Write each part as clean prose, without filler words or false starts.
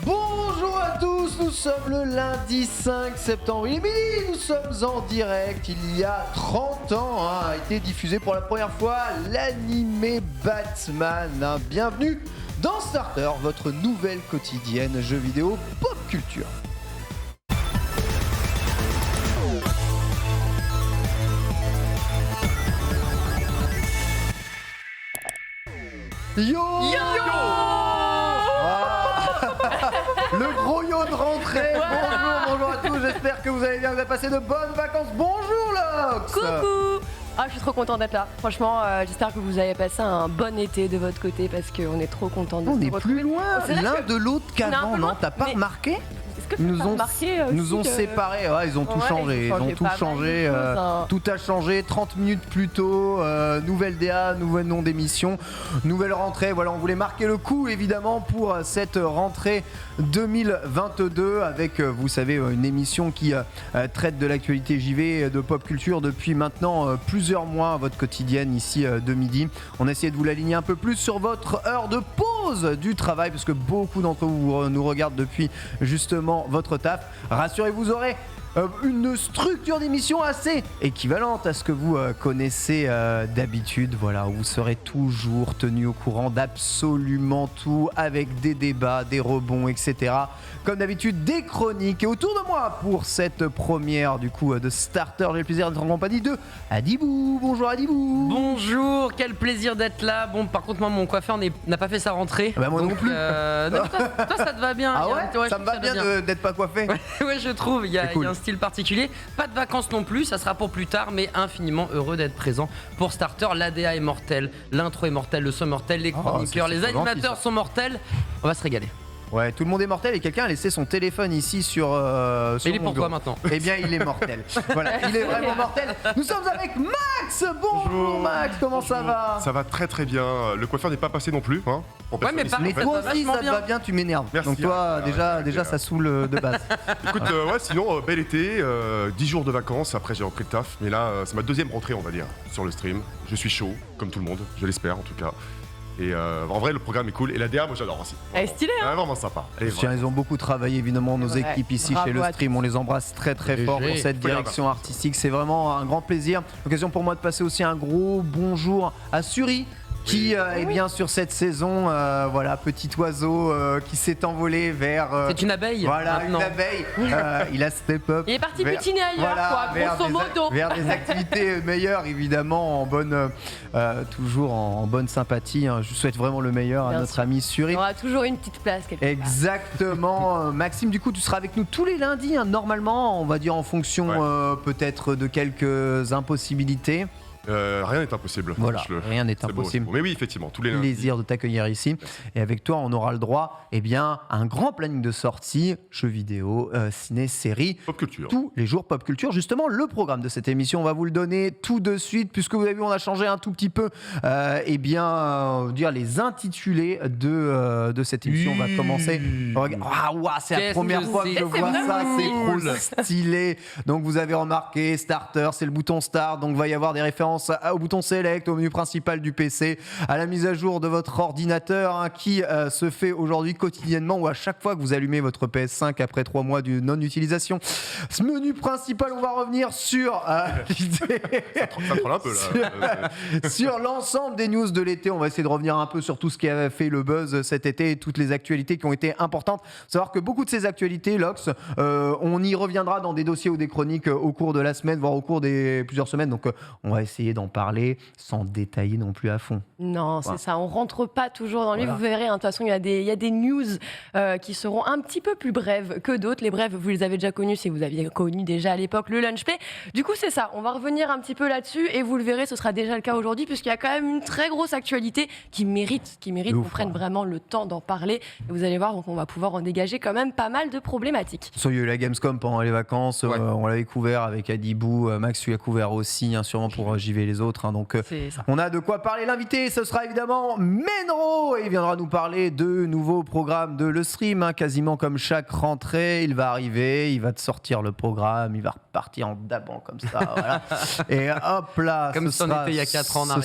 Bonjour à tous, nous sommes le lundi 5 septembre, il est midi, nous sommes en direct. Il y a 30 ans a été diffusé pour la première fois l'animé Batman. Bienvenue dans Starter, votre nouvelle quotidienne jeux vidéo pop culture. Yo, le gros yo de rentrée. Bonjour à tous, j'espère que vous allez bien, vous avez passé de bonnes vacances. Bonjour Lox. Coucou. Je suis trop contente d'être là. Franchement, j'espère que vous avez passé un bon été de votre côté parce qu'on est trop contents de vous retrouver. On est plus loin l'un de l'autre qu'avant, non? T'as pas remarqué? Est-ce que tu as remarqué nous ont séparés, ouais, ils ont tout changé, tout a changé, 30 minutes plus tôt, nouvelle DA, nouvel nom d'émission, nouvelle rentrée, voilà, on voulait marquer le coup évidemment pour cette rentrée 2022 avec, vous savez, une émission qui traite de l'actualité JV, de pop culture depuis maintenant plusieurs mois, votre quotidienne ici de midi. On a essayé de vous l'aligner un peu plus sur votre heure de pause du travail parce que beaucoup d'entre vous nous regardent depuis justement votre taf. Rassurez-vous, vous aurez une structure d'émission assez équivalente à ce que vous connaissez d'habitude. Voilà, vous serez toujours tenu au courant d'absolument tout avec des débats, des rebonds, etc. Comme d'habitude, des chroniques. Et autour de moi, pour cette première du coup de Starter, j'ai le plaisir d'être en compagnie de Adibou. Bonjour Adibou. Bonjour, quel plaisir d'être là. Bon, par contre, moi, mon coiffeur n'a pas fait sa rentrée. Bah moi donc, non plus. Non, toi, ça te va bien. Ah ouais, ça me va bien d'être pas coiffé. Ouais, je trouve. Il y a un style particulier. Pas de vacances non plus, ça sera pour plus tard, mais infiniment heureux d'être présent pour Starter. L'ADA est mortelle, l'intro est mortelle, le son est mortel, les chroniqueurs, les animateurs sont mortels. On va se régaler. Ouais, tout le monde est mortel et quelqu'un a laissé son téléphone ici sur il est mon pour dos. toi maintenant. Eh bien, il est mortel. Voilà, il est vraiment mortel. Nous sommes avec Max. Bonjour Max, comment ça va? Ça va très très bien. Le coiffeur n'est pas passé non plus. Hein, ouais, mais toi aussi, ça te va bien, tu m'énerves. Merci. Donc toi, déjà ça saoule de base. Écoute, sinon, bel été, 10 jours de vacances. Après, j'ai repris le taf. Mais là, c'est ma deuxième rentrée, on va dire, sur le stream. Je suis chaud, comme tout le monde. Je l'espère, en tout cas. Et en vrai, le programme est cool. Et la DA, moi j'adore aussi. Elle est stylée, hein? Vraiment sympa. Ils ont beaucoup travaillé, évidemment, nos équipes ici bravo chez le stream. On les embrasse très très fort pour cette direction artistique. C'est vraiment un grand plaisir. L'occasion pour moi de passer aussi un gros bonjour à Suri, qui est bien sur cette saison, voilà, petit oiseau qui s'est envolé vers... c'est une abeille. Voilà, maintenant. une abeille. Il a step up. Il est parti butiner ailleurs, grosso modo. Vers des activités meilleures, évidemment, en bonne, toujours en bonne sympathie. Je vous souhaite vraiment le meilleur à notre ami Suri. Il y aura toujours une petite place quelque part. Exactement. Maxime, du coup, tu seras avec nous tous les lundis, normalement, on va dire en fonction peut-être de quelques impossibilités. Rien n'est impossible. Voilà, rien n'est impossible. Beau. Mais oui, effectivement, tous les lundis. Plaisir de t'accueillir ici. Merci. Et avec toi, on aura le droit à un grand planning de sorties, jeux vidéo, ciné, séries. Pop culture. Tous les jours pop culture. Justement, le programme de cette émission, on va vous le donner tout de suite, puisque vous avez vu, on a changé un tout petit peu dire les intitulés de cette émission. On va commencer. C'est la première fois que je vois ça, c'est trop stylé. Donc vous avez remarqué, Starter, c'est le bouton Start, donc il va y avoir des références au bouton Select, au menu principal du PC, à la mise à jour de votre ordinateur qui se fait aujourd'hui quotidiennement ou à chaque fois que vous allumez votre PS5 après 3 mois de non-utilisation. Ce menu principal, on va revenir sur ça troll un peu là. sur l'ensemble des news de l'été. On va essayer de revenir un peu sur tout ce qui a fait le buzz cet été et toutes les actualités qui ont été importantes. Savoir que beaucoup de ces actualités, Lox, on y reviendra dans des dossiers ou des chroniques au cours de la semaine, voire au cours des plusieurs semaines. Donc on va essayer d'en parler sans détailler non plus à fond. Non, c'est ça, on rentre pas toujours dans lui. Vous verrez, de toute façon, il y a des news qui seront un petit peu plus brèves que d'autres. Les brèves, vous les avez déjà connues si vous aviez connu déjà à l'époque le Lunch Play. Du coup, c'est ça, on va revenir un petit peu là-dessus et vous le verrez, ce sera déjà le cas aujourd'hui puisqu'il y a quand même une très grosse actualité qui mérite qu'on prenne vraiment le temps d'en parler. Et vous allez voir, donc on va pouvoir en dégager quand même pas mal de problématiques. Il y a eu la Gamescom pendant les vacances, on l'avait couvert avec Adibou, Max, tu l'as couvert aussi, sûrement pour JV motiver les autres. Donc on a de quoi parler. L'invité, ce sera évidemment Menro. Il viendra nous parler de nouveaux programmes de Le Stream. Quasiment comme chaque rentrée, il va arriver, il va te sortir le programme, il va repartir en dabant comme ça. Voilà. Et hop là, comme ça on était il y a 4 ans en arrière.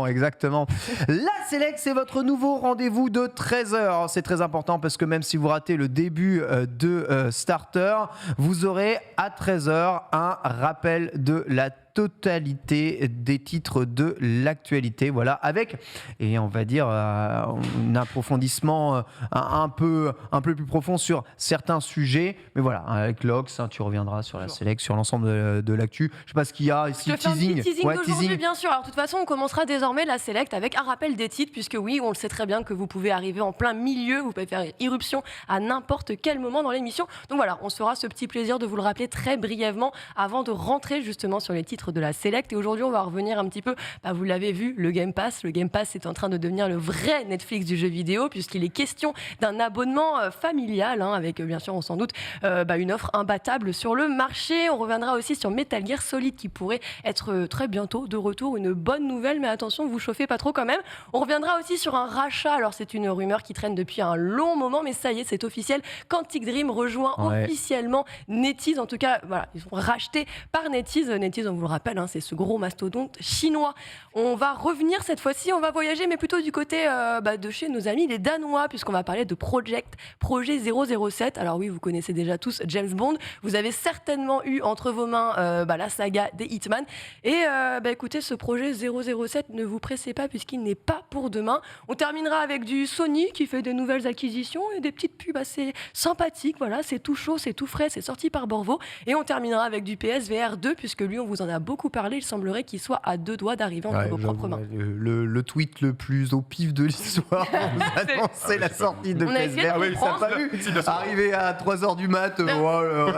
Exactement. La Select, c'est votre nouveau rendez-vous de 13h. C'est très important parce que même si vous ratez le début de Starter, vous aurez à 13h un rappel de la totalité des titres de l'actualité, voilà, avec, et on va dire, un approfondissement un peu plus profond sur certains sujets, mais voilà, avec Lox, tu reviendras sur la Select, sur l'ensemble de l'actu. Je sais pas ce qu'il y a ici, teasing d'aujourd'hui, bien sûr. Alors de toute façon, on commencera désormais la Select avec un rappel des titres, puisque oui, on le sait très bien que vous pouvez arriver en plein milieu, vous pouvez faire irruption à n'importe quel moment dans l'émission. Donc voilà, on se fera ce petit plaisir de vous le rappeler très brièvement avant de rentrer justement sur les titres de la Select. Et aujourd'hui, on va revenir un petit peu, vous l'avez vu, le Game Pass. Le Game Pass est en train de devenir le vrai Netflix du jeu vidéo, puisqu'il est question d'un abonnement familial, avec bien sûr, on s'en doute, une offre imbattable sur le marché. On reviendra aussi sur Metal Gear Solid qui pourrait être très bientôt de retour. Une bonne nouvelle, mais attention, vous chauffez pas trop quand même. On reviendra aussi sur un rachat. Alors c'est une rumeur qui traîne depuis un long moment, mais ça y est, c'est officiel. Quantic Dream rejoint officiellement NetEase. En tout cas, voilà, ils sont rachetés par NetEase. NetEase, on vous le rappelle, c'est ce gros mastodonte chinois. On va revenir cette fois-ci, on va voyager, mais plutôt du côté de chez nos amis les Danois, puisqu'on va parler de projet 007. Alors oui, vous connaissez déjà tous James Bond. Vous avez certainement eu entre vos mains la saga des Hitman. Et écoutez, ce projet 007, ne vous pressez pas, puisqu'il n'est pas pour demain. On terminera avec du Sony qui fait des nouvelles acquisitions et des petites pubs assez sympathiques. Voilà, c'est tout chaud, c'est tout frais, c'est sorti par Borvo. Et on terminera avec du PSVR 2, puisque lui, on vous en a beaucoup parlé. Il semblerait qu'il soit à 2 doigts d'arriver entre vos propres mains. Le tweet le plus au pif de l'histoire, vous annoncez la sortie de PSVR. Ça n'a pas vu arriver à 3h du mat. Le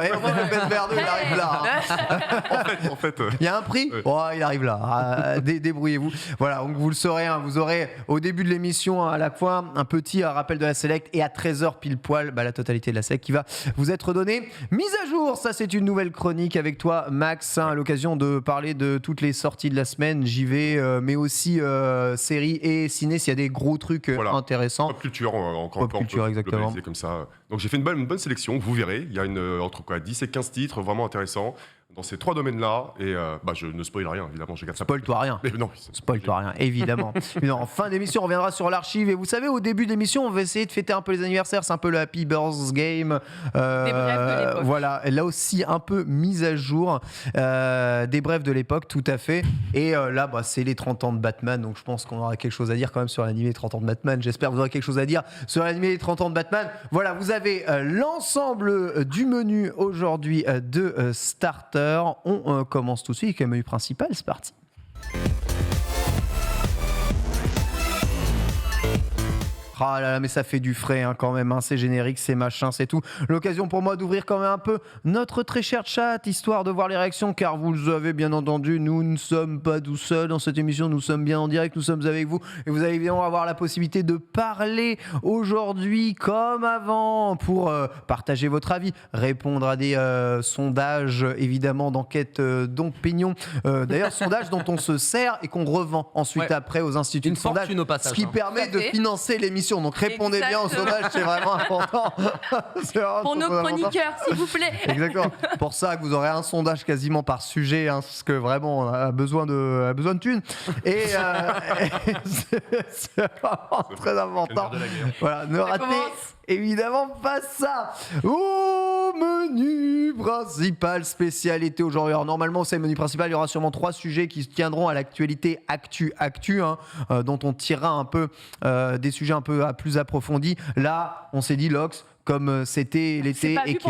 PSVR 2, il arrive là. En fait, il y a un prix. Il arrive là. Débrouillez-vous. Voilà, donc vous le saurez. Vous aurez au début de l'émission à la fois un petit rappel de la Select et à 13h pile poil la totalité de la Select qui va vous être donnée. Mise à jour, ça c'est une nouvelle chronique avec toi, Max, à l'occasion de parler de toutes les sorties de la semaine, JV, mais aussi séries et ciné s'il y a des gros trucs intéressants. Pop culture, encore Pop culture, exactement. Comme ça. Donc j'ai fait une bonne sélection, vous verrez. Il y a entre 10 et 15 titres vraiment intéressants dans ces 3 domaines-là. Et je ne spoil rien, évidemment. Spoil-toi rien. Mais non, spoil-toi rien, évidemment. En fin d'émission, on reviendra sur l'archive. Et vous savez, au début de l'émission, on va essayer de fêter un peu les anniversaires. C'est un peu le Happy Birthday Game. Des brefs de l'époque. Voilà, là aussi, un peu mise à jour. Des brefs de l'époque, tout à fait. Et là, c'est les 30 ans de Batman. Donc je pense qu'on aura quelque chose à dire quand même sur l'animé 30 ans de Batman. J'espère que vous aurez quelque chose à dire sur l'animé 30 ans de Batman. Voilà, vous avez l'ensemble du menu aujourd'hui de Starter. On commence tout de suite avec le menu principal, c'est parti. Ah là là, mais ça fait du frais quand même, c'est générique, c'est machin, c'est tout. L'occasion pour moi d'ouvrir quand même un peu notre très cher chat, histoire de voir les réactions, car vous le savez bien entendu, nous ne sommes pas tout seuls dans cette émission, nous sommes bien en direct, nous sommes avec vous, et vous allez évidemment avoir la possibilité de parler aujourd'hui comme avant, pour partager votre avis, répondre à des sondages, évidemment, d'enquête d'opinion. D'ailleurs, sondages dont on se sert et qu'on revend ensuite après aux instituts de sondage, ce qui permet de financer l'émission. Donc répondez bien au sondage, c'est vraiment important. Pour nos chroniqueurs, s'il vous plaît. Exactement. Pour ça que vous aurez un sondage quasiment par sujet, parce que vraiment on a besoin de thunes. Et c'est vraiment très important. Voilà, ne ratez évidemment pas ça. Au menu principal, spécialité aujourd'hui. Alors normalement, c'est le menu principal. Il y aura sûrement 3 sujets qui se tiendront à l'actualité actu, dont on tirera un peu des sujets un peu plus approfondis. Là, on s'est dit, Lox, comme c'était l'été et que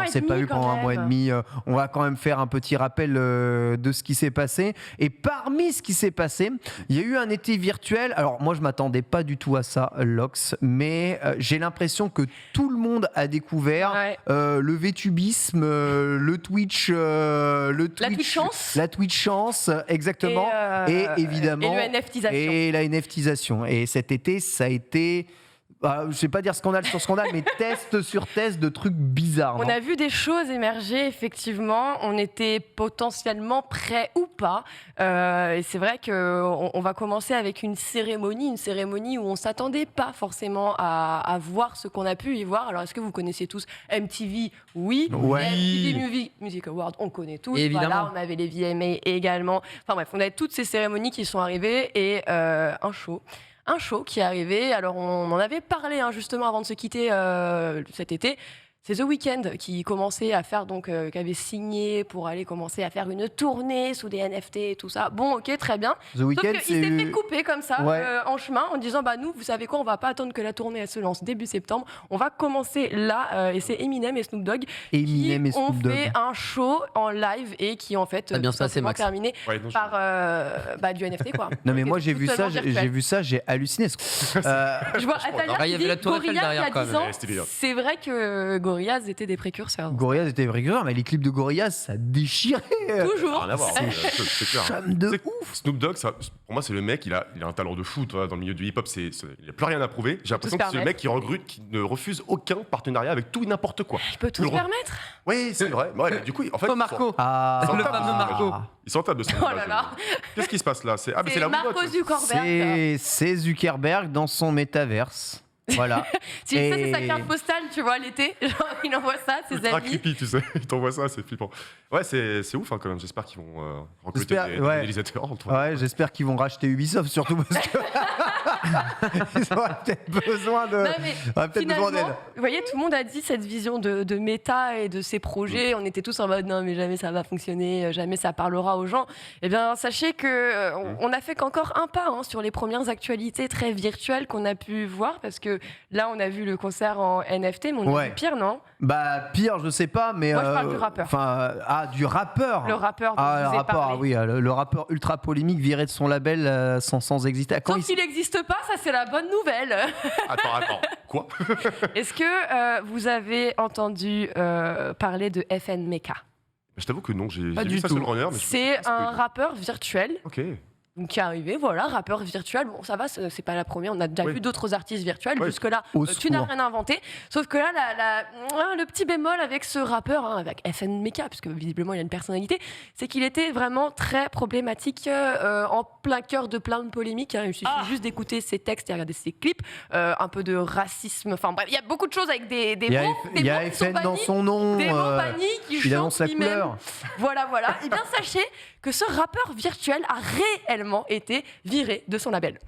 c'est pas vu pendant un mois et demi, on va quand même faire un petit rappel de ce qui s'est passé. Et parmi ce qui s'est passé, il y a eu un été virtuel. Alors moi, je m'attendais pas du tout à ça, Lox, mais j'ai l'impression que tout le monde a découvert le VTubisme, le Twitch, la Twitch chance, exactement, et évidemment et le NFTisation. Et la NFTisation. Et cet été, ça a été je vais pas dire scandale sur scandale, mais test sur test de trucs bizarres. On a vu des choses émerger, effectivement. On était potentiellement prêts ou pas. Et c'est vrai qu'on va commencer avec une cérémonie où on s'attendait pas forcément à voir ce qu'on a pu y voir. Alors, est-ce que vous connaissez tous MTV? Oui. MTV Music Awards, on connaît tous. Évidemment. Voilà, on avait les VMA également. Enfin bref, on a toutes ces cérémonies qui sont arrivées et un show qui est arrivé. Alors, on en avait parlé justement avant de se quitter cet été. C'est The Weeknd qui commençait à faire, qui avait signé pour aller commencer à faire une tournée sous des NFT et tout ça. Bon, ok, très bien. The Weeknd, il s'est fait couper comme ça en chemin en disant nous, vous savez quoi, on va pas attendre que la tournée elle se lance début septembre. On va commencer là. Et c'est Eminem et Snoop Dogg qui ont fait un show en live et qui en fait bien se passé, Max. terminé par du NFT quoi. Non mais moi j'ai vu ça, j'ai halluciné. Je vois, il y avait la Tour Eiffel derrière quand même. C'est vrai que Gorillaz étaient des précurseurs. Gorillaz étaient des précurseurs, mais les clips de Gorillaz, ça déchirait. Toujours. Rien à voir, c'est clair. Cham de ouf. Snoop Dogg, pour moi, c'est le mec, il a un talent de fou, toi, dans le milieu du hip-hop, il n'a plus rien à prouver. J'ai l'impression que c'est le mec qui ne refuse aucun partenariat avec tout et n'importe quoi. Il peut tout se permettre. Oui, c'est vrai. Ouais, du coup, en fait, Marco. le fameux Marco. Ils sont en table de ça. Oh là là. Qu'est-ce qui se passe là? C'est la Marco Zuckerberg. C'est Zuckerberg dans son métaverse. Voilà. C'est sa carte postale, tu vois, l'été. Genre, il envoie ça à ses amis. Creepy, tu sais. Il t'envoie ça, c'est flippant. Ouais, c'est ouf quand même. J'espère qu'ils vont recruter des réalisateurs. Ouais, j'espère qu'ils vont racheter Ubisoft surtout parce que ils auraient peut-être besoin de. D'aide. Vous voyez, tout le monde a dit cette vision de méta et de ses projets. On était tous en mode non, mais jamais ça va fonctionner, jamais ça parlera aux gens. Eh bien, sachez que on a fait qu'encore un pas sur les premières actualités très virtuelles qu'on a pu voir parce que là, on a vu le concert en NFT, mais on a vu pire, non? Pire, je sais pas, mais. Moi, je parle du rappeur. Du rappeur. Le rappeur dont je vous ai parlé. Le rappeur ultra polémique viré de son label sans exister. Sauf qu'il n'existe pas, ça c'est la bonne nouvelle. Attends, quoi? Est-ce que vous avez entendu parler de FN Meka? Je t'avoue que non, j'ai vu ça sur le runner. C'est un rappeur virtuel. Ok. Qui est arrivé, rappeur virtuel. Bon, ça va, c'est pas la première. On a déjà vu d'autres artistes virtuels. Jusque-là, tu n'as rien inventé. Sauf que là, le petit bémol avec ce rappeur, avec FN Meka, puisque visiblement il a une personnalité, c'est qu'il était vraiment très problématique, en plein cœur de plein de polémiques. Il suffit juste d'écouter ses textes et regarder ses clips. Un peu de racisme. Enfin bref, il y a beaucoup de choses avec des mots. Il y a FN dans son nom. Des mots bannis qui il annonce la couleur. Voilà. Et bien, sachez que ce rappeur virtuel a réellement été viré de son label.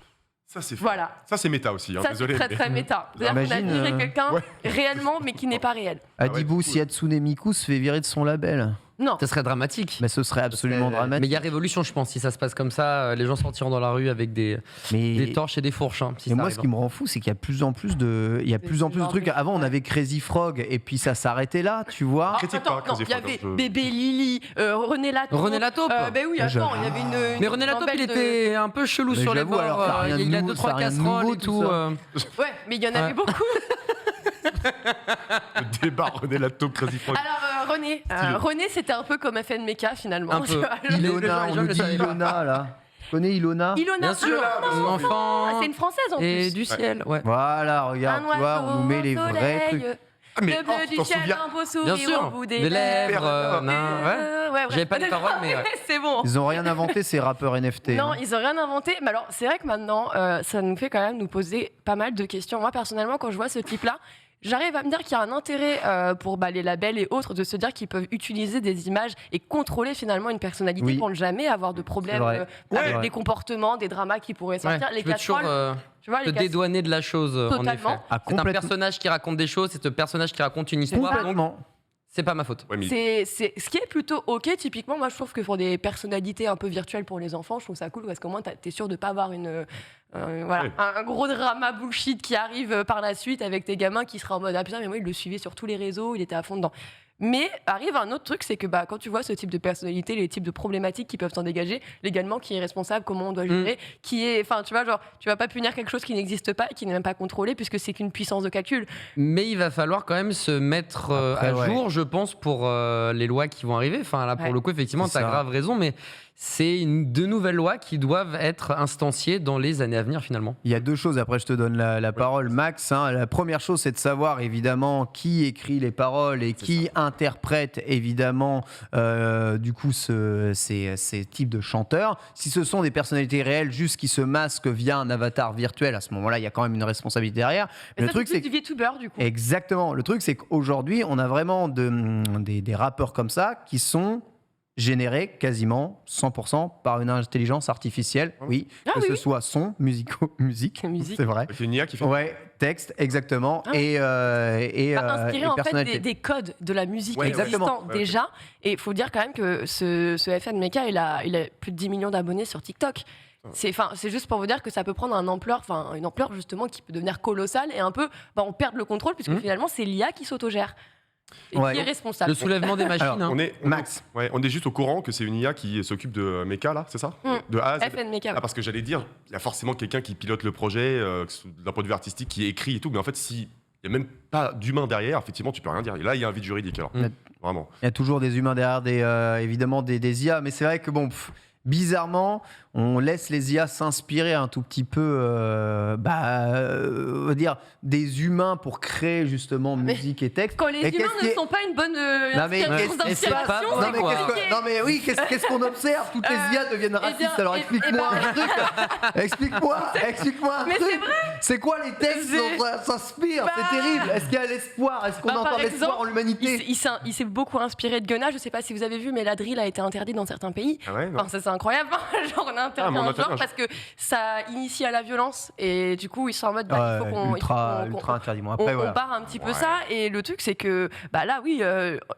Ça, c'est voilà. Ça, c'est méta aussi. Ça, désolé. C'est très méta. C'est-à-dire qu'on a viré quelqu'un réellement, mais qui n'est pas réel. Adibou, si Hatsune Miku se fait virer de son label. Non. Ça serait dramatique. Mais ce serait absolument dramatique. Mais il y a révolution, je pense. Si ça se passe comme ça, les gens sortiront dans la rue avec des torches et des fourches. Et moi, ce qui me rend fou, c'est qu'il y a plus en plus de, trucs. Avant, on avait Crazy Frog, et puis ça s'arrêtait là, tu vois. Il y avait Bébé Lily, René Lataupe. René Lataupe. Oui, attends, il y avait une. Mais René Lataupe, il était un peu chelou sur les bords. Il a 2-3 casseroles et tout. Ouais, mais il y en avait beaucoup. Le débat René Lataupe, Crazy Frog. Alors René, c'était un peu comme FN Meka finalement. Un peu. Ilona, on nous dit Ilona là. Tu connais Ilona? Bien sûr, mon enfant. C'est une française en plus. Et du ciel, ouais. Voilà, regarde, tu vois, on nous met les vrais trucs. Le bleu du ciel, un beau sourire au bout des lèvres. J'avais pas les paroles, mais c'est bon. Ils ont rien inventé, ces rappeurs NFT. Non, ils ont rien inventé. Mais alors, c'est vrai que maintenant, ça nous fait quand même nous poser pas mal de questions. Moi, personnellement, quand je vois ce clip-là, j'arrive à me dire qu'il y a un intérêt pour les labels et autres de se dire qu'ils peuvent utiliser des images et contrôler finalement une personnalité pour ne jamais avoir de problème avec des comportements, des dramas qui pourraient sortir. Les casseroles. Tu vois, te dédouaner de la chose, en effet. C'est un personnage qui raconte des choses, c'est un personnage qui raconte une histoire. Complètement. C'est pas ma faute. C'est ce qui est plutôt ok. Typiquement, moi, je trouve que pour des personnalités un peu virtuelles pour les enfants, je trouve ça cool parce qu'au moins, t'es sûr de pas avoir un gros drama bullshit qui arrive par la suite avec tes gamins qui sera en mode ah putain, mais moi, il le suivait sur tous les réseaux, il était à fond dedans. Mais arrive un autre truc, c'est que quand tu vois ce type de personnalité, les types de problématiques qui peuvent s'en dégager, légalement, qui est responsable, comment on doit gérer, tu vas pas punir quelque chose qui n'existe pas et qui n'est même pas contrôlé puisque c'est qu'une puissance de calcul. Mais il va falloir quand même se mettre à jour, je pense, pour les lois qui vont arriver. Enfin, là, pour le coup, effectivement, t'as grave raison, mais c'est de nouvelles lois qui doivent être instanciées dans les années à venir finalement. Il y a deux choses, après je te donne la parole Max. La première chose c'est de savoir évidemment qui écrit les paroles et qui interprète évidemment du coup ces types de chanteurs. Si ce sont des personnalités réelles juste qui se masquent via un avatar virtuel, à ce moment-là il y a quand même une responsabilité derrière. Mais le truc c'est du VTuber du coup. Exactement, le truc c'est qu'aujourd'hui on a vraiment des rappeurs comme ça qui sont généré quasiment 100% par une intelligence artificielle, oui, ce soit son, musique, c'est vrai. C'est une IA qui fait. Ouais, texte, exactement, et inspiré en fait des codes de la musique existants déjà. Et il faut dire quand même que ce FN Meka, il a plus de 10 millions d'abonnés sur TikTok. C'est juste pour vous dire que ça peut prendre une ampleur justement qui peut devenir colossale et un peu, on perd le contrôle puisque finalement c'est l'IA qui s'autogère. Et qui est responsable. Le soulèvement des machines. Alors, on est juste au courant que c'est une IA qui s'occupe de Meka, là, c'est ça De A à Z. FN Meka. Parce que j'allais dire, il y a forcément quelqu'un qui pilote le projet d'un point de vue artistique, qui écrit et tout, mais en fait, s'il n'y a même pas d'humain derrière, effectivement, tu peux rien dire. Et là, il y a un vide juridique, alors. Vraiment. Il y a toujours des humains derrière, évidemment, des IA, mais c'est vrai que bizarrement, on laisse les IA s'inspirer un tout petit peu, on va dire, des humains pour créer justement musique et texte. Quand les humains ne sont pas une bonne d'inspiration, c'est compliqué. Non mais oui, qu'est-ce qu'on observe? Toutes les IA deviennent racistes. Alors explique-moi un truc. Explique-moi un truc. C'est vrai. C'est quoi les textes dont ça s'inspire? C'est terrible. Est-ce qu'il y a l'espoir? Est-ce qu'on entend l'espoir en l'humanité? Il s'est beaucoup inspiré de Gunna. Je sais pas si vous avez vu, mais la drill a été interdite dans certains pays. Ça c'est incroyable. Genre on a interdit un genre parce que ça initie à la violence et du coup ils sont en mode il faut qu'on ultra interdit. Après, on part un petit peu ça, et le truc c'est que là oui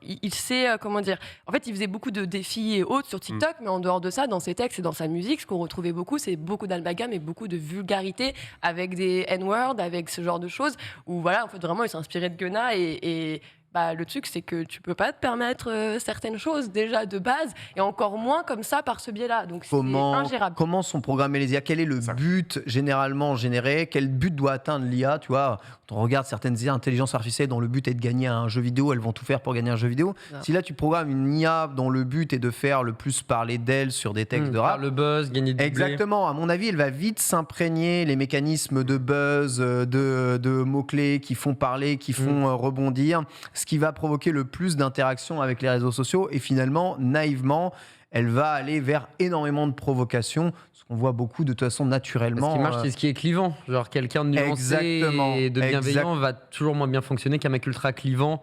il sait comment dire, en fait il faisait beaucoup de défis et autres sur TikTok, mais en dehors de ça, dans ses textes et dans sa musique, ce qu'on retrouvait beaucoup, c'est beaucoup d'amalgame et beaucoup de vulgarité avec des N-words, avec ce genre de choses où en fait vraiment il s'inspirait de Gunna et le truc, c'est que tu peux pas te permettre certaines choses déjà de base, et encore moins comme ça par ce biais-là. Donc c'est ingérable. Comment sont programmées les IA? Quel est le but généralement généré? Quel but doit atteindre l'IA? Tu vois, quand on regarde certaines IA intelligence artificielle dont le but est de gagner un jeu vidéo, elles vont tout faire pour gagner un jeu vidéo. Si là tu programmes une IA dont le but est de faire le plus parler d'elle sur des textes de rap, faire le buzz, gagner de exactement. À mon avis, elle va vite s'imprégner les mécanismes de buzz, de mots-clés qui font parler, qui font rebondir, ce qui va provoquer le plus d'interactions avec les réseaux sociaux, et finalement, naïvement, elle va aller vers énormément de provocations, ce qu'on voit beaucoup de toute façon naturellement. Ce qui marche, c'est ce qui est clivant. Genre quelqu'un de nuancé et de bienveillant va toujours moins bien fonctionner qu'un mec ultra clivant.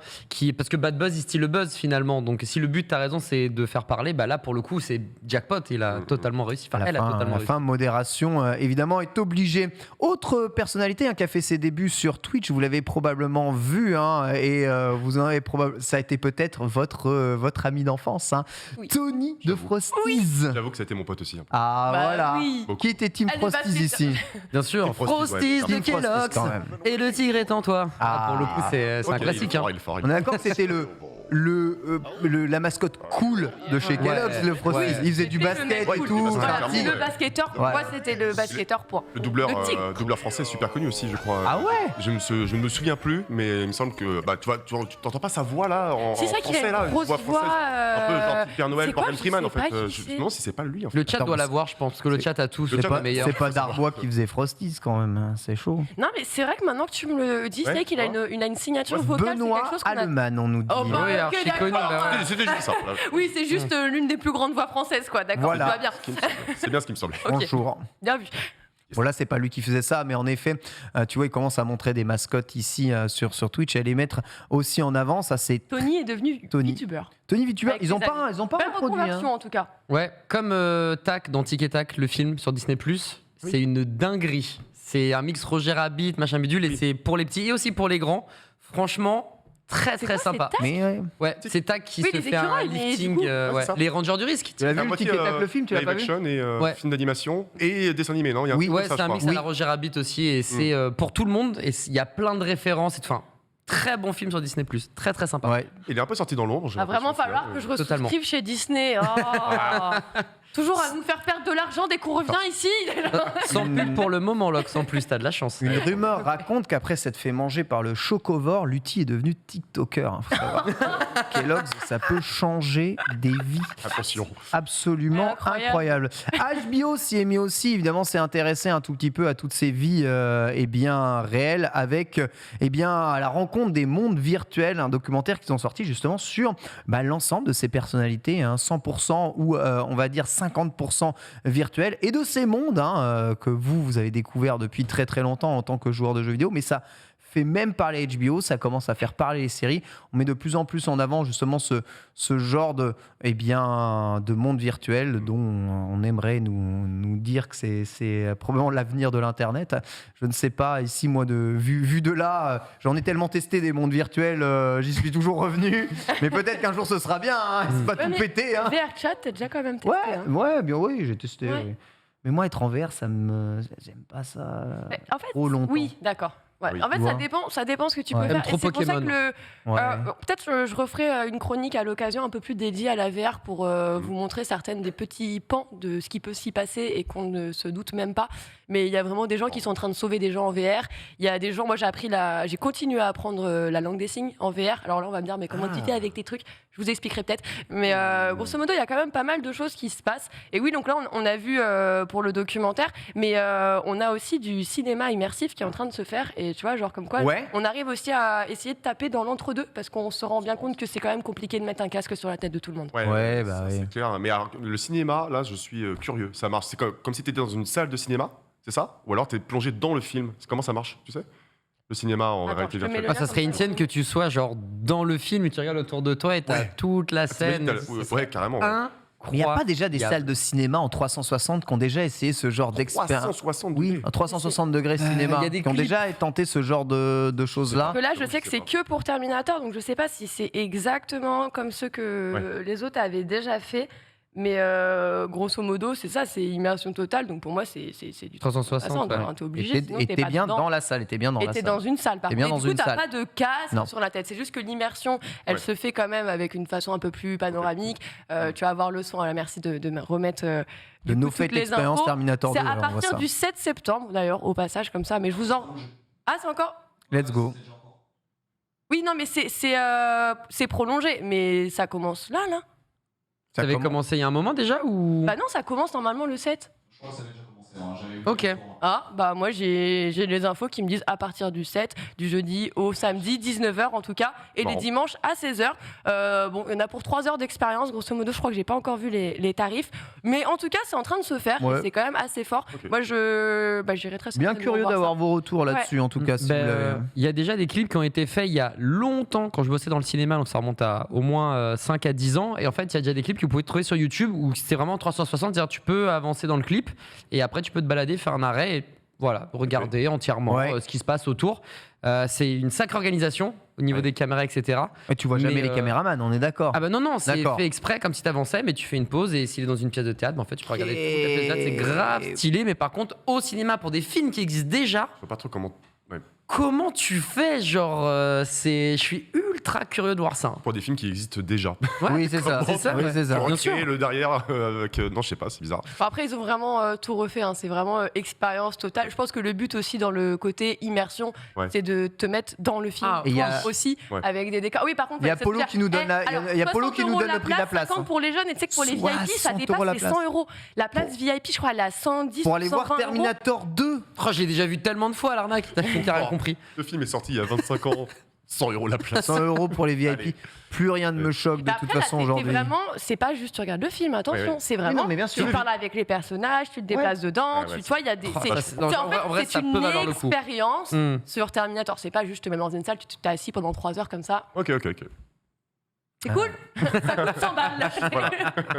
Parce que Bad Buzz, il style le buzz finalement. Donc si le but, t'as raison, c'est de faire parler, là pour le coup, c'est jackpot. Il a totalement réussi. Enfin, la fin, modération, évidemment, est obligée. Autre personnalité qui a fait ses débuts sur Twitch, vous l'avez probablement vu, et vous en avez ça a été peut-être votre ami d'enfance, Tony de Frosties. J'avoue que c'était mon pote aussi. Voilà. Oui. Qui était Team Frosties ici? Bien sûr, Frosties de Kellogg's. Et le tigre est en toi. Pour le coup, c'est un classique. On est d'accord que c'était la mascotte cool de chez Kellogg's, le Frosties. Il faisait du basket et tout. Le basketteur, pour moi, c'était le basketteur point. Le doubleur français super connu aussi, je crois. Ah ouais? Je ne me souviens plus, mais il me semble que tu n'entends pas sa voix là en français. C'est ça qu'il a une grosse voix. Un peu genre Père Noël, Morgan Freeman en fait. Non, si c'est pas lui. Le chat doit l'avoir, je pense, parce que le chat a tout. C'est pas Darbois qui faisait Frosties quand même, c'est chaud. Non, mais c'est vrai que maintenant que tu me le dis, c'est qu'il a une signature vocale. Benoît Allemann, on nous dit. C'était juste ça. Oui, c'est juste l'une des plus grandes voix françaises, quoi. D'accord, tout va bien. C'est bien ce qui me semble. Bonjour. Bien vu. Bon, là, c'est pas lui qui faisait ça, mais en effet, tu vois, il commence à montrer des mascottes ici sur Twitch et à les mettre aussi en avant. Ça, c'est Tony est devenu VTuber. Tony VTuber, ils ont pas reproduit. En tout cas. Ouais, comme Tac dans Tic et Tac, le film sur Disney+, c'est une dinguerie. C'est un mix Roger Rabbit, machin bidule, et c'est pour les petits et aussi pour les grands. Franchement, très sympa. C'est Tac qui se fait un lifting. Les Rangers du risque. Tu l'as vu, Tic et Tac, le film, tu l'as pas vu? Live action et film d'animation et dessin animé, non? C'est un mix à la Roger Rabbit aussi, et c'est pour tout le monde, et il y a plein de références. Enfin, Très bon film sur Disney+, très très sympa. Ouais. Il est un peu sorti dans l'ombre. Il va vraiment falloir que je ressouscrive chez Disney. Toujours à nous faire perdre de l'argent dès qu'on revient ici. Sans pub pour le moment, Lox, en plus, t'as de la chance. Une rumeur raconte qu'après s'être fait manger par le chocovore, Lutti est devenu TikToker. Faut savoir. Kellogg's, ça peut changer des vies. Attention. Absolument incroyable. HBO s'y est mis aussi, évidemment, s'est intéressé un tout petit peu à toutes ces vies réelles avec à la rencontre des mondes virtuels, un documentaire qui sont sortis justement sur l'ensemble de ces personnalités, 100% ou on va dire 50% virtuels, et de ces mondes que vous avez découvert depuis très très longtemps en tant que joueur de jeux vidéo, mais ça fait même parler HBO, ça commence à faire parler les séries. On met de plus en plus en avant justement ce genre de monde virtuel dont on aimerait nous dire que c'est probablement l'avenir de l'internet. Je ne sais pas, ici moi vu de là, j'en ai tellement testé des mondes virtuels, j'y suis toujours revenu, mais peut-être qu'un jour ce sera bien, c'est pas tout pété. VRChat, t'as déjà quand même testé. Oui, j'ai testé. Ouais. Oui. Mais moi être en VR, j'aime pas ça trop longtemps. Oui, d'accord. Ouais. Oui. En fait, ça dépend ce que tu peux faire. Trop et c'est pour ça Pokémon. que peut-être je referai une chronique à l'occasion un peu plus dédiée à la VR pour vous montrer certaines des petits pans de ce qui peut s'y passer et qu'on ne se doute même pas. Mais il y a vraiment des gens qui sont en train de sauver des gens en VR. Il y a des gens, moi j'ai continué à apprendre la langue des signes en VR. Alors là, on va me dire, mais comment tu fais avec tes trucs ? Je vous expliquerai peut-être. Mais grosso modo, il y a quand même pas mal de choses qui se passent. Et oui, donc là, on a vu pour le documentaire, mais on a aussi du cinéma immersif qui est en train de se faire. Et tu vois, genre comme quoi, on arrive aussi à essayer de taper dans l'entre-deux parce qu'on se rend bien compte que c'est quand même compliqué de mettre un casque sur la tête de tout le monde. C'est clair. Mais alors, le cinéma, là, je suis curieux. Ça marche. C'est comme si tu étais dans une salle de cinéma, c'est ça ? Ou alors tu es plongé dans le film. Comment ça marche, tu sais ? Le cinéma en réalité virtuelle. Ça serait une scène que tu sois genre dans le film et tu regardes autour de toi et t'as toute la scène. Ouais, carrément. Il n'y a pas déjà des salles de cinéma en 360 qui ont déjà essayé ce genre d'expérience ? 360 Oui, en 360 degrés cinéma, qui ont déjà tenté ce genre de choses-là. Là, je sais que c'est que pour Terminator, donc je ne sais pas si c'est exactement comme ceux que les autres avaient déjà fait. Mais grosso modo, c'est ça, c'est immersion totale. Donc pour moi, c'est du 360. T'es obligé. Et t'es bien dans la salle. T'es dans une salle. Par contre, du coup, t'as pas de casque sur la tête. C'est juste que l'immersion, elle se fait quand même avec une façon un peu plus panoramique. Tu vas avoir le son. Merci de me remettre. De nos faits l'expérience Terminator 2. C'est à partir du 7 septembre, d'ailleurs, au passage, comme ça. Mais je vous en. Ah, c'est encore. Let's go. Oui, non, mais c'est prolongé. Mais ça commence là. Ça avait commencé il y a un moment déjà ou... Bah non, ça commence normalement le 7. Je crois que ça avait déjà commencé. Ok. Moi j'ai les infos qui me disent à partir du 7, du jeudi au samedi, 19h en tout cas, et les dimanches à 16h. Il y en a pour 3 heures d'expérience, grosso modo. Je crois que j'ai pas encore vu les tarifs. Mais en tout cas, c'est en train de se faire et c'est quand même assez fort. Okay. Moi, j'irai très bien curieux d'avoir vos retours là-dessus, en tout cas. Il y a déjà des clips qui ont été faits il y a longtemps, quand je bossais dans le cinéma, donc ça remonte à au moins 5 à 10 ans. Et en fait, il y a déjà des clips que vous pouvez trouver sur YouTube où c'est vraiment 360, c'est-à-dire tu peux avancer dans le clip et après tu peux te balader, faire un arrêt et regarder entièrement ce qui se passe autour. C'est une sacrée organisation au niveau des caméras, etc. Et tu vois jamais les caméramans, on est d'accord. Ah bah non, c'est fait exprès comme si t'avançais, mais tu fais une pause et s'il est dans une pièce de théâtre, en fait tu peux regarder toute la pièce de théâtre, c'est grave stylé. Mais par contre, au cinéma, pour des films qui existent déjà, je sais pas trop comment. Comment tu fais, je suis ultra curieux de voir ça. Pour des films qui existent déjà. Oui, c'est ça. C'est ça. Bien sûr. Le derrière avec non, je sais pas, c'est bizarre. Après, ils ont vraiment tout refait. C'est vraiment expérience totale. Je pense que le but aussi dans le côté immersion, c'est de te mettre dans le film aussi avec des décors. Oui, par contre, il y a Polo qui nous donne le prix de la place. 50 pour les jeunes et tu sais que pour les VIP, ça dépasse les 100 €. La place VIP, je crois, elle est à 110. Pour aller voir Terminator 2. Je l'ai déjà vu tellement de fois, l'arnaque. T'as rien compris. Le film est sorti il y a 25 ans. 100 € la place. 100 € pour les VIP. Allez. Plus rien ne me choque de toute façon aujourd'hui. C'est pas juste tu regardes le film, attention. C'est vraiment. Mais bien sûr. Tu parles avec les personnages, tu te déplaces dedans. Tu vois, il y a des. C'est une expérience sur Terminator. C'est pas juste te mettre dans une salle, tu t'es assis pendant 3 heures comme ça. Ok. C'est cool. Ça coûte 100 balles. Voilà.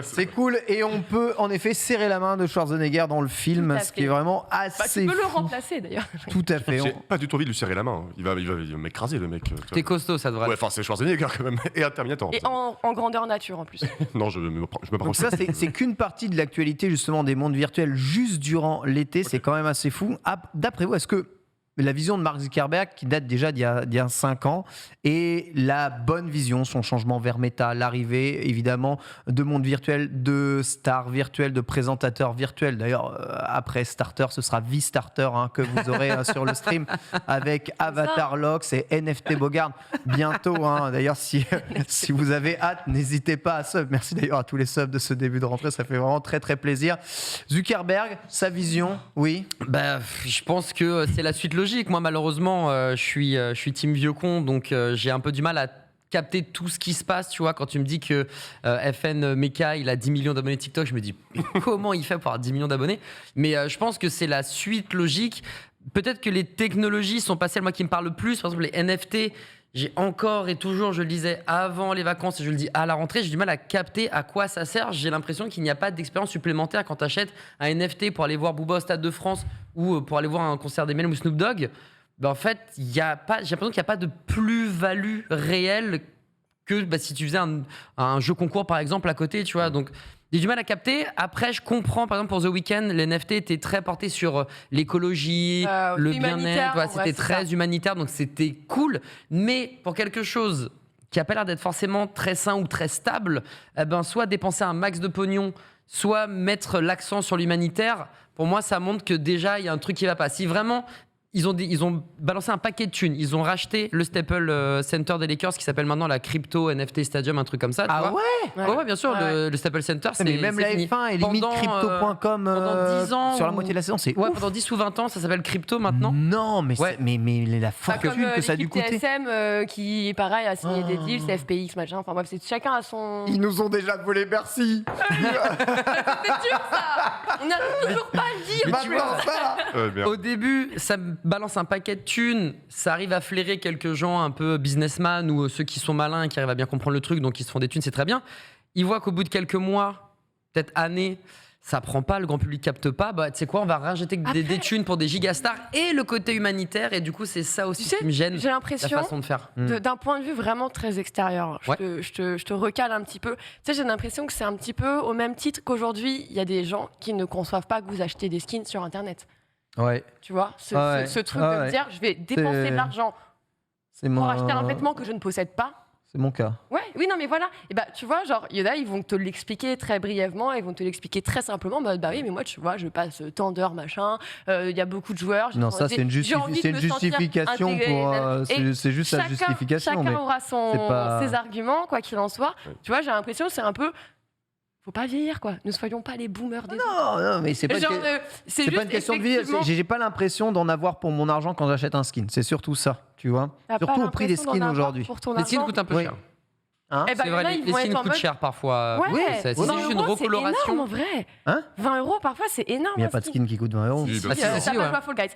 C'est cool et on peut en effet serrer la main de Schwarzenegger dans le film, ce qui est vraiment assez. Tu peux fou. le remplacer d'ailleurs. Tout à fait. J'ai pas du tout envie de lui serrer la main. Il va m'écraser le mec. T'es costaud, ça devrait. Ouais, enfin c'est Schwarzenegger quand même et un Terminator. Et en grandeur nature en plus. Non, je me prends. Donc ça c'est qu'une partie de l'actualité justement des mondes virtuels juste durant l'été. C'est quand même assez fou. D'après vous, est-ce que la vision de Mark Zuckerberg qui date déjà d'il y a 5 ans et la bonne vision, son changement vers Meta, l'arrivée évidemment de monde virtuel, de stars virtuels, de présentateurs virtuels. D'ailleurs, après Starter, ce sera V-Starter que vous aurez sur le stream avec Avatar Locks et NFT Bogard bientôt. D'ailleurs, si vous avez hâte, n'hésitez pas à sub. Merci d'ailleurs à tous les subs de ce début de rentrée, ça fait vraiment très très plaisir. Zuckerberg, sa vision, oui. Je pense que c'est la suite logique. Moi, malheureusement, je suis team vieux con, donc j'ai un peu du mal à capter tout ce qui se passe, tu vois. Quand tu me dis que FN Mecha, il a 10 millions d'abonnés TikTok, je me dis comment il fait pour avoir 10 millions d'abonnés. Mais je pense que c'est la suite logique. Peut-être que les technologies sont pas celles moi qui me parlent le plus. Par exemple, les NFT, j'ai encore et toujours, je le disais avant les vacances et je le dis à la rentrée, j'ai du mal à capter à quoi ça sert. J'ai l'impression qu'il n'y a pas d'expérience supplémentaire quand tu achètes un NFT pour aller voir Booba au Stade de France ou pour aller voir un concert d'Eminem ou Snoop Dogg. En fait, j'ai l'impression qu'il n'y a pas de plus-value réelle que si tu faisais un jeu concours, par exemple, à côté, tu vois. Donc, j'ai du mal à capter. Après, je comprends, par exemple, pour The Weeknd, les NFT étaient très portés sur l'écologie, le bien-être. Voilà, c'était très humanitaire, donc c'était cool. Mais pour quelque chose qui n'a pas l'air d'être forcément très sain ou très stable, soit dépenser un max de pognon, soit mettre l'accent sur l'humanitaire, pour moi, ça montre que déjà, il y a un truc qui ne va pas. Si vraiment... Ils ont balancé un paquet de thunes. Ils ont racheté le Staples Center des Lakers qui s'appelle maintenant la Crypto NFT Stadium, un truc comme ça. Ah ouais, bien sûr, le Staples Center. Mais même la F1 et limite crypto.com pendant 10 ans, sur la moitié de la saison, c'est ouf. Pendant 10 ou 20 ans, ça s'appelle Crypto maintenant. Non, mais la fortune que ça a dû coûter. TSM qui, pareil, a signé des deals, c'est FPX, machin. Enfin bref, c'est chacun à son. Ils nous ont déjà volé Bercy. C'est dur ça. On n'arrive toujours pas à le dire. Au début, ça balance un paquet de thunes, ça arrive à flairer quelques gens un peu businessman ou ceux qui sont malins et qui arrivent à bien comprendre le truc, donc ils se font des thunes, c'est très bien. Ils voient qu'au bout de quelques mois, peut-être années, ça prend pas, le grand public capte pas, tu sais quoi, on va rajouter des thunes pour des gigastars et le côté humanitaire, et du coup c'est ça aussi qui me gêne, j'ai l'impression, la façon de faire. D'un point de vue vraiment très extérieur, je te recale un petit peu. Tu sais, j'ai l'impression que c'est un petit peu au même titre qu'aujourd'hui, il y a des gens qui ne conçoivent pas que vous achetez des skins sur Internet. Ouais. Tu vois, ce truc de me dire, je vais dépenser de l'argent pour acheter un vêtement que je ne possède pas. C'est mon cas. Oui, non, mais voilà. Et tu vois, genre, il y en a, ils vont te l'expliquer très brièvement, ils vont te l'expliquer très simplement. Oui, mais moi, tu vois, je passe tant d'heures, machin. Il y a beaucoup de joueurs. Non, ça, c'est une justification pour. C'est juste la justification. Chacun aura ses arguments, quoi qu'il en soit. Tu vois, j'ai l'impression que c'est un peu. Faut pas vieillir, quoi. Ne soyons pas les boomers des autres. Non, mais c'est pas une question de vieillir. J'ai pas l'impression d'en avoir pour mon argent quand j'achète un skin. C'est surtout ça, tu vois. Surtout au prix des skins aujourd'hui. Les skins coûtent un peu cher. C'est vrai, les skins coûtent cher parfois. Ouais, c'est juste une recoloration. C'est énorme, en vrai. 20 € parfois, c'est énorme. Il n'y a pas de skin qui coûte 20 €. Si, ça passe pas Fall Guys.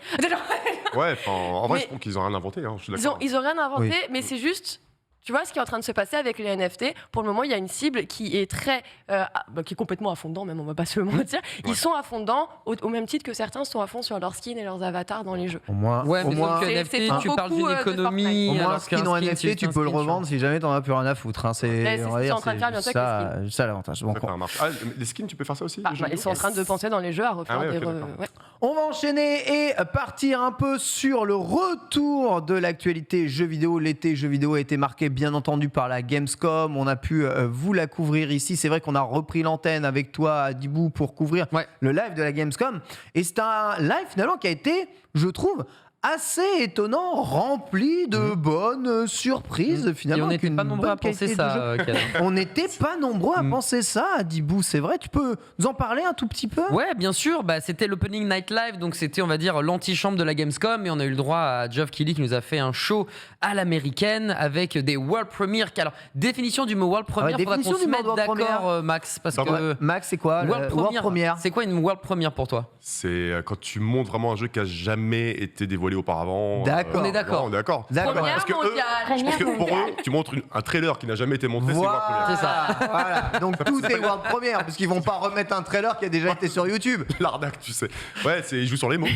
Ouais, en vrai, je trouve qu'ils ont rien inventé. Je suis d'accord. Ils ont rien inventé, mais c'est juste. Tu vois ce qui est en train de se passer avec les NFT. Pour le moment, il y a une cible qui est qui est complètement à fond dedans, même on va pas se le mentir. Ils sont à fond dedans, au même titre que certains sont à fond sur leurs skins et leurs avatars dans les jeux. Au moins, NFT, tu parles d'une économie. Au moins, un skin en NFT, tu peux le revendre si jamais t'en as plus rien à foutre. C'est en train de faire bientôt avec les skins. Ça l'avantage. Les skins, tu peux faire ça aussi. Ils sont en train de penser dans les jeux à refaire des. On va enchaîner et partir un peu sur le retour de l'actualité jeux vidéo. L'été jeux vidéo a été marqué bien entendu par la Gamescom. On a pu vous la couvrir ici. C'est vrai qu'on a repris l'antenne avec toi, Adibou, pour couvrir le live de la Gamescom. Et c'est un live finalement qui a été, je trouve, assez étonnant, rempli de bonnes surprises finalement. Et on n'était pas nombreux à penser ça. On n'était pas nombreux à penser ça, Adibou, c'est vrai. Tu peux nous en parler un tout petit peu ? Ouais, bien sûr. C'était l'opening night live, donc c'était, on va dire, l'antichambre de la Gamescom, et on a eu le droit à Geoff Keighley qui nous a fait un show à l'américaine avec des world premiere. Alors, définition du mot world premiere, faudra qu'on se mette d'accord, Max, parce que Max, c'est quoi world premiere? C'est quoi une world premiere pour toi ? C'est quand tu montres vraiment un jeu qui a jamais été dévoilé auparavant. D'accord. On est d'accord. On est d'accord. Parce que pour eux, tu montres un trailer qui n'a jamais été montré, c'est world premiere. C'est ça. Voilà. Donc tout est world premiere, parce qu'ils vont pas remettre un trailer qui a déjà été sur YouTube. L'arnaque, tu sais. Ouais, ils jouent sur les mots.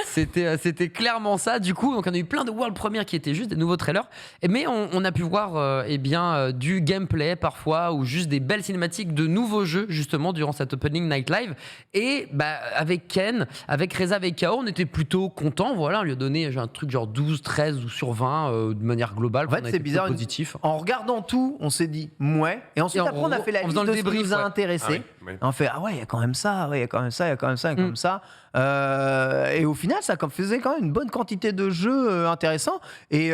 C'était clairement ça. Du coup, donc on a eu plein de world premiere qui étaient juste des nouveaux trailers. Mais on a pu voir du gameplay parfois, ou juste des belles cinématiques de nouveaux jeux justement durant cette opening night live. Et avec Ken, avec Reza avec KO, on était plutôt contents. Voilà, on lui a donné un truc genre 12, 13 ou sur 20 de manière globale. En fait, c'est bizarre. Positif. En regardant tout, on s'est dit ouais. Et ensuite, après, on a fait la liste de ce qui nous a intéressé. On fait ah ouais, il y a quand même ça, il y a quand même ça, il y a quand même ça, il y a comme ça. Et au final, ça faisait quand même une bonne quantité de jeux intéressants. Et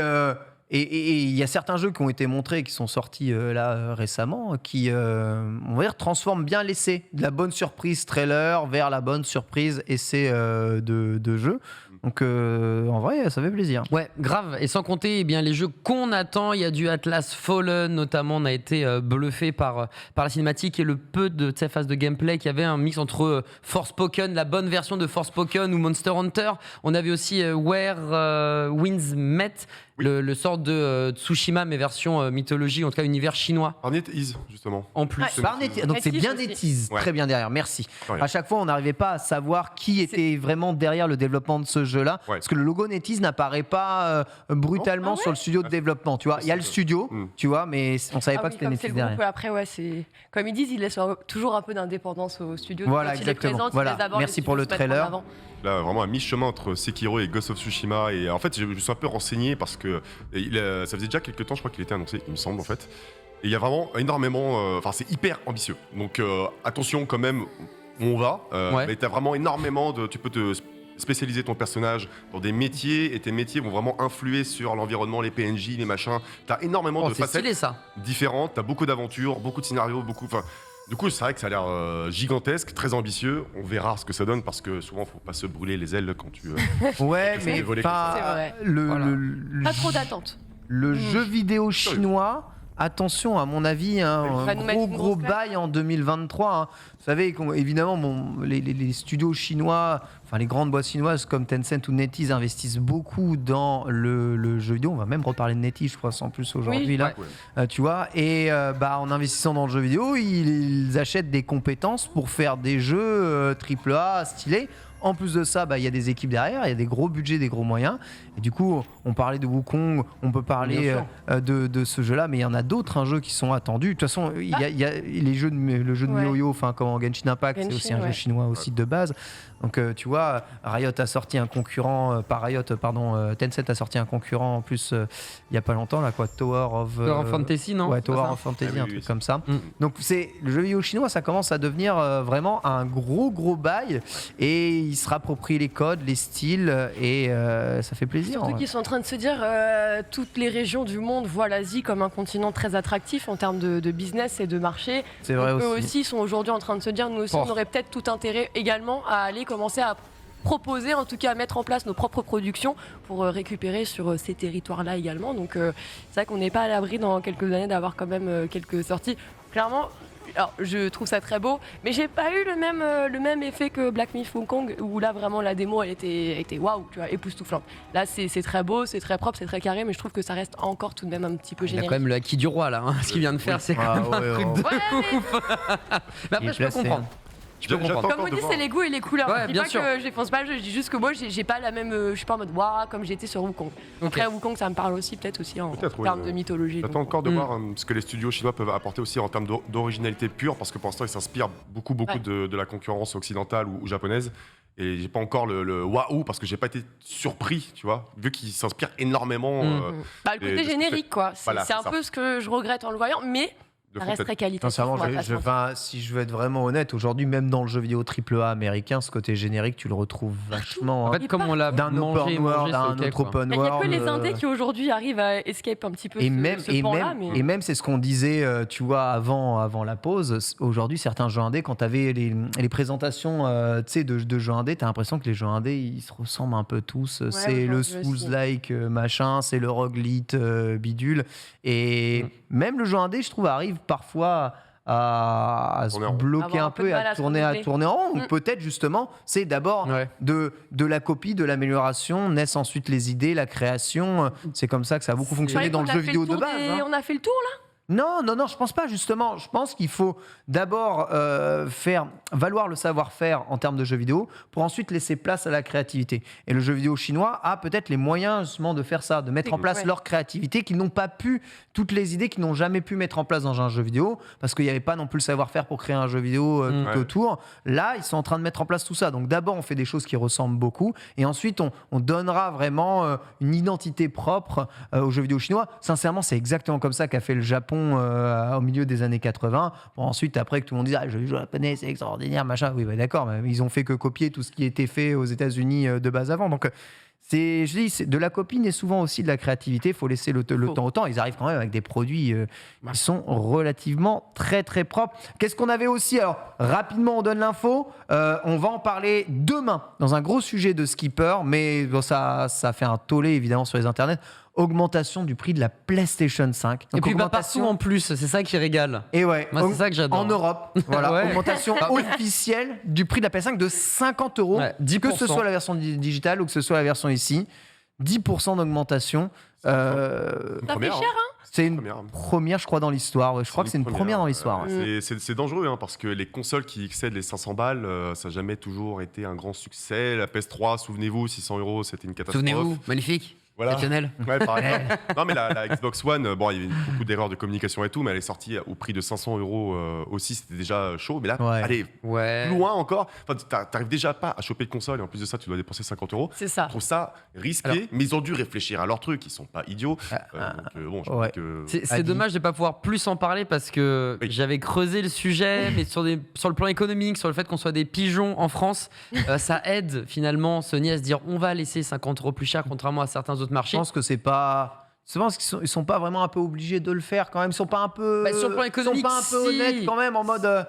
il y a certains jeux qui ont été montrés, qui sont sortis là récemment, qui, on va dire, transforment bien l'essai de la bonne surprise trailer vers la bonne surprise essai de jeu. Donc en vrai, ça fait plaisir. Ouais, grave. Et sans compter eh bien, les jeux qu'on attend. Il y a du Atlas Fallen, notamment. On a été bluffé par la cinématique et le peu de phases de gameplay qui avait un mix entre Forspoken, la bonne version de Forspoken ou Monster Hunter. On avait aussi Where Winds Met, le sort de Tsushima, mais version mythologie, en tout cas univers chinois. Par NetEase, justement. En plus. Donc c'est bien NetEase, très bien derrière, merci. À chaque fois, on n'arrivait pas à savoir qui était vraiment derrière le développement de ce jeu-là, parce que le logo NetEase n'apparaît pas brutalement sur le studio de développement. Tu vois, il y a le studio, tu vois, mais on savait pas que c'était NetEase derrière. Après, c'est comme ils disent, ils laissent toujours un peu d'indépendance au studio. Voilà, exactement. Merci pour le trailer. Là, vraiment à mi-chemin entre Sekiro et Ghost of Tsushima. Et en fait, je me suis un peu renseigné parce que ça faisait déjà quelques temps, je crois qu'il était annoncé, il me semble en fait. Et il y a vraiment énormément. Enfin, c'est hyper ambitieux. Donc attention quand même où on va. Mais t'as vraiment énormément de. Tu peux te spécialiser ton personnage dans des métiers et tes métiers vont vraiment influer sur l'environnement, les PNJ, les machins. T'as énormément de facettes différentes. T'as beaucoup d'aventures, beaucoup de scénarios, Du coup, c'est vrai que ça a l'air gigantesque, très ambitieux. On verra ce que ça donne parce que souvent, faut pas se brûler les ailes quand tu. Ouais, mais pas pas trop d'attente. Le jeu vidéo chinois. Attention, à mon avis, un gros bail en 2023. Hein. Vous savez, évidemment, les studios chinois, enfin les grandes boîtes chinoises comme Tencent ou NetEase investissent beaucoup dans le jeu vidéo. On va même reparler de NetEase, je crois, sans plus aujourd'hui. Tu vois, et en investissant dans le jeu vidéo, ils achètent des compétences pour faire des jeux AAA stylés. En plus de ça, il y a des équipes derrière, il y a des gros budgets, des gros moyens. Et du coup, on parlait de Wukong, on peut parler de ce jeu-là, mais il y en a d'autres jeux qui sont attendus. De toute façon, il y a le jeu de MiHoYo, enfin comme Genshin Impact, c'est aussi un jeu chinois aussi de base. Donc tu vois, Riot a sorti un concurrent, Tencent a sorti un concurrent en plus il y a pas longtemps là Tower of Fantasy, non? Ouais, Tower of Fantasy, un truc comme ça. Donc le jeu vidéo chinois, ça commence à devenir vraiment un gros bail et ils se rapproprient les codes, les styles et ça fait plaisir. Surtout qu'ils sont en train de se dire toutes les régions du monde voient l'Asie comme un continent très attractif en termes de business et de marché. C'est vrai aussi. Eux aussi sont aujourd'hui en train de se dire nous aussi on aurait peut-être tout intérêt également à aller commencer à proposer, en tout cas à mettre en place nos propres productions pour récupérer sur ces territoires-là également. Donc c'est vrai qu'on n'est pas à l'abri dans quelques années d'avoir quand même quelques sorties. Clairement, alors, je trouve ça très beau, mais j'ai pas eu le même effet que Black Myth Wukong où là vraiment la démo elle était waouh, tu vois, époustouflante. Là c'est très beau, c'est très propre, c'est très carré, mais je trouve que ça reste encore tout de même un petit peu générique. Il y a quand même le acquis du roi là, ce qu'il vient de faire, c'est quand même un truc de ouf. Mais après je peux comprendre. Comme on dit, c'est les goûts et les couleurs. Ouais, je dis pas que je défonce pas le jeu, je dis juste que moi j'ai pas la même. Je suis pas en mode waouh comme j'étais sur Wukong. Après Wukong ça me parle aussi peut-être aussi en termes de mythologie. J'attends encore de voir ce que les studios chinois peuvent apporter aussi en termes d'originalité pure parce que pour l'instant ils s'inspirent beaucoup de la concurrence occidentale ou japonaise. Et j'ai pas encore le waouh parce que j'ai pas été surpris, tu vois, vu qu'ils s'inspirent énormément. Le côté générique quoi. C'est un peu ce que je regrette en le voyant, mais. Ça reste très qualitatif. Si je veux être vraiment honnête, aujourd'hui, même dans le jeu vidéo AAA américain, ce côté générique, tu le retrouves vachement. En fait, comme on l'a d'un open world, d'un autre open world. Il n'y a que les indés qui aujourd'hui arrivent à escape un petit peu ce pan-là. Et même, c'est ce qu'on disait, tu vois, avant la pause. Aujourd'hui, certains jeux indés, quand tu avais les présentations de jeux indés, tu as l'impression que les jeux indés, ils se ressemblent un peu tous. C'est le Souls-like machin, c'est le roguelite bidule. Et même le jeu indé, je trouve, arrive parfois à se bloquer un peu et à tourner en rond. Donc peut-être justement, c'est d'abord de la copie, de l'amélioration, naissent ensuite les idées, la création. C'est comme ça que ça a beaucoup fonctionné dans le jeu vidéo de base. On a fait le tour là ? Non, je pense pas, justement. Je pense qu'il faut d'abord faire valoir le savoir-faire en termes de jeux vidéo pour ensuite laisser place à la créativité. Et le jeu vidéo chinois a peut-être les moyens justement de faire ça, de mettre en place leur créativité qu'ils n'ont pas pu, toutes les idées qu'ils n'ont jamais pu mettre en place dans un jeu vidéo parce qu'il n'y avait pas non plus le savoir-faire pour créer un jeu vidéo tout autour. Là, ils sont en train de mettre en place tout ça. Donc d'abord, on fait des choses qui ressemblent beaucoup et ensuite, on donnera vraiment une identité propre aux jeux vidéo chinois. Sincèrement, c'est exactement comme ça qu'a fait le Japon au milieu des années 80. Pour ensuite, après que tout le monde dise le jeu vidéo japonais, c'est extraordinaire, machin. Oui, d'accord, mais ils ont fait que copier tout ce qui était fait aux États-Unis de base avant. Donc, je dis, de la copie naît souvent aussi de la créativité. Il faut laisser le temps au temps. Ils arrivent quand même avec des produits qui sont relativement très, très propres. Qu'est-ce qu'on avait aussi ? Alors, rapidement, on donne l'info. On va en parler demain dans un gros sujet de Skipper, mais bon, ça fait un tollé, évidemment, sur les internets. Augmentation du prix de la PlayStation 5. Donc, et puis partout en plus, c'est ça qui régale. Et ouais, moi c'est ça que j'adore. En Europe, voilà, augmentation officielle du prix de la PS5 de 50 €, que ce soit la version digitale ou que ce soit la version ici. 10% d'augmentation. Ça fait cher, hein ? C'est une première, je crois, dans l'histoire. Je crois que c'est une première dans l'histoire. C'est dangereux, hein, parce que les consoles qui excèdent les 500 balles, ça n'a jamais toujours été un grand succès. La PS3, souvenez-vous, 600 €, c'était une catastrophe. Souvenez-vous, magnifique. Voilà. Exceptionnel. Ouais, pareil. Non, mais la Xbox One, bon, il y avait beaucoup d'erreurs de communication et tout, mais elle est sortie au prix de 500 € aussi, c'était déjà chaud. Mais là, allez, plus loin encore. Enfin, t'arrives déjà pas à choper de console et en plus de ça, tu dois dépenser 50 €. C'est ça. Je trouve ça risqué, mais ils ont dû réfléchir à leur truc. Ils sont pas idiots. Bon, je crois que c'est dommage de pas pouvoir plus en parler parce que j'avais creusé le sujet, mais sur le plan économique, sur le fait qu'on soit des pigeons en France, ça aide finalement Sony à se dire on va laisser 50 € plus cher, contrairement à certains autres marchés. Je pense que c'est pas. C'est parce qu'ils sont pas vraiment un peu obligés de le faire quand même. Ils sont pas un peu. Sur le plan économique, ils sont pas un peu honnêtes quand même en mode.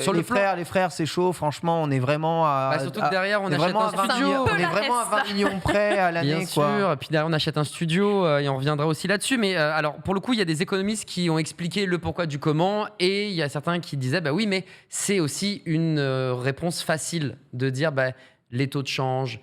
Sur les frères, c'est chaud. Franchement, on est vraiment à. Surtout que derrière, on achète un studio. On est vraiment à 20 millions près à l'année. Bien sûr. Et puis derrière, on achète un studio et on reviendra aussi là-dessus. Mais alors, pour le coup, il y a des économistes qui ont expliqué le pourquoi du comment, et il y a certains qui disaient, oui, mais c'est aussi une réponse facile de dire, les taux de change.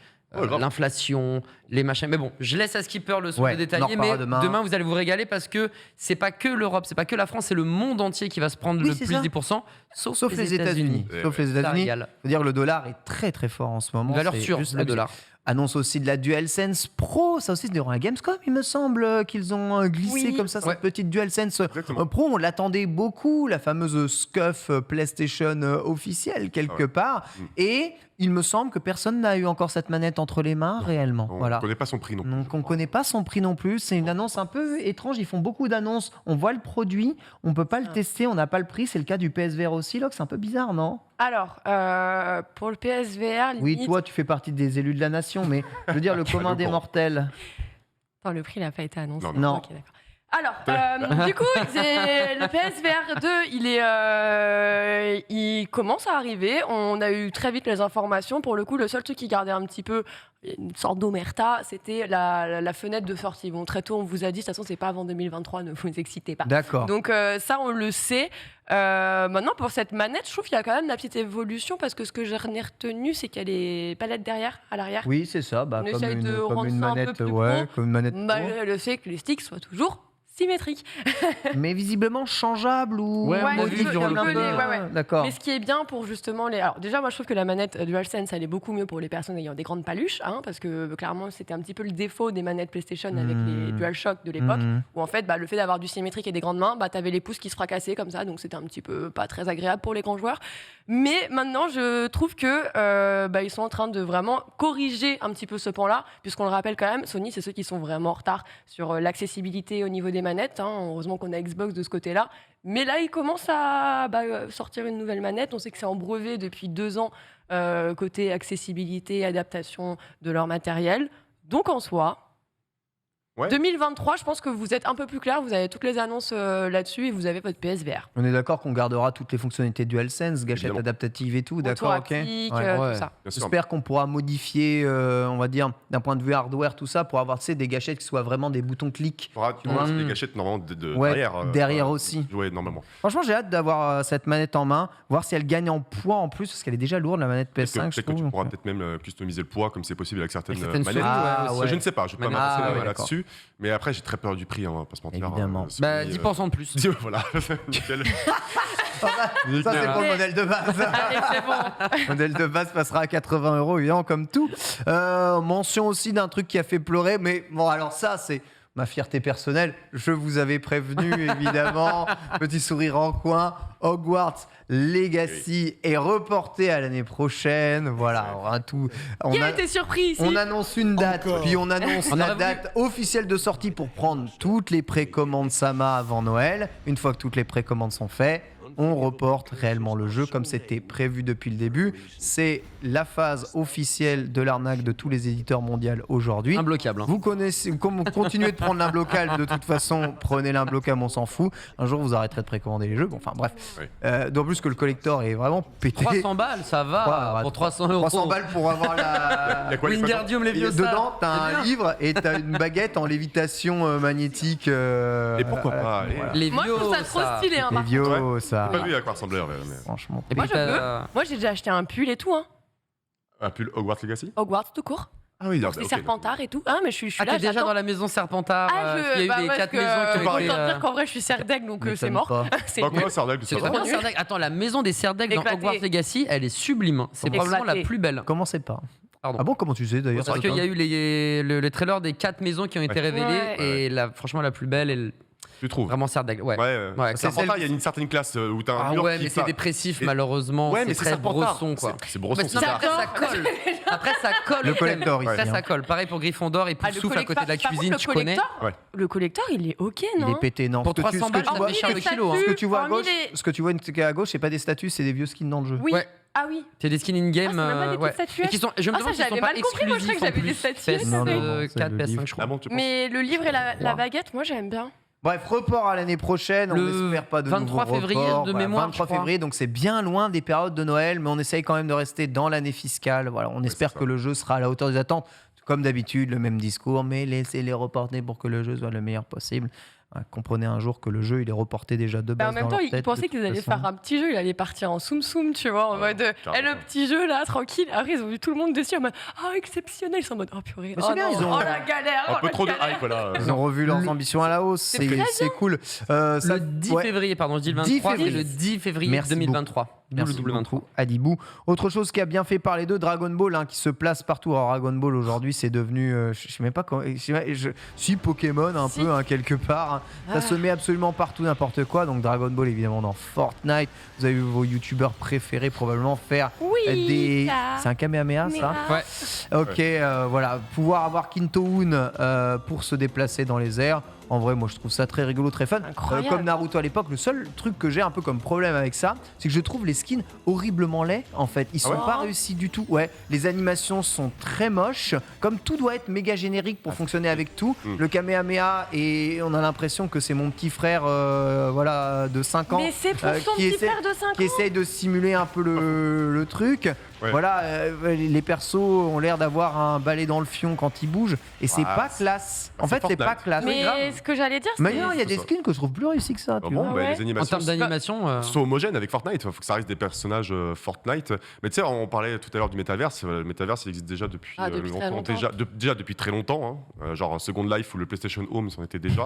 L'inflation, les machins. Mais bon, je laisse à Skipper le soin de détailler. Mais demain, vous allez vous régaler parce que c'est pas que l'Europe, c'est pas que la France, c'est le monde entier qui va se prendre le plus 10%, sauf les États-Unis. Sauf les États-Unis. Il faut dire que le dollar est très très fort en ce moment. Valeur sûre, le dollar. Annonce aussi de la DualSense Pro, ça aussi c'est durant la Gamescom, il me semble qu'ils ont glissé comme ça cette petite DualSense Pro. On l'attendait beaucoup, la fameuse SCUF PlayStation officielle quelque part. Et il me semble que personne n'a eu encore cette manette entre les mains réellement. On ne connaît pas son prix non plus. Donc on ne connaît pas son prix non plus. C'est une annonce un peu étrange. Ils font beaucoup d'annonces. On voit le produit, on ne peut pas le tester, on n'a pas le prix. C'est le cas du PSVR aussi, là, c'est un peu bizarre, non ? Alors, pour le PSVR... Limite... Oui, toi, tu fais partie des élus de la nation, mais je veux dire, le commun des mortels... Attends, le prix n'a pas été annoncé. Non. Okay, d'accord. Alors, du coup, le PSVR 2, il commence à arriver. On a eu très vite les informations. Pour le coup, le seul truc qui gardait un petit peu une sorte d'omerta, c'était la fenêtre de sortie. Bon, très tôt, on vous a dit, de toute façon, c'est pas avant 2023, ne vous excitez pas. D'accord. Donc ça, on le sait. Maintenant, pour cette manette, je trouve qu'il y a quand même la petite évolution parce que ce que j'ai retenu, c'est qu'il y a les palettes derrière, à l'arrière. Oui, c'est ça. On essaye de rendre ça un peu plus gros, comme une manette. Malgré le fait que les sticks soient toujours symétrique. Mais visiblement changeable ou D'accord. Mais ce qui est bien pour justement les... Alors déjà, moi je trouve que la manette DualSense, elle est beaucoup mieux pour les personnes ayant des grandes paluches, parce que clairement c'était un petit peu le défaut des manettes PlayStation avec les DualShock de l'époque, où en fait le fait d'avoir du symétrique et des grandes mains, t'avais les pouces qui se fracassaient comme ça, donc c'était un petit peu pas très agréable pour les grands joueurs. Mais maintenant, je trouve que ils sont en train de vraiment corriger un petit peu ce point-là, puisqu'on le rappelle quand même, Sony, c'est ceux qui sont vraiment en retard sur l'accessibilité au niveau des manettes. Heureusement qu'on a Xbox de ce côté-là. Mais là, ils commencent à sortir une nouvelle manette. On sait que c'est en brevet depuis 2 ans, côté accessibilité et adaptation de leur matériel. Donc en soi... 2023, je pense que vous êtes un peu plus clair, vous avez toutes les annonces là-dessus et vous avez votre PSVR. On est d'accord qu'on gardera toutes les fonctionnalités DualSense, gâchette adaptative et tout, d'accord, ok. Tout ça. J'espère qu'on pourra modifier, on va dire, d'un point de vue hardware, tout ça, pour avoir des gâchettes qui soient vraiment des boutons clics. Tu auras des gâchettes normalement derrière aussi. Ouais, normalement. Franchement, j'ai hâte d'avoir cette manette en main, voir si elle gagne en poids en plus, parce qu'elle est déjà lourde, la manette PS5. Peut-être que tu pourras peut-être même customiser le poids, comme c'est possible avec certaines manettes. Je ne sais pas, je ne vais pas m'avancer là-dessus. Mais après, j'ai très peur du prix, hein, on va pas se mentir. Évidemment. 10% de plus. Voilà. Nickel. Ça, c'est pour le modèle de base. Allez, c'est bon. Le modèle de base passera à 80 €, évidemment, comme tout. Mention aussi d'un truc qui a fait pleurer, mais bon, alors ça, c'est ma fierté personnelle. Je vous avais prévenu, évidemment. Petit sourire en coin. Hogwarts Legacy est reporté à l'année prochaine. Voilà, Qui a été surpris ici? on annonce une date, puis on annonce la date officielle de sortie pour prendre toutes les précommandes Sama avant Noël. Une fois que toutes les précommandes sont faites, on reporte réellement le jeu comme c'était prévu depuis le début. C'est la phase officielle de l'arnaque de tous les éditeurs mondiaux aujourd'hui. Imbloquable. Vous continuez de prendre l'imbloquable, de toute façon, prenez l'imbloquable, on s'en fout. Un jour, vous arrêterez de précommander les jeux. Bon, enfin, bref. Oui. D'autant plus que le collector est vraiment pété. 300 balles, ça va. Pour 300 €. 300 balles pour avoir la. quoi, les Wingardium Leviosa. Dedans, t'as un livre et t'as une baguette en lévitation magnétique. Et pourquoi pas Les Moi, je trouve ça trop stylé. Hein, Les par vieux, ça. J'ai pas vu à quoi ressemblait. Mais... Franchement. Et Moi, puis, je peux. Moi, j'ai déjà acheté un pull et tout. Hein. Un pull Hogwarts Legacy? Hogwarts tout court. Ah oui, Les Serpentards et tout. Ah, mais je suis Ah, là. t'es déjà j'attends. dans la maison Serpentard. Il y a eu les 4 maisons qui ont Autant été. dire qu'en vrai, je suis Serdeg, donc c'est mort. C'est Bah, nul. quoi, Sardeg, C'est ça trop va? bien, Serdeg. Attends, la maison des Serdeg dans Éclaté. Hogwarts Legacy, elle est sublime. C'est probablement la plus belle. Commencez pas. Pardon. Ah bon, comment tu sais d'ailleurs? Parce qu'il y a eu les trailers des 4 maisons qui ont été révélées Ouais. et franchement la plus belle est Tu trouves? vraiment Serdeg. Ouais. C'est Serpentard, il y a une certaine classe où t'as un Ah mur ouais, qui mais c'est part. dépressif Et- malheureusement. Ouais, mais c'est c'est très Serpentard. Bresson quoi. C'est Bresson, Mais c'est sinon, ça. après ça colle. Après ça colle. Le au thème. collector, ici, Après hein. ça colle. Pareil pour Gryffondor et Ah, le Poufsouffle à côté de la collector- cuisine, par tu contre, connais. le collector, il est ok, non? Il est pété, non. Pour Ce que tu- 300 balles, ce que tu ça vois- fait cher le kilo. Ce que tu vois à Hormis gauche, ce que tu vois à gauche, c'est pas des statues, c'est des vieux skins dans le jeu. Oui. Ouais. Ah oui. C'est des skins in-game. Ah, c'est même pas des ouais. petites statuettes. Et qui sont, je me Ah, demande ça, s'ils sont j'avais pas mal compris, moi, je croyais exclusifs que en j'avais des plus. statuettes. Non, non, PS4, c'est le livre. PS5, je crois. Ah bon, tu penses? Mais le livre et la baguette, moi j'aime bien. Bref, report à l'année prochaine. On Le n'espère pas de 23 nouveaux février reports. de Voilà, mémoire, 23 je crois. février, donc c'est bien loin des périodes de Noël, mais on essaye quand même de rester dans l'année fiscale. Voilà, on espère c'est ça. que le jeu sera à la hauteur des attentes. Comme d'habitude, le même discours, mais laissez-les reporter pour que le jeu soit le meilleur possible. Comprenez un jour que le jeu il est reporté déjà de base. En même dans temps, leur ils tête, pensaient de qu'ils toute allaient façon. faire un petit jeu, il allait partir en soum-soum, tu vois, en mode carrément. le petit jeu là, tranquille. Après, ils ont vu tout le monde dessus en mode exceptionnel. Ils sont en mode purée. Mais c'est bien, non, ils ont- oh la galère. Un oh, peu la trop de galère. hype, voilà. Ils ont revu leurs ambitions à la hausse. C'est très C'est cool. Ça- Le 10 ouais. février, pardon, je dis le 10 23, c'est février. le 10 février Merci 2023. Merci le W23. beaucoup, Adibou. Autre chose qui a bien fait parler d'eux, Dragon Ball, hein, qui se place partout. Alors, Dragon Ball aujourd'hui, c'est devenu, je sais même pas quand, si Pokémon un Si. peu hein, quelque part. Hein. Ça se met absolument partout, n'importe quoi. Donc Dragon Ball évidemment dans Fortnite. Vous avez vu vos youtubeurs préférés probablement faire Oui. des. ça. C'est un Kamehameha ça. Ouais. Ok, voilà, pouvoir avoir Kinto-un pour se déplacer dans les airs. En vrai, moi je trouve ça très rigolo, très fun. Incroyable. Comme Naruto à l'époque, le seul truc que j'ai un peu comme problème avec ça, c'est que je trouve les skins horriblement laids en fait. Ils sont ouais pas réussis du tout. Ouais, les animations sont très moches. Comme tout doit être méga générique pour fonctionner avec tout. Le Kamehameha, et on a l'impression que c'est mon petit frère voilà, de 5 ans Mais c'est pour ton qui petit frère de 5 ans. qui essaye de simuler un peu le truc. Ouais. Voilà, les persos ont l'air d'avoir un balai dans le fion quand ils bougent et c'est Ah, pas classe. En c'est fait, c'est pas Fortnite. classe. Mais ce que j'allais dire, Mais c'est. non, il y a des ça. skins que je trouve plus réussis que ça. Ah Tu bon, vois. bah, ouais. les En animations termes d'animation, sont homogènes avec Fortnite. Il faut que ça reste des personnages Fortnite. Mais tu sais, on parlait tout à l'heure du métaverse. Le métaverse, il existe déjà depuis, Depuis très longtemps. déjà depuis très longtemps. Hein. Genre Second Life ou le PlayStation Home, ils en étaient déjà.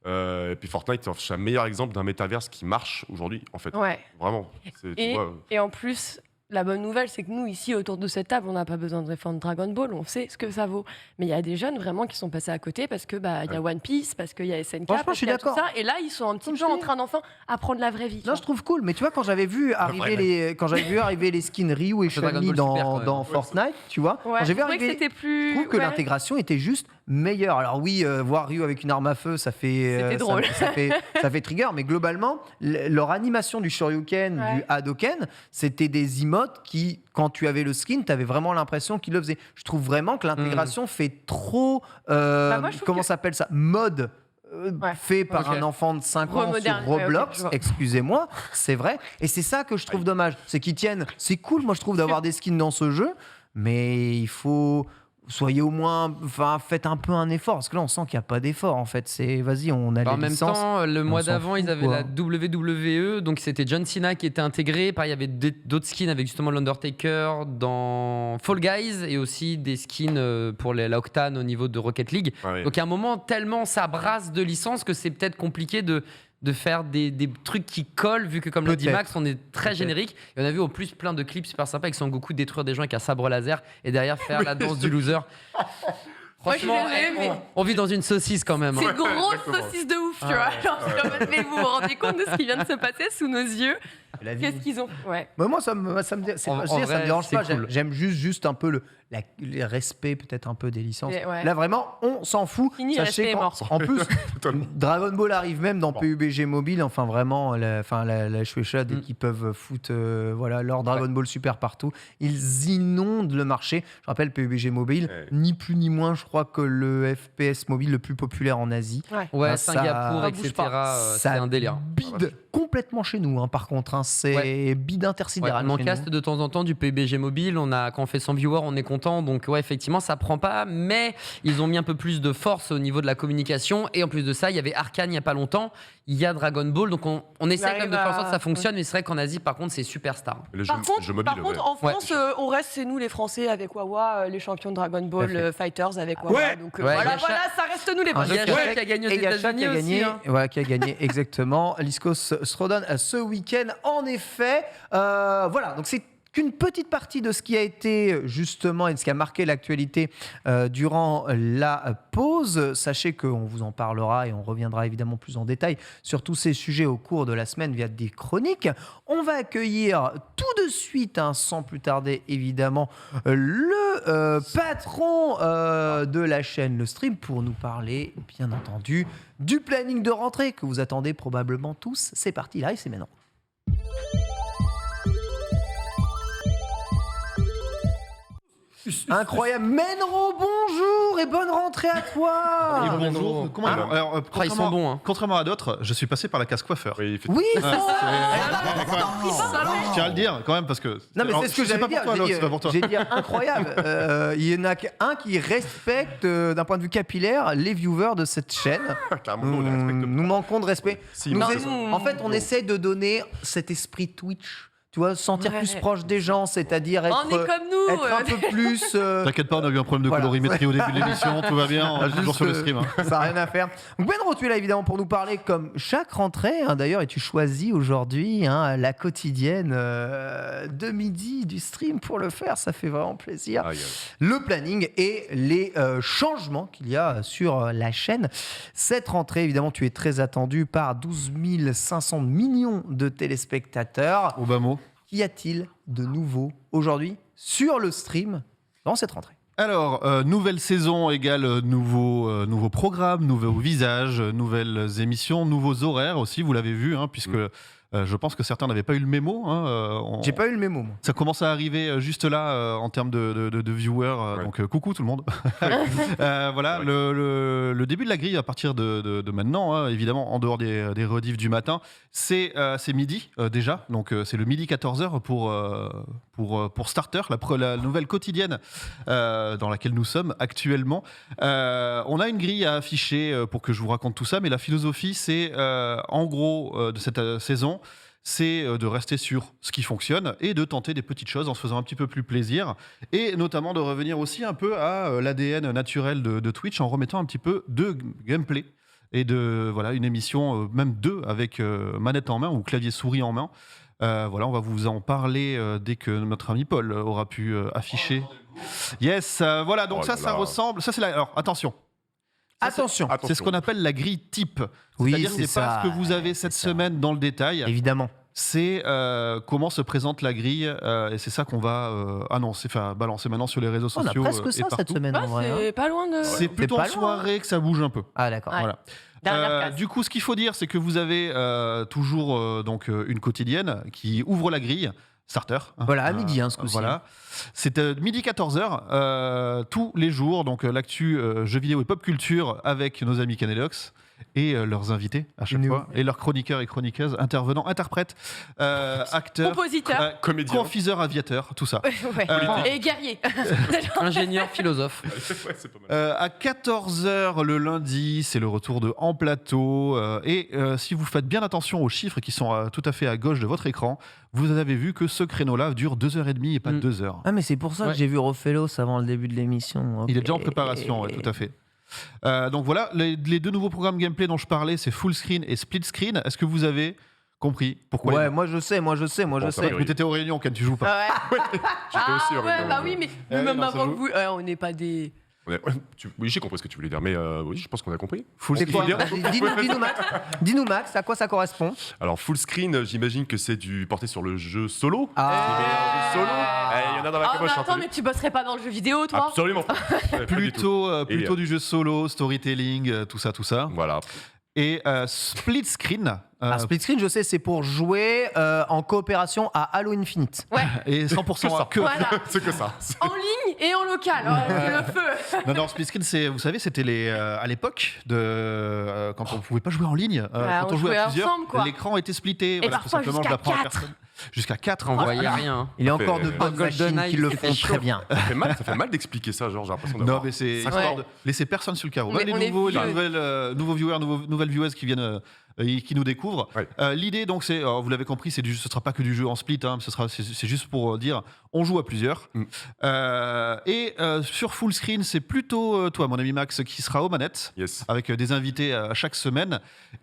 Et puis Fortnite, c'est un meilleur exemple d'un métaverse qui marche aujourd'hui, en fait. Ouais. Vraiment. Tu Et, vois, et en plus, la bonne nouvelle, c'est que nous, ici, autour de cette table, on n'a pas besoin de défendre Dragon Ball, on sait ce que ça vaut. Mais il y a des jeunes vraiment qui sont passés à côté parce que il y a One Piece, parce qu'il y a SNK, Franchement, parce je suis qu'il y a tout d'accord. ça. Et là, ils sont un petit Comme peu je en dis. train d'enfin apprendre la vraie vie. Non, je trouve cool, mais tu vois, quand j'avais vu arriver les skins Ryu et C'est Dragon Chun-Li Ball Super, quand même. dans Fortnite, tu vois, Ouais, quand j'ai vu je trouvais que arriver, c'était plus. je trouve que ouais. l'intégration était juste meilleure. Alors oui, voir Ryu avec une arme à feu, ça fait C'était drôle. ça fait trigger, mais globalement, leur animation du Shoryuken, Ouais. du Hadoken, c'était des emotes qui, quand tu avais le skin, tu avais vraiment l'impression qu'ils le faisaient. Je trouve vraiment que l'intégration fait trop, moi, je trouve comment que- s'appelle ça, mode. Ouais. Fait par Ok. un enfant de 5 ans sur Remoderne, ouais, ok, Roblox, je vois. excusez-moi, c'est vrai. Et c'est ça que je trouve dommage. C'est qu'ils tiennent. C'est cool, moi, je trouve, d'avoir des skins dans ce jeu, mais il faut. soyez au moins, faites un peu un effort, parce que là on sent qu'il n'y a pas d'effort en fait. C'est vas-y, on a les licences. En même temps, le mois d'avant, ils avaient quoi. la WWE, donc c'était John Cena qui était intégré. Pareil, il y avait d'autres skins avec justement l'Undertaker dans Fall Guys et aussi des skins pour la Octane au niveau de Rocket League. Ouais. Donc à un moment, tellement ça brasse de licences que c'est peut-être compliqué de faire des trucs qui collent, vu que comme l'a dit Max, on est très générique. Et on a vu au plus plein de clips super sympas avec Son Goku détruire des gens avec un sabre laser et derrière faire la danse du loser. Franchement, on vit dans une saucisse quand même. C'est une grosse saucisse de ouf, tu vois. Genre, mais vous vous rendez compte de ce qui vient de se passer sous nos yeux? Qu'est-ce qu'ils ont? Ouais. Moi, ça me dérange pas. Cool. J'aime juste un peu le respect, peut-être un peu des licences. Ouais. Là, vraiment, on s'en fout. Fini, Sachez respect est mort. en plus, Totalement. Dragon Ball arrive même dans PUBG Mobile. Enfin, vraiment, la Shueisha, dès qu'ils peuvent foutre leur Dragon Ball Super partout, ils inondent le marché. Je rappelle, PUBG Mobile, ni plus ni moins, je crois que le FPS mobile le plus populaire en Asie. Ouais, Ça Singapour, ça etc. bouge pas. C'est un délire. Bide complètement chez nous, par contre. C'est bide intersidéral. On en chez caste nous. de temps en temps du PUBG mobile. Quand on fait 100 viewers, on est content. Donc effectivement, ça prend pas. Mais ils ont mis un peu plus de force au niveau de la communication. Et en plus de ça, il y avait Arcane il y a pas longtemps. Il y a Dragon Ball. Donc on essaie quand même de faire en sorte que ça fonctionne. Mais c'est vrai qu'en Asie, par contre, c'est Superstar. Par contre, en France, on reste, c'est nous les Français avec Wawa, les champions de Dragon Ball Fighters avec Wawa. Ouais. Donc Voilà, ça reste nous les Il y a Français. Shaq qui a gagné aux Et il y a Shaq États-Unis qui a aussi. gagné, Hein. qui a gagné exactement. Liskos Srodon ce week-end. En effet, donc c'est qu'une petite partie de ce qui a été justement et de ce qui a marqué l'actualité durant la pause. Sachez qu'on vous en parlera et on reviendra évidemment plus en détail sur tous ces sujets au cours de la semaine via des chroniques. On va accueillir tout de suite, sans plus tarder évidemment, le patron de la chaîne Le Stream pour nous parler, bien entendu, du planning de rentrée que vous attendez probablement tous. C'est parti, il arrive, c'est maintenant. Incroyable. Menro, bonjour et bonne rentrée à toi. Bonjour. Comment ils vont ? Alors, Ils sont bons. Hein. contrairement à d'autres, je suis passé par la case coiffeur. Oui, Oui, Je tiens à le dire quand même parce que. non mais c'est ce que c'est j'allais pas dire. pour toi, Alex, c'est pas pour toi. J'ai dit incroyable. Il y en a qu'un qui respecte d'un point de vue capillaire les viewers de cette chaîne. Clairement, nous, on les respecte pas. Nous manquons de respect. Si, Nous non, es- c'est ça. en fait, on essaie de donner cet esprit Twitch. Tu vois, se sentir Ouais. plus proche des gens, c'est-à-dire être, On est comme nous. être un peu plus. T'inquiète pas, on a eu un problème de Voilà. colorimétrie au début de l'émission, tout va bien, on est toujours sur le stream. Hein. Ça n'a rien à faire. Donc Benro, tu es là évidemment pour nous parler comme chaque rentrée, d'ailleurs, et tu choisis aujourd'hui la quotidienne de midi du stream pour le faire. Ça fait vraiment plaisir. Aïe, aïe. Le planning et les changements qu'il y a sur la chaîne. Cette rentrée, évidemment, tu es très attendu par 12 500 millions de téléspectateurs. Au bas mot. Qu'y a-t-il de nouveau aujourd'hui sur le stream dans cette rentrée ? Alors, nouvelle saison égale nouveau programme, nouveaux visages, nouvelles émissions, nouveaux horaires aussi, vous l'avez vu, puisque je pense que certains n'avaient pas eu le mémo. J'ai pas eu le mémo, moi. Ça commence à arriver juste là en termes de viewers, donc coucou tout le monde. Voilà, Ouais. le début de la grille à partir de maintenant, évidemment en dehors des rediffs du matin, c'est midi déjà, donc c'est le midi 14h pour Starter, la nouvelle quotidienne dans laquelle nous sommes actuellement. On a une grille à afficher pour que je vous raconte tout ça, mais la philosophie c'est en gros de cette saison, c'est de rester sur ce qui fonctionne et de tenter des petites choses en se faisant un petit peu plus plaisir et notamment de revenir aussi un peu à l'ADN naturel de Twitch en remettant un petit peu de gameplay et de une émission, même deux avec manette en main ou clavier souris en main. On va vous en parler dès que notre ami Paul aura pu afficher. Yes, donc Oh ça là là. ressemble. Ça, c'est alors attention. Ça, Attention. c'est ce qu'on appelle la grille type. Oui, C'est-à-dire c'est que c'est pas ça. ce que vous avez cette C'est ça. semaine dans le détail. Évidemment. C'est comment se présente la grille et c'est ça qu'on va balancer maintenant sur les réseaux On a sociaux. presque et ça cette partout. semaine en vrai. C'est pas loin de. C'est plutôt pas en loin. soirée que ça bouge un peu. Ah d'accord. Ouais. Voilà. Dernière case. Du coup, ce qu'il faut dire, c'est que vous avez toujours une quotidienne qui ouvre la grille. Starter. Voilà, à midi, ce coup-ci. Voilà. C'est midi 14h, tous les jours. Donc, l'actu jeux vidéo et pop culture avec nos amis Canelox. et leurs invités à chaque fois, et leurs chroniqueurs et chroniqueuses, intervenants, interprètes, acteurs, compositeurs, comédiens, confiseurs, aviateurs, tout ça. Et guerriers. Ingénieur, philosophe. Ouais, c'est pas mal. À 14h le lundi, c'est le retour de En Plateau. Et si vous faites bien attention aux chiffres qui sont tout à fait à gauche de votre écran, vous avez vu que ce créneau-là dure 2h30 et pas 2 heures. Ah, mais c'est pour ça que j'ai vu Rofelos avant le début de l'émission. Okay. Il est déjà en préparation, ouais, tout à fait. Donc voilà, les deux nouveaux programmes gameplay dont je parlais, c'est Full Screen et Split Screen. Est-ce que vous avez compris pourquoi? Ouais, moi je sais. Mais t'étais aux réunions quand tu joues pas. J'étais aussi en bah oui, mais même avant que vous... on n'est pas des... Oui, j'ai compris ce que tu voulais dire, mais oui, je pense qu'on a compris. Full screen. Dis-nous Max, à quoi ça correspond? Alors full screen, j'imagine que c'est du porté sur le jeu solo. Il y en a dans la caboche. Attends, mais tu bosserais pas dans le jeu vidéo, toi? Absolument. Plutôt du jeu solo, storytelling, tout ça. Voilà. Et Split Screen. Split Screen, je sais, c'est pour jouer en coopération à Halo Infinite. Ouais. Et 100% que Voilà. C'est que ça. En ligne et en local. Le feu. Non, Split Screen, vous savez, c'était à l'époque de quand on pouvait pas jouer en ligne, quand on jouait à plusieurs, ensemble, quoi. l'écran était splitté. Et parfois tout simplement, jusqu'à je la prends à 4. personne. Jusqu'à 4. On voyait rien. Il y a encore de bonnes machines qui le font très bien. Ça fait mal d'expliquer ça, genre j'ai l'impression Non, d'avoir. mais c'est Ouais. histoire de laisser personne sur le carreau. Mais Les on est nouveaux vieux. viewers, nouvelles viewers qui viennent, qui nous découvrent. Ouais. L'idée, donc, c'est, vous l'avez compris, ce sera pas que du jeu en split. C'est juste pour dire, on joue à plusieurs. Et sur Full Screen, c'est plutôt toi, mon ami Max, qui sera aux manettes, avec des invités à chaque semaine.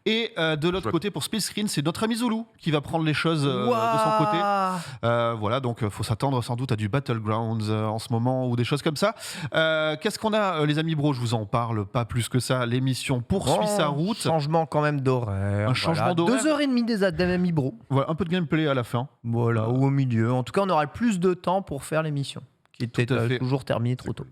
Et de l'autre côté, pour Split Screen, c'est notre ami Zoulou qui va prendre les choses de son côté. Voilà, donc faut s'attendre sans doute à du Battlegrounds en ce moment ou des choses comme ça. Qu'est-ce qu'on a, les amis bro? Je vous en parle pas plus que ça. L'émission poursuit sa route. Changement quand même d'horaire. Un changement d'horaire. 2h30 des amis bro. Voilà, un peu de gameplay à la fin. Voilà, ou au milieu. En tout cas, on aura plus de temps pour faire l'émission, qui était toujours terminée trop tôt.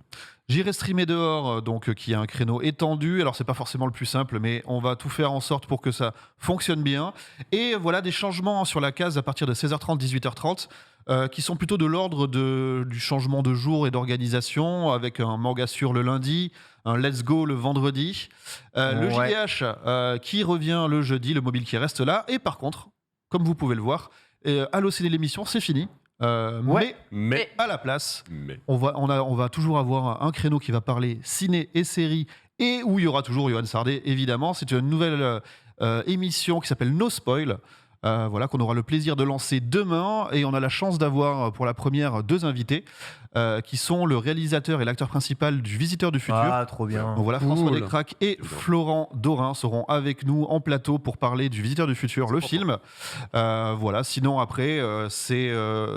J'irai streamer dehors, donc qui a un créneau étendu. Alors c'est pas forcément le plus simple, mais on va tout faire en sorte pour que ça fonctionne bien. Et voilà des changements sur la case à partir de 16h30, 18h30, qui sont plutôt de l'ordre du changement de jour et d'organisation, avec un manga sur le lundi, un Let's Go le vendredi, le JDH qui revient le jeudi, le mobile qui reste là. Et par contre, comme vous pouvez le voir, Allo Ciné l'émission, c'est fini. Mais à la place, on va toujours avoir un créneau qui va parler ciné et séries, et où il y aura toujours Johan Sardé, évidemment. C'est une nouvelle émission qui s'appelle No Spoil, voilà, qu'on aura le plaisir de lancer demain, et on a la chance d'avoir pour la première 2 invités qui sont le réalisateur et l'acteur principal du Visiteur du Futur. Ah, trop bien. Donc voilà, François Descraques et Florent Dorin seront avec nous en plateau pour parler du Visiteur du Futur, le film. Voilà, sinon après, c'est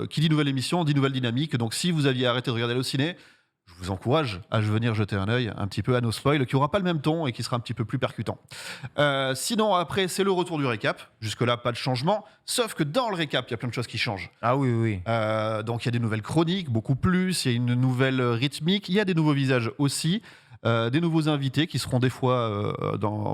qui dit nouvelle émission, dit nouvelle dynamique. Donc si vous aviez arrêté de regarder le ciné, je vous encourage à venir jeter un œil un petit peu à No Spoil, qui n'aura pas le même ton et qui sera un petit peu plus percutant. Sinon, après, c'est le retour du récap. Jusque-là, pas de changement. Sauf que dans le récap, il y a plein de choses qui changent. Ah oui. Donc, il y a des nouvelles chroniques, beaucoup plus. Il y a une nouvelle rythmique. Il y a des nouveaux visages aussi. Des nouveaux invités qui seront des fois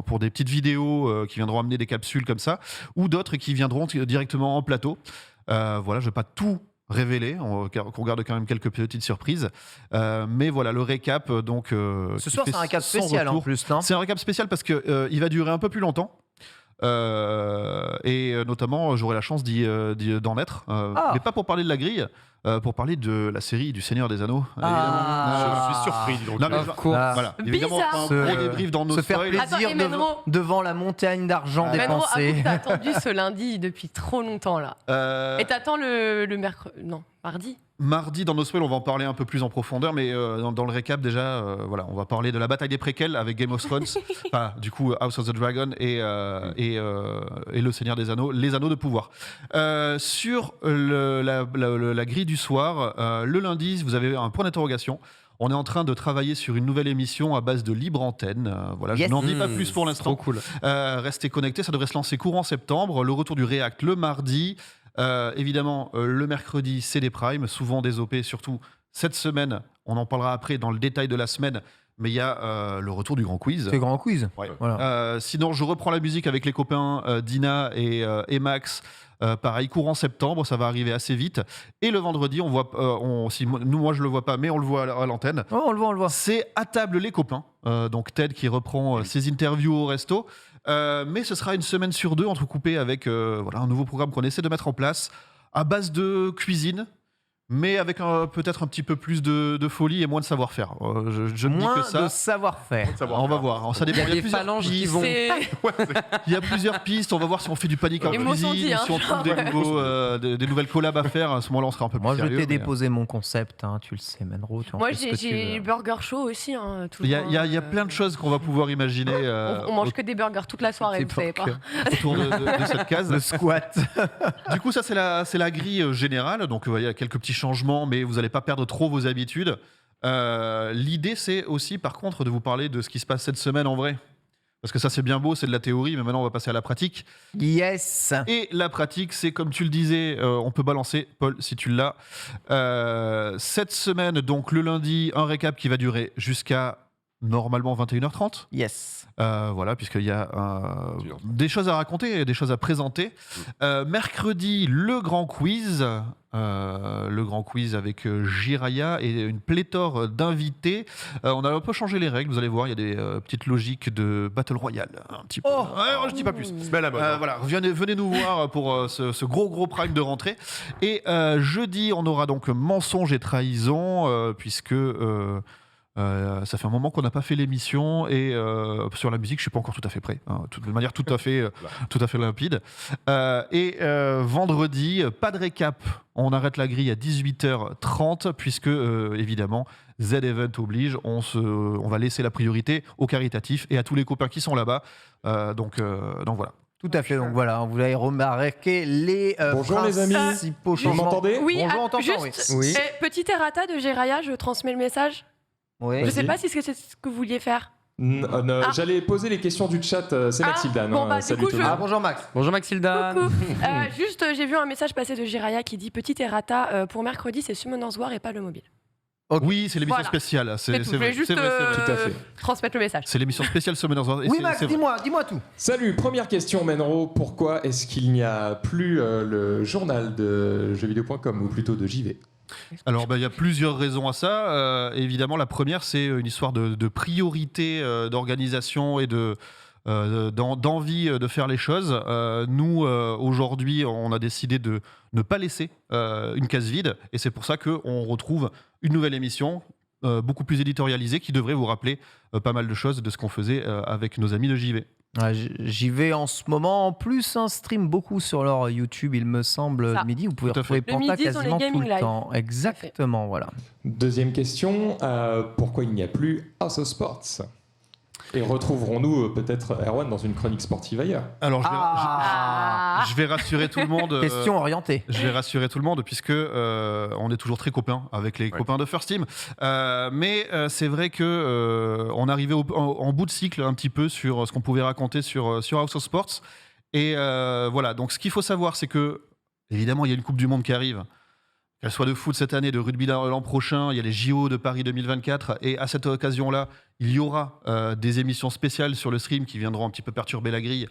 pour des petites vidéos qui viendront amener des capsules comme ça. Ou d'autres qui viendront directement en plateau. Voilà, je ne vais pas tout révélé, on regarde quand même quelques petites surprises, mais voilà le récap. Donc ce soir c'est un récap spécial en plus, non? C'est un récap spécial parce que il va durer un peu plus longtemps. Et notamment j'aurai la chance d'en être, mais pas pour parler de la grille, pour parler de la série du Seigneur des Anneaux. Je suis surpris. Donc, voilà, évidemment un gros débrief dans nos se faire plaisir devant la montagne d'argent dépensée. T'as attendu ce lundi depuis trop longtemps là. Et t'attends le mercredi, non, mardi. Mardi, dans nos spoils, on va en parler un peu plus en profondeur, mais dans le récap, déjà, voilà, on va parler de la bataille des préquels avec Game of Thrones, du coup House of the Dragon et le Seigneur des Anneaux, les Anneaux de pouvoir. Sur la grille du soir, le lundi, vous avez un point d'interrogation. On est en train de travailler sur une nouvelle émission à base de libre antenne. Voilà, je n'en dis pas plus pour l'instant. Trop cool. Restez connectés, ça devrait se lancer courant septembre. Le retour du React le mardi. Évidemment, le mercredi, c'est des primes, souvent des OP, surtout cette semaine. On en parlera après dans le détail de la semaine. mais il y a le retour du grand quiz. C'est le grand quiz. Ouais. Voilà. Sinon, je reprends la musique avec les copains Dina et Max. Pareil, courant septembre, ça va arriver assez vite. Et le vendredi, on voit, moi je le vois pas, mais on le voit à l'antenne. Oh, on le voit. C'est à table les copains. Donc Ted qui reprend ses interviews au resto. Mais ce sera une semaine sur 2 entrecoupée avec un nouveau programme qu'on essaie de mettre en place à base de cuisine. Mais avec peut-être un petit peu plus de folie et moins de savoir-faire. Je ne dis que ça. Moins de savoir-faire. On va voir. Ça dépend. Il y a des phalanges qui vont. Il y a plusieurs pistes. On va voir si on fait du panique en cuisine, si on trouve des nouvelles collabs à faire. À ce moment-là, on sera un peu plus sérieux. Moi, je t'ai déposé mon concept. Tu le sais, Manro. Moi, j'ai Burger Show aussi. Il y a plein de choses qu'on va pouvoir imaginer. On mange que des burgers toute la soirée, vous savez pas. Autour de cette case. Le squat. Du coup, ça, c'est la grille générale. Donc, il y a quelques petits changements, mais vous n'allez pas perdre trop vos habitudes. L'idée, c'est aussi, par contre, de vous parler de ce qui se passe cette semaine en vrai. Parce que ça, c'est bien beau, c'est de la théorie, mais maintenant, on va passer à la pratique. Yes. Et la pratique, c'est comme tu le disais, on peut balancer, Paul, si tu l'as. Cette semaine, donc le lundi, un récap qui va durer jusqu'à normalement 21h30. Yes. Voilà, puisqu'il y a des choses à raconter, des choses à présenter. Mercredi, le grand quiz. Le grand quiz avec Jiraya et une pléthore d'invités. On a un peu changé les règles, vous allez voir, il y a des petites logiques de Battle Royale. Un petit peu. Je dis pas plus. C'est belle la mode. Voilà, venez nous voir pour ce gros prime de rentrée. Et jeudi, on aura donc mensonge et trahison, puisque... ça fait un moment qu'on n'a pas fait l'émission et sur la musique, je suis pas encore tout à fait prêt, de manière tout à fait limpide. Et vendredi, pas de récap. On arrête la grille à 18h30 puisque évidemment Z-Event oblige. On va laisser la priorité aux caritatifs et à tous les copains qui sont là-bas. Donc voilà. Tout à fait, donc voilà, vous avez remarqué les Bonjour les amis, principaux vous changements. m'entendez? Oui, Bonjour, on t'entend, juste, oui. petit errata de Jiraya, je transmets le message. Oui. Je sais pas si c'est ce que vous vouliez faire. J'allais poser les questions du chat, c'est Maxildan. Bon, bah, salut du coup, tout le monde. Bonjour Max. Bonjour Maxilda. Coucou. Juste, j'ai vu un message passer de Jiraya qui dit petit errata pour mercredi, c'est Summoners War et pas le mobile. Okay. Oui, c'est l'émission Voilà. spéciale. C'est tout. Je voulais juste Tout à fait. transmettre le message. C'est l'émission spéciale Summoners War. Oui Max, dis-moi tout. Salut, première question Menro, pourquoi est-ce qu'il n'y a plus le journal de jeuxvideo.com ou plutôt de JV? Alors, il y a plusieurs raisons à ça. Évidemment, la première, c'est une histoire de priorité, d'organisation et d'envie de faire les choses. Nous, aujourd'hui, on a décidé de ne pas laisser une case vide. Et c'est pour ça qu'on retrouve une nouvelle émission beaucoup plus éditorialisée qui devrait vous rappeler pas mal de choses de ce qu'on faisait avec nos amis de JV. J'y vais en ce moment. En plus, un stream beaucoup sur leur YouTube, il me semble, le midi. Vous pouvez retrouver Panta quasiment tout le temps. Exactement, voilà. Deuxième question, pourquoi il n'y a plus House of Sports? Et retrouverons-nous peut-être Erwan dans une chronique sportive ailleurs? Alors, je vais rassurer tout le monde. Question orientée. Je vais rassurer tout le monde puisque on est toujours très copains avec les copains de First Team. Mais c'est vrai que on arrivait en bout de cycle un petit peu sur ce qu'on pouvait raconter sur House of Sports. Et voilà. Donc, ce qu'il faut savoir, c'est que évidemment, il y a une Coupe du Monde qui arrive. Qu'elle soit de foot cette année, de rugby l'an prochain, il y a les JO de Paris 2024 et à cette occasion-là, il y aura des émissions spéciales sur le stream qui viendront un petit peu perturber la grille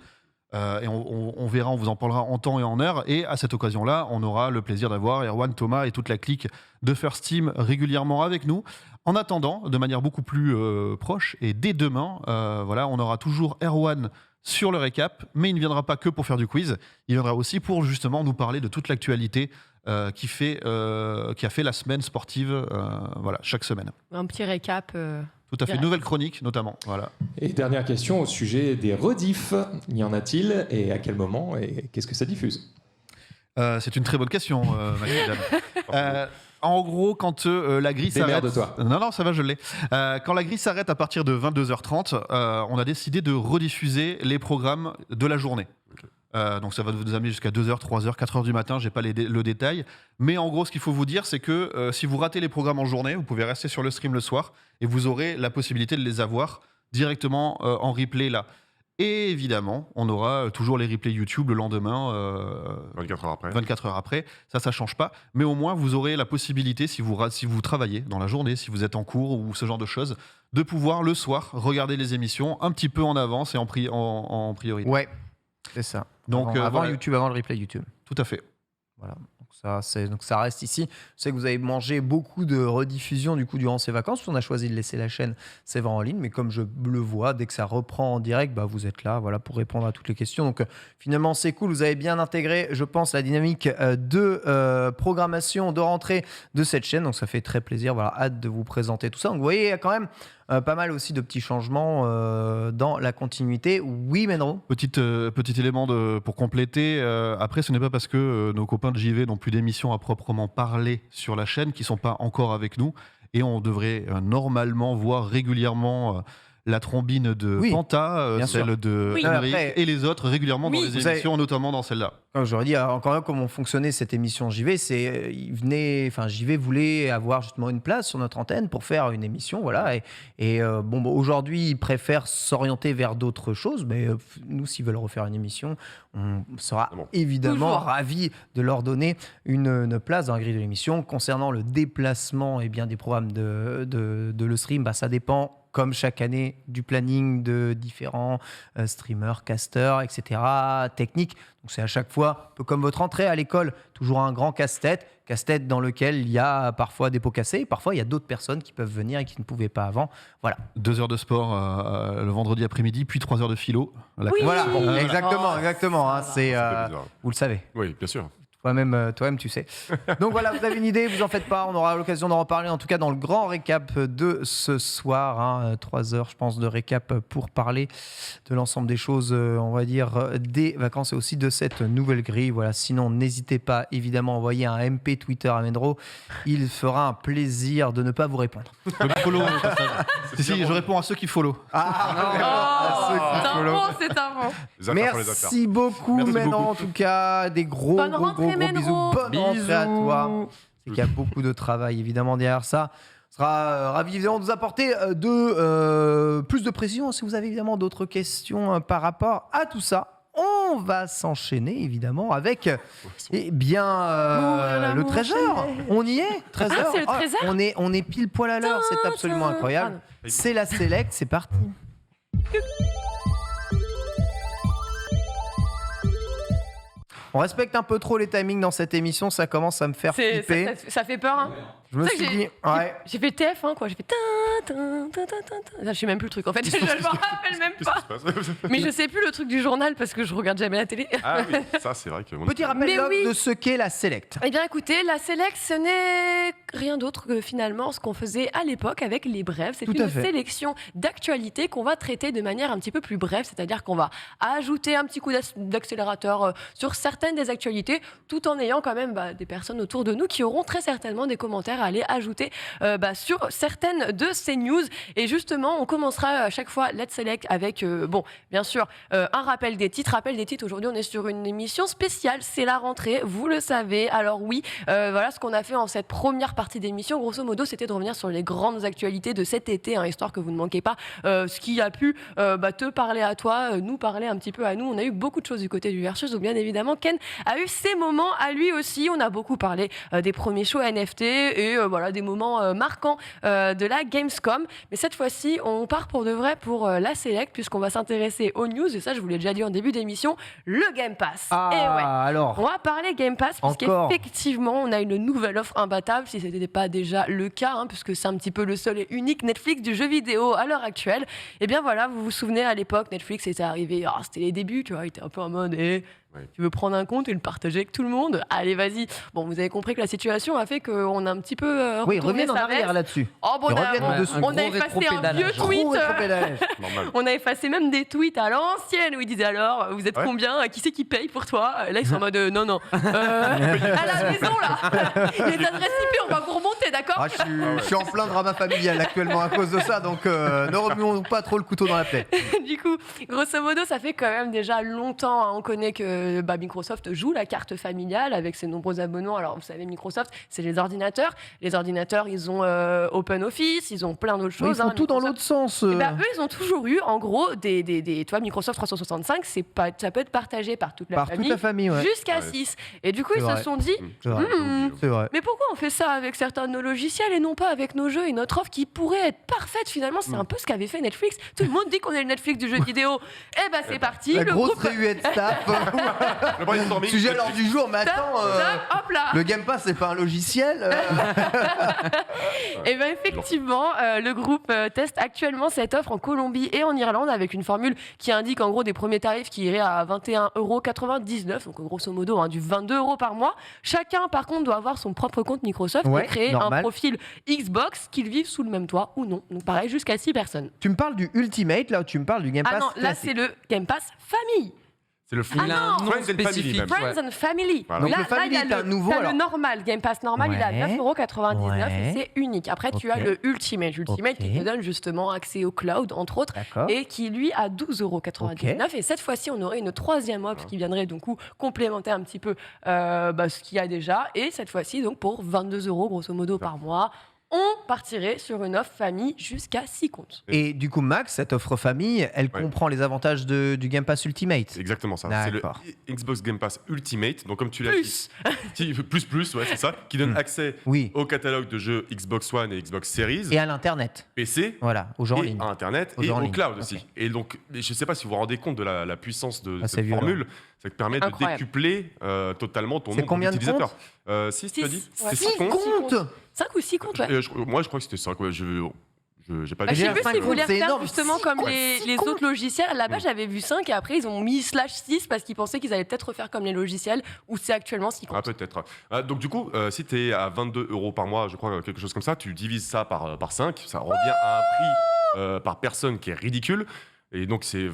et on verra, on vous en parlera en temps et en heure et à cette occasion-là, on aura le plaisir d'avoir Erwan, Thomas et toute la clique de First Team régulièrement avec nous. En attendant, de manière beaucoup plus proche et dès demain, voilà, on aura toujours Erwan sur le récap, mais il ne viendra pas que pour faire du quiz, il viendra aussi pour justement nous parler de toute l'actualité qui a fait la semaine sportive voilà, chaque semaine. Un petit récap. Tout à fait, une nouvelle chronique notamment. Voilà. Et dernière question au sujet des rediffs, y en a-t-il et à quel moment et qu'est-ce que ça diffuse? C'est une très bonne question, Maxime. En gros, quand la grille s'arrête... Démerde-toi. Non, ça va, je l'ai. Quand la grille s'arrête à partir de 22h30, on a décidé de rediffuser les programmes de la journée. Donc ça va vous amener jusqu'à 2h, 3h, 4h du matin, j'ai pas le détail. Mais en gros, ce qu'il faut vous dire, c'est que si vous ratez les programmes en journée, vous pouvez rester sur le stream le soir et vous aurez la possibilité de les avoir directement en replay là. Et évidemment, on aura toujours les replays YouTube le lendemain, 24 heures après. Ça change pas. Mais au moins, vous aurez la possibilité, si vous travaillez dans la journée, si vous êtes en cours ou ce genre de choses, de pouvoir le soir regarder les émissions un petit peu en avance et en priorité. Ouais, c'est ça. Donc, avant voilà. YouTube, avant le replay YouTube. Tout à fait. Voilà. Donc ça reste ici. Je sais que vous avez mangé beaucoup de rediffusions du coup durant ces vacances. On a choisi de laisser la chaîne C'est vrai en ligne, mais comme je le vois, dès que ça reprend en direct, vous êtes là, voilà, pour répondre à toutes les questions. Donc finalement c'est cool. Vous avez bien intégré, je pense, la dynamique de programmation, de rentrée de cette chaîne. Donc ça fait très plaisir. Voilà, hâte de vous présenter tout ça. Donc vous voyez, il y a quand même pas mal aussi de petits changements dans la continuité. Oui, Menro. Petit élément pour compléter. Après, ce n'est pas parce que nos copains de JV n'ont plus d'émissions à proprement parler sur la chaîne qu'ils ne sont pas encore avec nous. Et on devrait normalement voir régulièrement la trombine de Panta, celle de Henrik et les autres régulièrement dans les émissions, notamment dans celle-là. Comme j'aurais dit, encore là, comment fonctionnait cette émission JV, JV voulait avoir justement une place sur notre antenne pour faire une émission, voilà. Aujourd'hui, ils préfèrent s'orienter vers d'autres choses, mais nous, s'ils veulent refaire une émission, on sera évidemment ravis de leur donner une place dans la grille de l'émission. Concernant le déplacement des programmes de le stream, ça dépend, comme chaque année, du planning de différents streamers, casters, etc., techniques. Donc c'est à chaque fois, un peu comme votre entrée à l'école, toujours un grand casse-tête dans lequel il y a parfois des pots cassés. Parfois, il y a d'autres personnes qui peuvent venir et qui ne pouvaient pas avant. Voilà. 2 heures de sport le vendredi après-midi, puis 3 heures de philo. Voilà, exactement. Vous le savez. Oui, bien sûr. Toi-même, tu sais. Donc voilà, vous avez une idée, vous en faites pas. On aura l'occasion d'en reparler, en tout cas dans le grand récap de ce soir. 3 heures, je pense, de récap pour parler de l'ensemble des choses, on va dire, des vacances et aussi de cette nouvelle grille. Voilà. Sinon, n'hésitez pas, évidemment, à envoyer un MP Twitter à Mendro. Il fera un plaisir de ne pas vous répondre. Follow, si, je réponds à ceux qui follow. C'est un bon. Merci beaucoup, Ménon, en tout cas. Des gros bisous. Bonne rentrée à toi. C'est qu'il y a beaucoup de travail, évidemment, derrière ça. On sera ravi, évidemment, de vous apporter plus de précision. Si vous avez, évidemment, d'autres questions par rapport à tout ça, on va s'enchaîner, évidemment, avec le trésor. On y est, trésor. C'est le trésor. On est pile poil à l'heure. C'est absolument incroyable. C'est la Select. C'est parti. On respecte un peu trop les timings dans cette émission, ça commence à me faire flipper. Ça fait peur, hein. Je me suis dit, j'ai fait TF1, quoi. J'ai fait je sais même plus le truc, en fait. Je me rappelle même pas. Mais je sais plus le truc du journal parce que je regarde jamais la télé. Ah oui, ça c'est vrai que... Petit rappel de ce qu'est la Select. Eh bien écoutez, la Select, ce n'est rien d'autre que finalement ce qu'on faisait à l'époque avec les brèves. C'est une sélection d'actualités qu'on va traiter de manière un petit peu plus brève, c'est-à-dire qu'on va ajouter un petit coup d'accélérateur sur certaines des actualités, tout en ayant quand même des personnes autour de nous qui auront très certainement des commentaires à aller ajouter sur certaines de ces news. Et justement, on commencera à chaque fois Let's Select avec, bien sûr, un rappel des titres. Rappel des titres, aujourd'hui, on est sur une émission spéciale. C'est la rentrée, vous le savez. Alors oui, voilà ce qu'on a fait en cette première partie d'émission. Grosso modo, c'était de revenir sur les grandes actualités de cet été, histoire que vous ne manquez pas ce qui a pu te parler à toi, nous parler un petit peu à nous. On a eu beaucoup de choses du côté du Versus, donc bien évidemment, Ken a eu ses moments à lui aussi. On a beaucoup parlé des premiers shows NFT et des moments marquants de la Gamescom. Mais cette fois-ci, on part pour de vrai pour la Select, puisqu'on va s'intéresser aux news. Et ça, je vous l'ai déjà dit en début d'émission, le Game Pass. Alors, on va parler Game Pass, puisqu'effectivement, on a une nouvelle offre imbattable, si ce n'était pas déjà le cas, puisque c'est un petit peu le seul et unique Netflix du jeu vidéo à l'heure actuelle. Et bien voilà, vous vous souvenez, à l'époque, Netflix était arrivé, c'était les débuts, tu vois, il était un peu en mode... Tu veux prendre un compte et le partager avec tout le monde? Allez, vas-y. Bon, vous avez compris que la situation a fait qu'on a un petit peu reviennent en arrière là-dessus. On a effacé un vieux tweet. On a effacé même des tweets à l'ancienne où ils disaient alors, vous êtes combien? Qui c'est qui paye pour toi? Là, ils sont en mode non. À la maison, là. Les adresses IP, on va vous remonter, d'accord? Je suis en plein drama familial actuellement à cause de ça, donc ne remuons pas trop le couteau dans la plaie. Du coup, grosso modo, ça fait quand même déjà longtemps. On connaît que Microsoft joue la carte familiale avec ses nombreux abonnements. Alors, vous savez, Microsoft, c'est les ordinateurs. Les ordinateurs, ils ont OpenOffice, ils ont plein d'autres choses. Ils font tout dans l'autre sens. Eux, ils ont toujours eu, en gros, tu vois, Microsoft 365, ça peut être partagé par toute la famille, jusqu'à 6. Et du coup, ils se sont dit, c'est vrai. mais pourquoi on fait ça avec certains de nos logiciels et non pas avec nos jeux et notre offre qui pourrait être parfaite finalement? C'est un peu ce qu'avait fait Netflix. Tout le monde dit qu'on est le Netflix du jeu vidéo. Eh ben, c'est parti. La grosse réuette staff. Sujet à l'ordre du jour, mais attends, hop là. le Game Pass, c'est pas un logiciel. Et bien effectivement, le groupe teste actuellement cette offre en Colombie et en Irlande avec une formule qui indique en gros des premiers tarifs qui iraient à 21,99 €, donc grosso modo du 22 € par mois. Chacun par contre doit avoir son propre compte Microsoft et créer un profil Xbox, qu'ils vivent sous le même toit ou non. Donc pareil, jusqu'à 6 personnes. Tu me parles du Ultimate là ou tu me parles du Game Pass? Ah non, là c'est le Game Pass Famille. C'est le Friends and Family. Voilà. Donc le Family est un nouveau. Le normal, Game Pass normal, il est à 9,99 € et c'est unique. Après, tu as le Ultimate qui te donne justement accès au cloud, entre autres, et qui lui a 12,99 €. Et cette fois-ci, on aurait une troisième offre qui viendrait donc complémenter un petit peu ce qu'il y a déjà. Et cette fois-ci, donc pour 22 € grosso modo par mois. On partirait sur une offre famille jusqu'à 6 comptes. Et du coup, Max, cette offre famille, elle comprend les avantages du Game Pass Ultimate. C'est exactement ça. C'est le Xbox Game Pass Ultimate. Donc, comme tu l'as dit, plus, ouais, c'est ça, qui donne accès au catalogue de jeux Xbox One et Xbox Series. Et à l'Internet. PC. Voilà, aux gens en ligne. À Internet et au cloud aussi. Et donc, je ne sais pas si vous vous rendez compte de la puissance de cette formule. Ça te permet de décupler totalement ton nombre d'utilisateurs. 6, tu as dit? 6 comptes. 5 ou 6 comptes, ouais. Moi, je crois que c'était 5. Ouais. J'ai pas je sais plus s'ils voulaient faire énorme. justement comme les autres logiciels. Là-bas, j'avais vu 5 et après, ils ont mis /6 parce qu'ils pensaient qu'ils allaient peut-être refaire comme les logiciels où c'est actuellement 6 comptes. Ah, peut-être. Donc, du coup, si tu es à 22 € par mois, je crois, quelque chose comme ça, tu divises ça par 5. Ça revient à un prix par personne qui est ridicule. Et donc, c'est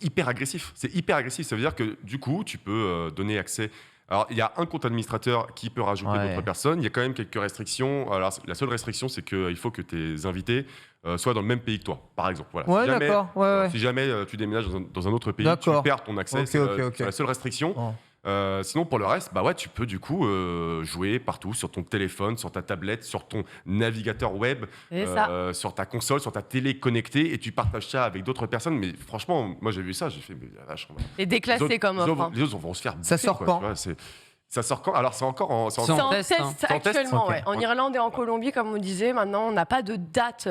hyper agressif. C'est hyper agressif. Ça veut dire que du coup, tu peux donner accès. Alors, il y a un compte administrateur qui peut rajouter d'autres personnes. Il y a quand même quelques restrictions. Alors, la seule restriction, c'est qu'il faut que tes invités soient dans le même pays que toi, par exemple. Voilà. Si jamais tu déménages dans un autre pays, tu perds ton accès. C'est la seule restriction. Sinon, pour le reste, tu peux du coup jouer partout, sur ton téléphone, sur ta tablette, sur ton navigateur web, sur ta console, sur ta télé connectée, et tu partages ça avec d'autres personnes. Mais franchement, moi j'ai vu ça, j'ai fait, mais la vache. Et déclassé comme offre. Les autres vont se faire bouffer, ça sort quand? Ça sort quand? Alors c'est encore en test actuellement. En Irlande et en Colombie, comme on disait, maintenant on n'a pas de date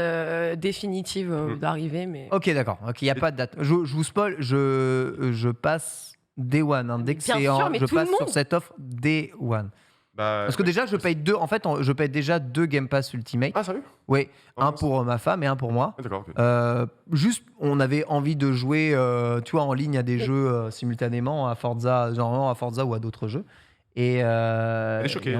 définitive d'arrivée. Mais... Ok, d'accord. Il n'y a pas de date. Je vous spoil, je passe Day One. Dès que c'est je passe sur cette offre Day One. Parce que déjà, je paye deux. En fait, je paye déjà 2 Game Pass Ultimate. Ah, sérieux? Oui, un pour ma femme et un pour moi. Ah, d'accord. Juste, on avait envie de jouer, tu vois, en ligne à des jeux simultanément à Forza, genre à Forza ou à d'autres jeux. Et elle est choquée.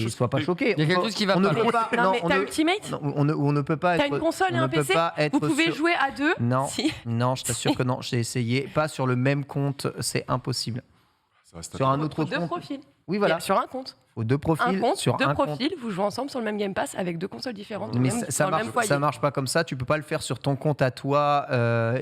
Sois pas choqué. Il y a quelque chose qui va pas. Non, mais t'as Ultimate? On ne peut pas être. T'as une console et un PC? Vous pouvez jouer à 2? Non. Non, je t'assure que non. J'ai essayé. Pas sur le même compte, c'est impossible. Sur un autre compte. 2 profils. Oui, voilà. Sur un compte. Faut 2 profils. Deux profils, vous jouez ensemble sur le même Game Pass avec 2 consoles différentes. Mais ça marche pas comme ça. Tu peux pas le faire sur ton compte à toi,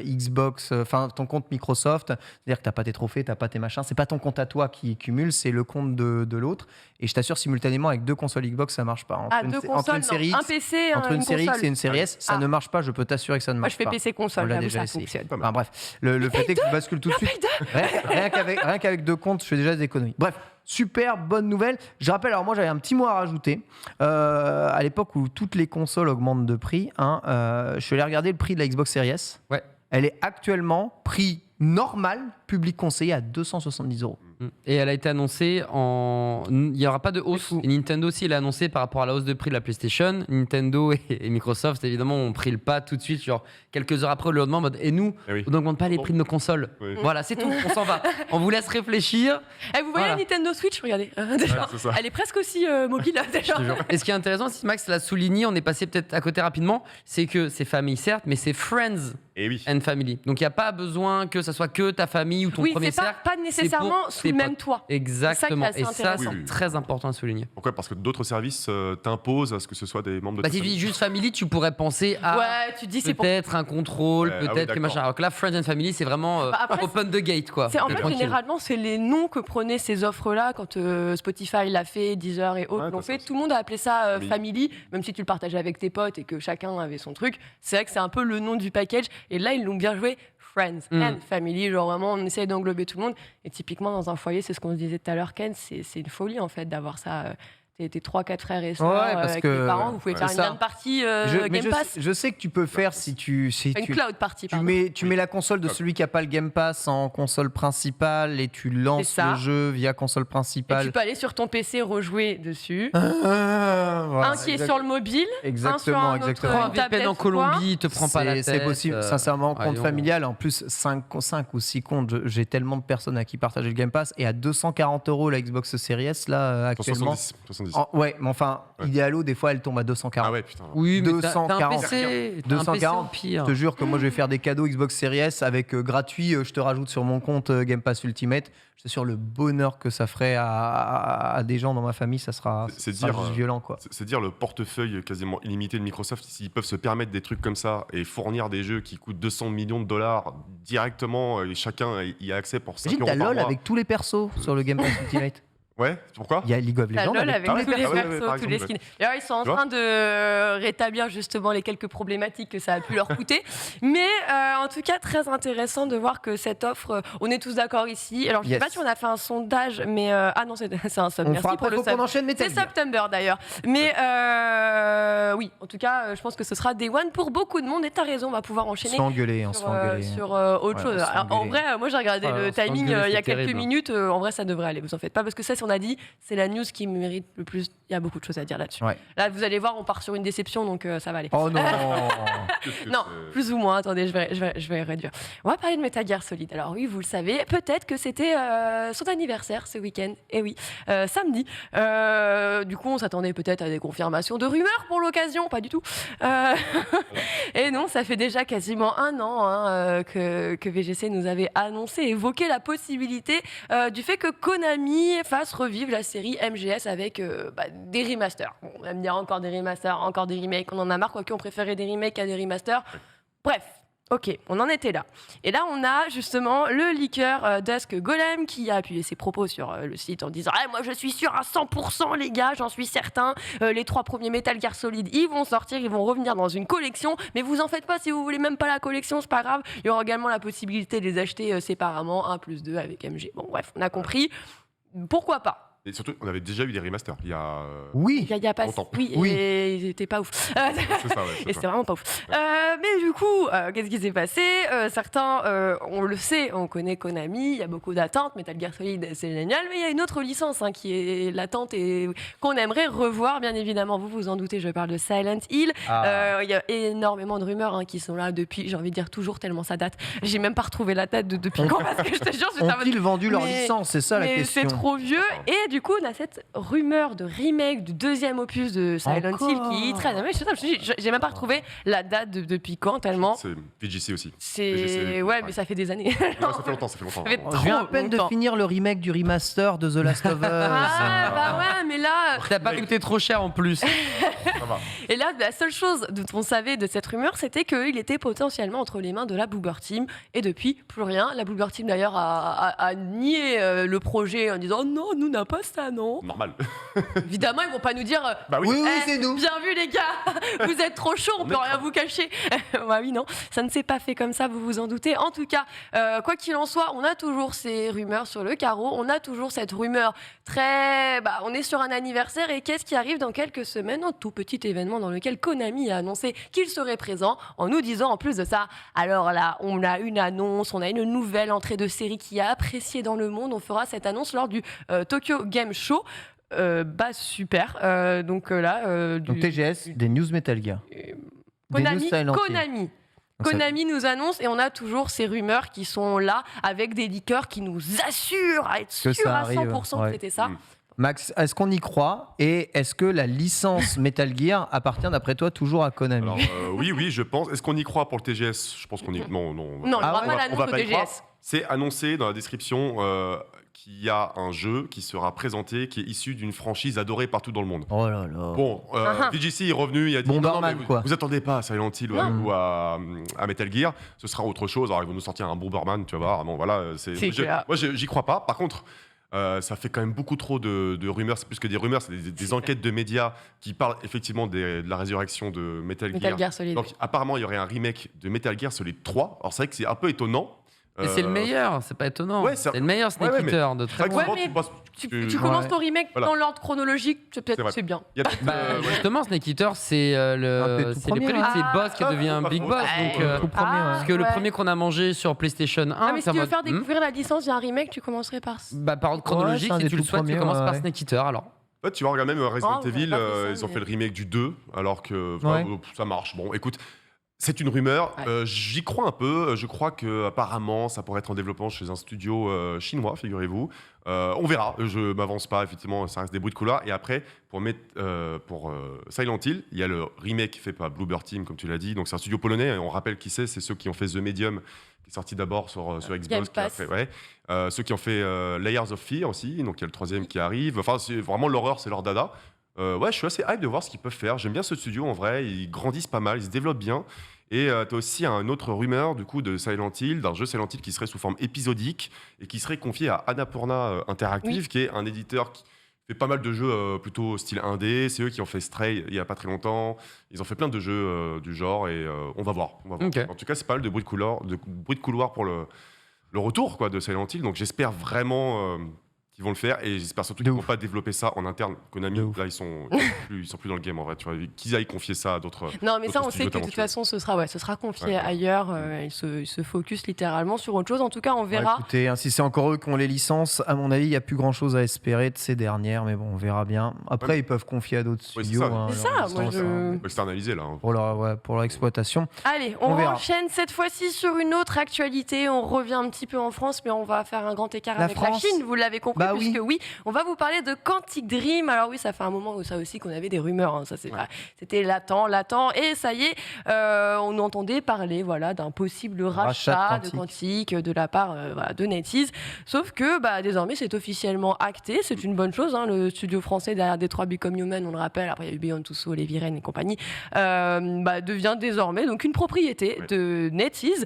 Xbox, enfin ton compte Microsoft. C'est-à-dire que t'as pas tes trophées, t'as pas tes machins. C'est pas ton compte à toi qui cumule, c'est le compte de l'autre. Et je t'assure, simultanément avec 2 consoles Xbox, ça marche pas. Entre une série X, un PC, entre une série X et une série S, ça ne marche pas. Je peux t'assurer que ça ne marche pas. Moi, je fais PC console. On l'a déjà essayé. Enfin, bref, le fait est que tu bascules tout de suite. Rien qu'avec 2 comptes, je fais déjà des conneries. Bref. Super bonne nouvelle. Je rappelle, alors moi j'avais un petit mot à rajouter. À l'époque où toutes les consoles augmentent de prix, je suis allé regarder le prix de la Xbox Series S. Ouais. Elle est actuellement prix normal, public conseillé à 270 €. Et elle a été annoncée il n'y aura pas de hausse. Et Nintendo aussi, elle a annoncé par rapport à la hausse de prix de la PlayStation. Nintendo et Microsoft, évidemment, ont pris le pas tout de suite, genre quelques heures après, le lendemain, en mode et nous, on n'augmente pas les prix de nos consoles. Oui. Voilà, c'est tout, on s'en va. On vous laisse réfléchir. Vous voyez la Nintendo Switch, regardez. Elle est presque aussi mobile, déjà. Et ce qui est intéressant, si Max l'a souligné, on est passé peut-être à côté rapidement, c'est que c'est famille, certes, mais c'est Friends and family. Donc il n'y a pas besoin que ça soit que ta famille ou ton premier cercle. Pas nécessairement sous le même toit. Exactement. Et ça, c'est très important à souligner. Pourquoi ? Parce que d'autres services t'imposent à ce que ce soit des membres de ta Si tu famille. dis juste family, tu pourrais penser à tu dis c'est peut-être un contrôle, peut-être que machin. Alors que là, Friends and Family, c'est vraiment open the gate, quoi. En fait, généralement, c'est les noms que prenaient ces offres-là quand Spotify l'a fait, Deezer et autres l'ont fait. Tout le monde a appelé ça Family, même si tu le partageais avec tes potes et que chacun avait son truc. C'est vrai que c'est un peu le nom du package. Et là, ils l'ont bien joué. Friends and Family, genre vraiment, on essaye d'englober tout le monde. Et typiquement, dans un foyer, c'est ce qu'on se disait tout à l'heure, Ken, c'est une folie en fait d'avoir ça. Tes 3-4 frères et sœurs avec tes parents, vous pouvez faire une LAN party Game Pass. Je sais que tu peux faire si tu une cloud party. Tu mets la console de celui qui n'a pas le Game Pass en console principale et tu lances le jeu via console principale. Et tu peux aller sur ton PC rejouer dessus. Voilà, un qui est sur le mobile, exactement. Prends un VPN en Colombie, te prends pas la tête. C'est possible, sincèrement, compte familial. En plus, 5 ou 6 comptes. J'ai tellement de personnes à qui partager le Game Pass. Et à 240 € la Xbox Series S, là, actuellement. 70. Ouais, mais enfin, idéalo, des fois, elle tombe à 240. Ah ouais, putain. Oui, mais 240. t'as un PC, 240, pire. Je te jure que moi, je vais faire des cadeaux Xbox Series S avec gratuit. Je te rajoute sur mon compte Game Pass Ultimate. Je suis sûr le bonheur que ça ferait à des gens dans ma famille, ça sera juste violent, quoi. C'est dire le portefeuille quasiment illimité de Microsoft, s'ils peuvent se permettre des trucs comme ça et fournir des jeux qui coûtent 200 millions de dollars directement, et chacun y a accès pour 5 € par mois. T'as LOL avec tous les persos sur le Game Pass Ultimate. Ouais, pourquoi ? Il y a League of Legends avec tous les persos, tous les skins. D'ailleurs, ils sont en train de rétablir justement les quelques problématiques que ça a pu leur coûter. Mais en tout cas, très intéressant de voir que cette offre, on est tous d'accord ici. Alors, je ne sais pas si on a fait un sondage, mais non, c'est un sub. Merci pour le sub. C'est September d'ailleurs. Mais oui, en tout cas, je pense que ce sera Day One pour beaucoup de monde. Et tu as raison, on va pouvoir enchaîner sur autre chose. Alors, en vrai, moi j'ai regardé le timing il y a quelques minutes. En vrai, ça devrait aller. Vous en faites pas parce que ça, on a dit, c'est la news qui mérite le plus. Il y a beaucoup de choses à dire là-dessus. Ouais. Là, vous allez voir, on part sur une déception, donc ça va aller. Oh non. Non, plus ou moins. Attendez, je vais réduire. On va parler de Metal Gear Solid. Alors oui, vous le savez, peut-être que c'était son anniversaire ce week-end. Et oui, samedi. Du coup, on s'attendait peut-être à des confirmations de rumeurs pour l'occasion, pas du tout. Et non, ça fait déjà quasiment un an que VGC nous avait annoncé, évoqué la possibilité du fait que Konami fasse revivre la série MGS avec des remasters. Bon, on va me dire encore des remasters, encore des remakes. On en a marre, quoique on préférait des remakes à des remasters. Bref. Ok, on en était là. Et là, on a justement le leaker Dusk Golem qui a appuyé ses propos sur le site en disant « Moi, je suis sûr à 100%, les gars, j'en suis certain. Les 3 premiers Metal Gear Solid, ils vont sortir, ils vont revenir dans une collection. Mais vous en faites pas, si vous voulez même pas la collection, c'est pas grave. Il y aura également la possibilité de les acheter séparément, 1+2 avec MG. » Bon, bref, on a compris. Pourquoi pas ? Et surtout, on avait déjà eu des remasters. Il y a. Oui. Il y a pas. Longtemps. Oui. Et ils étaient pas ouf. C'est ça, ouais. Et c'était vraiment pas ouf. Mais du coup, qu'est-ce qui s'est passé ? Certains, on le sait, on connaît Konami. Il y a beaucoup d'attentes. Metal Gear Solid, c'est génial. Mais il y a une autre licence qui est latente et qu'on aimerait revoir, bien évidemment. Vous vous en doutez, je parle de Silent Hill. Il y a énormément de rumeurs qui sont là depuis. J'ai envie de dire toujours tellement ça date. J'ai même pas retrouvé la date depuis quand, parce que je te jure, ont-ils vendu leur licence ? C'est ça la question. C'est trop vieux. Et du coup, on a cette rumeur de remake du 2e opus de Silent Hill qui traîne. J'ai même pas retrouvé la date depuis quand, tellement. C'est VGC aussi. VGC, ouais, mais ça fait des années. Non, ça fait longtemps. Je viens à peine de finir le remake du remaster de The Last of Us. Ouais, mais là. T'as pas coûté trop cher en plus. Et là, la seule chose dont on savait de cette rumeur, c'était qu'il était potentiellement entre les mains de la Bloober Team. Et depuis, plus rien. La Bloober Team, d'ailleurs, a nié le projet en disant non, nous n'a pas ça, non. Normal. Évidemment, ils vont pas nous dire oui, c'est nous. Bien vu, les gars, vous êtes trop chaud, on peut rien vous cacher. Bah oui, non, ça ne s'est pas fait comme ça, vous vous en doutez. En tout cas, quoi qu'il en soit, on a toujours ces rumeurs sur le carreau. On a toujours cette rumeur très. On est sur un anniversaire et qu'est-ce qui arrive dans quelques semaines ? Un tout petit événement dans lequel Konami a annoncé qu'il serait présent en nous disant en plus de ça, alors là, on a une annonce, on a une nouvelle entrée de série qui est appréciée dans le monde. On fera cette annonce lors du Tokyo Game Show. Super. Donc là. Donc TGS, des news Metal Gear. Konami nous annonce et on a toujours ces rumeurs qui sont là avec des leakers qui nous assurent à être sûrs à 100% que c'était ça. Max, est-ce qu'on y croit et est-ce que la licence Metal Gear appartient d'après toi toujours à Konami? Alors, oui, je pense. Est-ce qu'on y croit pour le TGS? Je pense qu'on y... Non. Non, il n'y aura pas l'annonce au TGS. C'est annoncé dans la description qu'il y a un jeu qui sera présenté qui est issu d'une franchise adorée partout dans le monde. Oh là là. Bon, VGC est revenu, il a dit Bomberman, non, quoi. vous attendez pas à Silent Hill ou à Metal Gear, ce sera autre chose. Alors ils vont nous sortir un Bomberman, tu vas voir. Bon, voilà, moi j'y crois pas. Par contre, ça fait quand même beaucoup trop de rumeurs. C'est plus que des rumeurs, c'est des enquêtes de médias qui parlent effectivement de la résurrection de Metal Gear Solid. Donc apparemment il y aurait un remake de Metal Gear Solid 3. Alors c'est vrai que c'est un peu étonant. Mais c'est le meilleur, c'est pas étonnant. Ouais, c'est le meilleur Snake Eater de très loin. Tu commences ton remake dans l'ordre chronologique, c'est bien. Justement, Snake Eater, c'est le prélude, c'est le boss qui devient un big boss. Parce que le premier qu'on a mangé sur PlayStation 1. Ah, mais si tu veux faire découvrir la licence via un remake, tu commencerais par. Par ordre chronologique, si tu le souhaites, tu commences par Snake Eater alors. En fait, tu vois, regarde même Resident Evil, ils ont fait le remake du 2, alors que ça marche. Bon, écoute. C'est une rumeur, j'y crois un peu, je crois qu'apparemment ça pourrait être en développement chez un studio chinois, figurez-vous. On verra, je m'avance pas, effectivement, ça reste des bruits de couloir. Et après, pour Silent Hill, il y a le remake fait par Bloober Team, comme tu l'as dit, donc c'est un studio polonais, et on rappelle qui c'est ceux qui ont fait The Medium, qui est sorti d'abord sur Xbox. Ceux qui ont fait Layers of Fear aussi, donc il y a le troisième qui arrive, enfin c'est vraiment l'horreur, c'est leur dada. Je suis assez hype de voir ce qu'ils peuvent faire. J'aime bien ce studio en vrai, ils grandissent pas mal, ils se développent bien. Et tu as aussi une autre rumeur du coup de Silent Hill, d'un jeu Silent Hill qui serait sous forme épisodique et qui serait confié à Annapurna Interactive, qui est un éditeur qui fait pas mal de jeux plutôt style indé. C'est eux qui ont fait Stray il y a pas très longtemps. Ils ont fait plein de jeux du genre et on va voir. Okay. En tout cas, c'est pas mal de bruit de couloir pour le retour quoi, de Silent Hill. Donc j'espère vraiment ils vont le faire et j'espère surtout qu'ils ne vont pas développer ça en interne. Konami, là, ils sont plus dans le game en vrai. Tu vois, qu'ils aillent confier ça à d'autres. Non, mais ça, on sait que de toute façon, ce sera confié ailleurs. Ils se focus littéralement sur autre chose. En tout cas, on verra. Écoutez, si c'est encore eux qui ont les licences, à mon avis, il n'y a plus grand chose à espérer de ces dernières, mais bon, on verra bien. Après, ils peuvent confier à d'autres studios. C'est ça, moi je. Externaliser là. Pour leur exploitation. Allez, on enchaîne cette fois-ci sur une autre actualité. On revient un petit peu en France, mais on va faire un grand écart avec la Chine. Vous l'avez compris. Puisque on va vous parler de Quantic Dream. Alors oui, ça fait un moment où ça aussi qu'on avait des rumeurs. Hein. Ça, c'était latent. Et ça y est, on entendait parler d'un possible rachat de Quantic de la part de NetEase. Sauf que désormais, c'est officiellement acté. C'est une bonne chose. Hein. Le studio français derrière Detroit Become Human, on le rappelle, après il y a eu Beyond Two Souls, Eviren et compagnie, devient désormais donc une propriété de NetEase.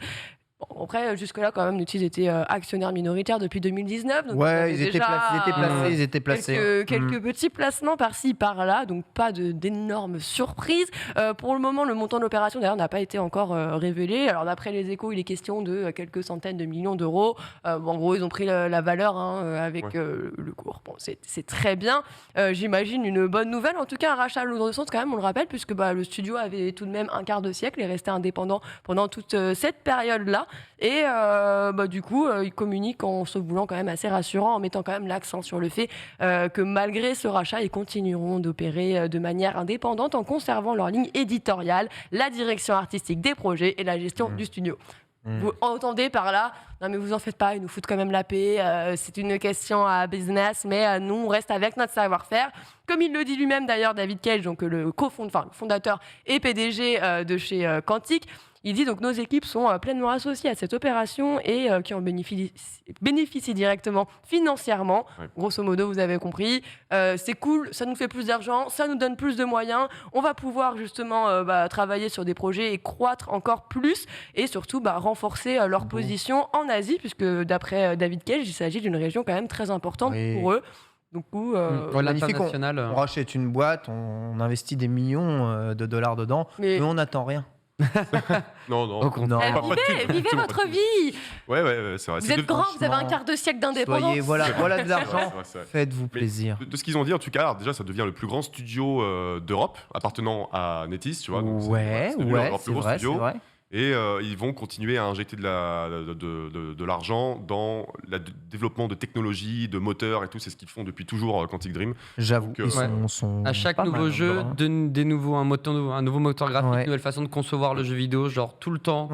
Après, jusque-là, quand même, NetEase était actionnaire minoritaire depuis 2019. Donc ils étaient placés. Quelques petits placements par-ci, par-là, donc pas d'énormes surprises. Pour le moment, le montant de l'opération, d'ailleurs, n'a pas été encore révélé. Alors, d'après les échos, il est question de quelques centaines de millions d'euros. En gros, ils ont pris la valeur avec le cours. Bon, c'est très bien. J'imagine une bonne nouvelle. En tout cas, un rachat à l'autre sens, quand même, on le rappelle, puisque le studio avait tout de même un quart de siècle et restait indépendant pendant toute cette période-là. Et du coup, ils communiquent en se voulant quand même assez rassurant, en mettant quand même l'accent sur le fait que malgré ce rachat, ils continueront d'opérer de manière indépendante en conservant leur ligne éditoriale, la direction artistique des projets et la gestion du studio. Vous entendez par là, non mais vous en faites pas, ils nous foutent quand même la paix, c'est une question à business, mais nous on reste avec notre savoir-faire. Comme il le dit lui-même d'ailleurs, David Cage, donc le fondateur et PDG de chez Quantic, il dit donc nos équipes sont pleinement associées à cette opération et qui en bénéficient directement financièrement. Grosso modo, vous avez compris. C'est cool, ça nous fait plus d'argent, ça nous donne plus de moyens. On va pouvoir justement travailler sur des projets et croître encore plus et surtout renforcer leur position en Asie, puisque d'après David Cage, il s'agit d'une région quand même très importante pour eux. Donc, magnifique, on rachète une boîte, on investit des millions de dollars dedans, mais on n'attend rien. Non. Vivez votre vie. Ouais, c'est vrai. Vous êtes grand, vous avez un quart de siècle d'indépendance. Voilà de l'argent. Faites-vous plaisir. De ce qu'ils ont dit, en tout cas, alors déjà, ça devient le plus grand studio d'Europe appartenant à NetEase, tu vois. Donc c'est vrai. Et ils vont continuer à injecter de l'argent dans le développement de technologies, de moteurs et tout. C'est ce qu'ils font depuis toujours, Quantic Dream. J'avoue. À chaque nouveau jeu, un nouveau moteur graphique, nouvelle façon de concevoir le jeu vidéo, genre tout le temps.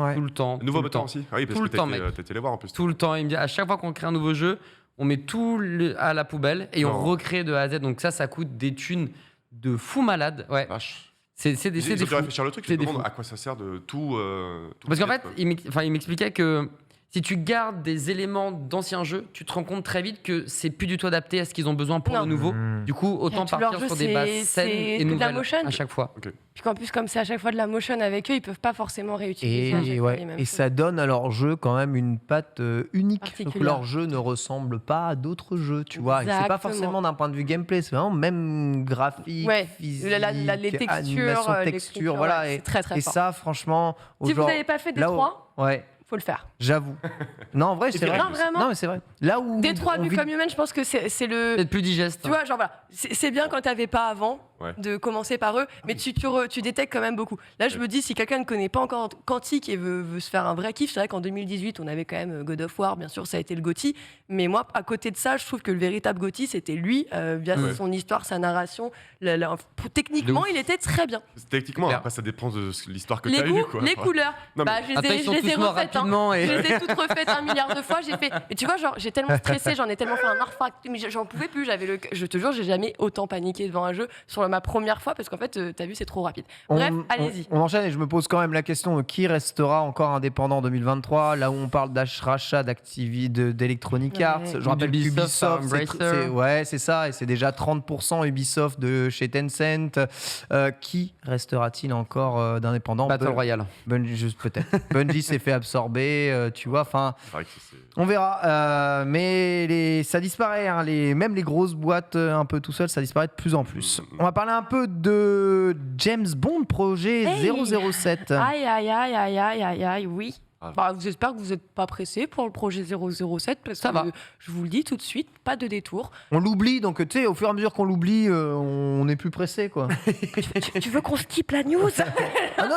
Nouveau moteur aussi. Oui, parce que t'as été les voir en plus. Tout le temps. Il me dit, à chaque fois qu'on crée un nouveau jeu, on met tout à la poubelle et on recrée de A à Z. Donc ça coûte des thunes de fou malade. Ouais. Vache. C'est des J'ai dû fous. réfléchir le truc, je me demande à quoi ça sert de tout. Parce qu'en fait, il m'expliquait que si tu gardes des éléments d'anciens jeux, tu te rends compte très vite que c'est plus du tout adapté à ce qu'ils ont besoin pour le nouveau. Du coup, autant partir sur des bases saines et nouvelles à chaque fois. Okay. Puis qu'en plus, comme c'est à chaque fois de la motion avec eux, ils peuvent pas forcément réutiliser. Et ça donne à leur jeu quand même une patte unique. Donc leur jeu ne ressemble pas à d'autres jeux, tu vois. Et c'est pas forcément d'un point de vue gameplay, c'est vraiment même graphique, physique, les textures, texture, voilà. C'est très très fort. Et fort. ça, franchement, si vous n'avez pas fait D3, faut le faire. J'avoue. Non, en vrai, c'est vrai. Non, vraiment. Non, mais c'est vrai. Là où D3 Become Human, je pense que c'est le. C'est plus digeste. Tu vois, genre voilà. C'est bien quand t'avais pas avant de commencer par eux, mais tu détectes quand même beaucoup. Là, je me dis, si quelqu'un ne connaît pas encore Quantic et veut se faire un vrai kiff, c'est vrai qu'en 2018, on avait quand même God of War, bien sûr, ça a été le GOTY. Mais moi, à côté de ça, je trouve que le véritable GOTY, c'était lui, via son histoire, sa narration. Techniquement, il était très bien. Techniquement, après, ça dépend de l'histoire que tu as eue. Les couleurs. Je les ai refaites. Je les ai toutes refaites 1 milliard de fois. J'ai fait. Et tu vois, genre, j'ai tellement stressé, j'en ai tellement fait un artefact, mais j'en pouvais plus. Je te jure, j'ai jamais autant paniqué devant un jeu sur ma première fois parce qu'en fait, t'as vu, c'est trop rapide. Bref, allez-y. On enchaîne et je me pose quand même la question de qui restera encore indépendant en 2023. Là où on parle d'achat d'Electronic Arts. Je rappelle qu'Ubisoft, c'est ça, et c'est déjà 30% Ubisoft de chez Tencent. Qui restera-t-il encore d'indépendant? Battle Royale. Peut-être. Bungie s'est fait absorber, tu vois. Enfin, on verra. Mais ça disparaît. Hein, même les grosses boîtes, un peu tout seul, ça disparaît de plus en plus. On va parler un peu de James Bond projet 007. Aïe, oui. J'espère que vous n'êtes pas pressé pour le projet 007 parce que je vous le dis tout de suite, pas de détour. On l'oublie, donc tu sais, au fur et à mesure qu'on l'oublie, on n'est plus pressé, quoi. tu veux qu'on skip la news? Non,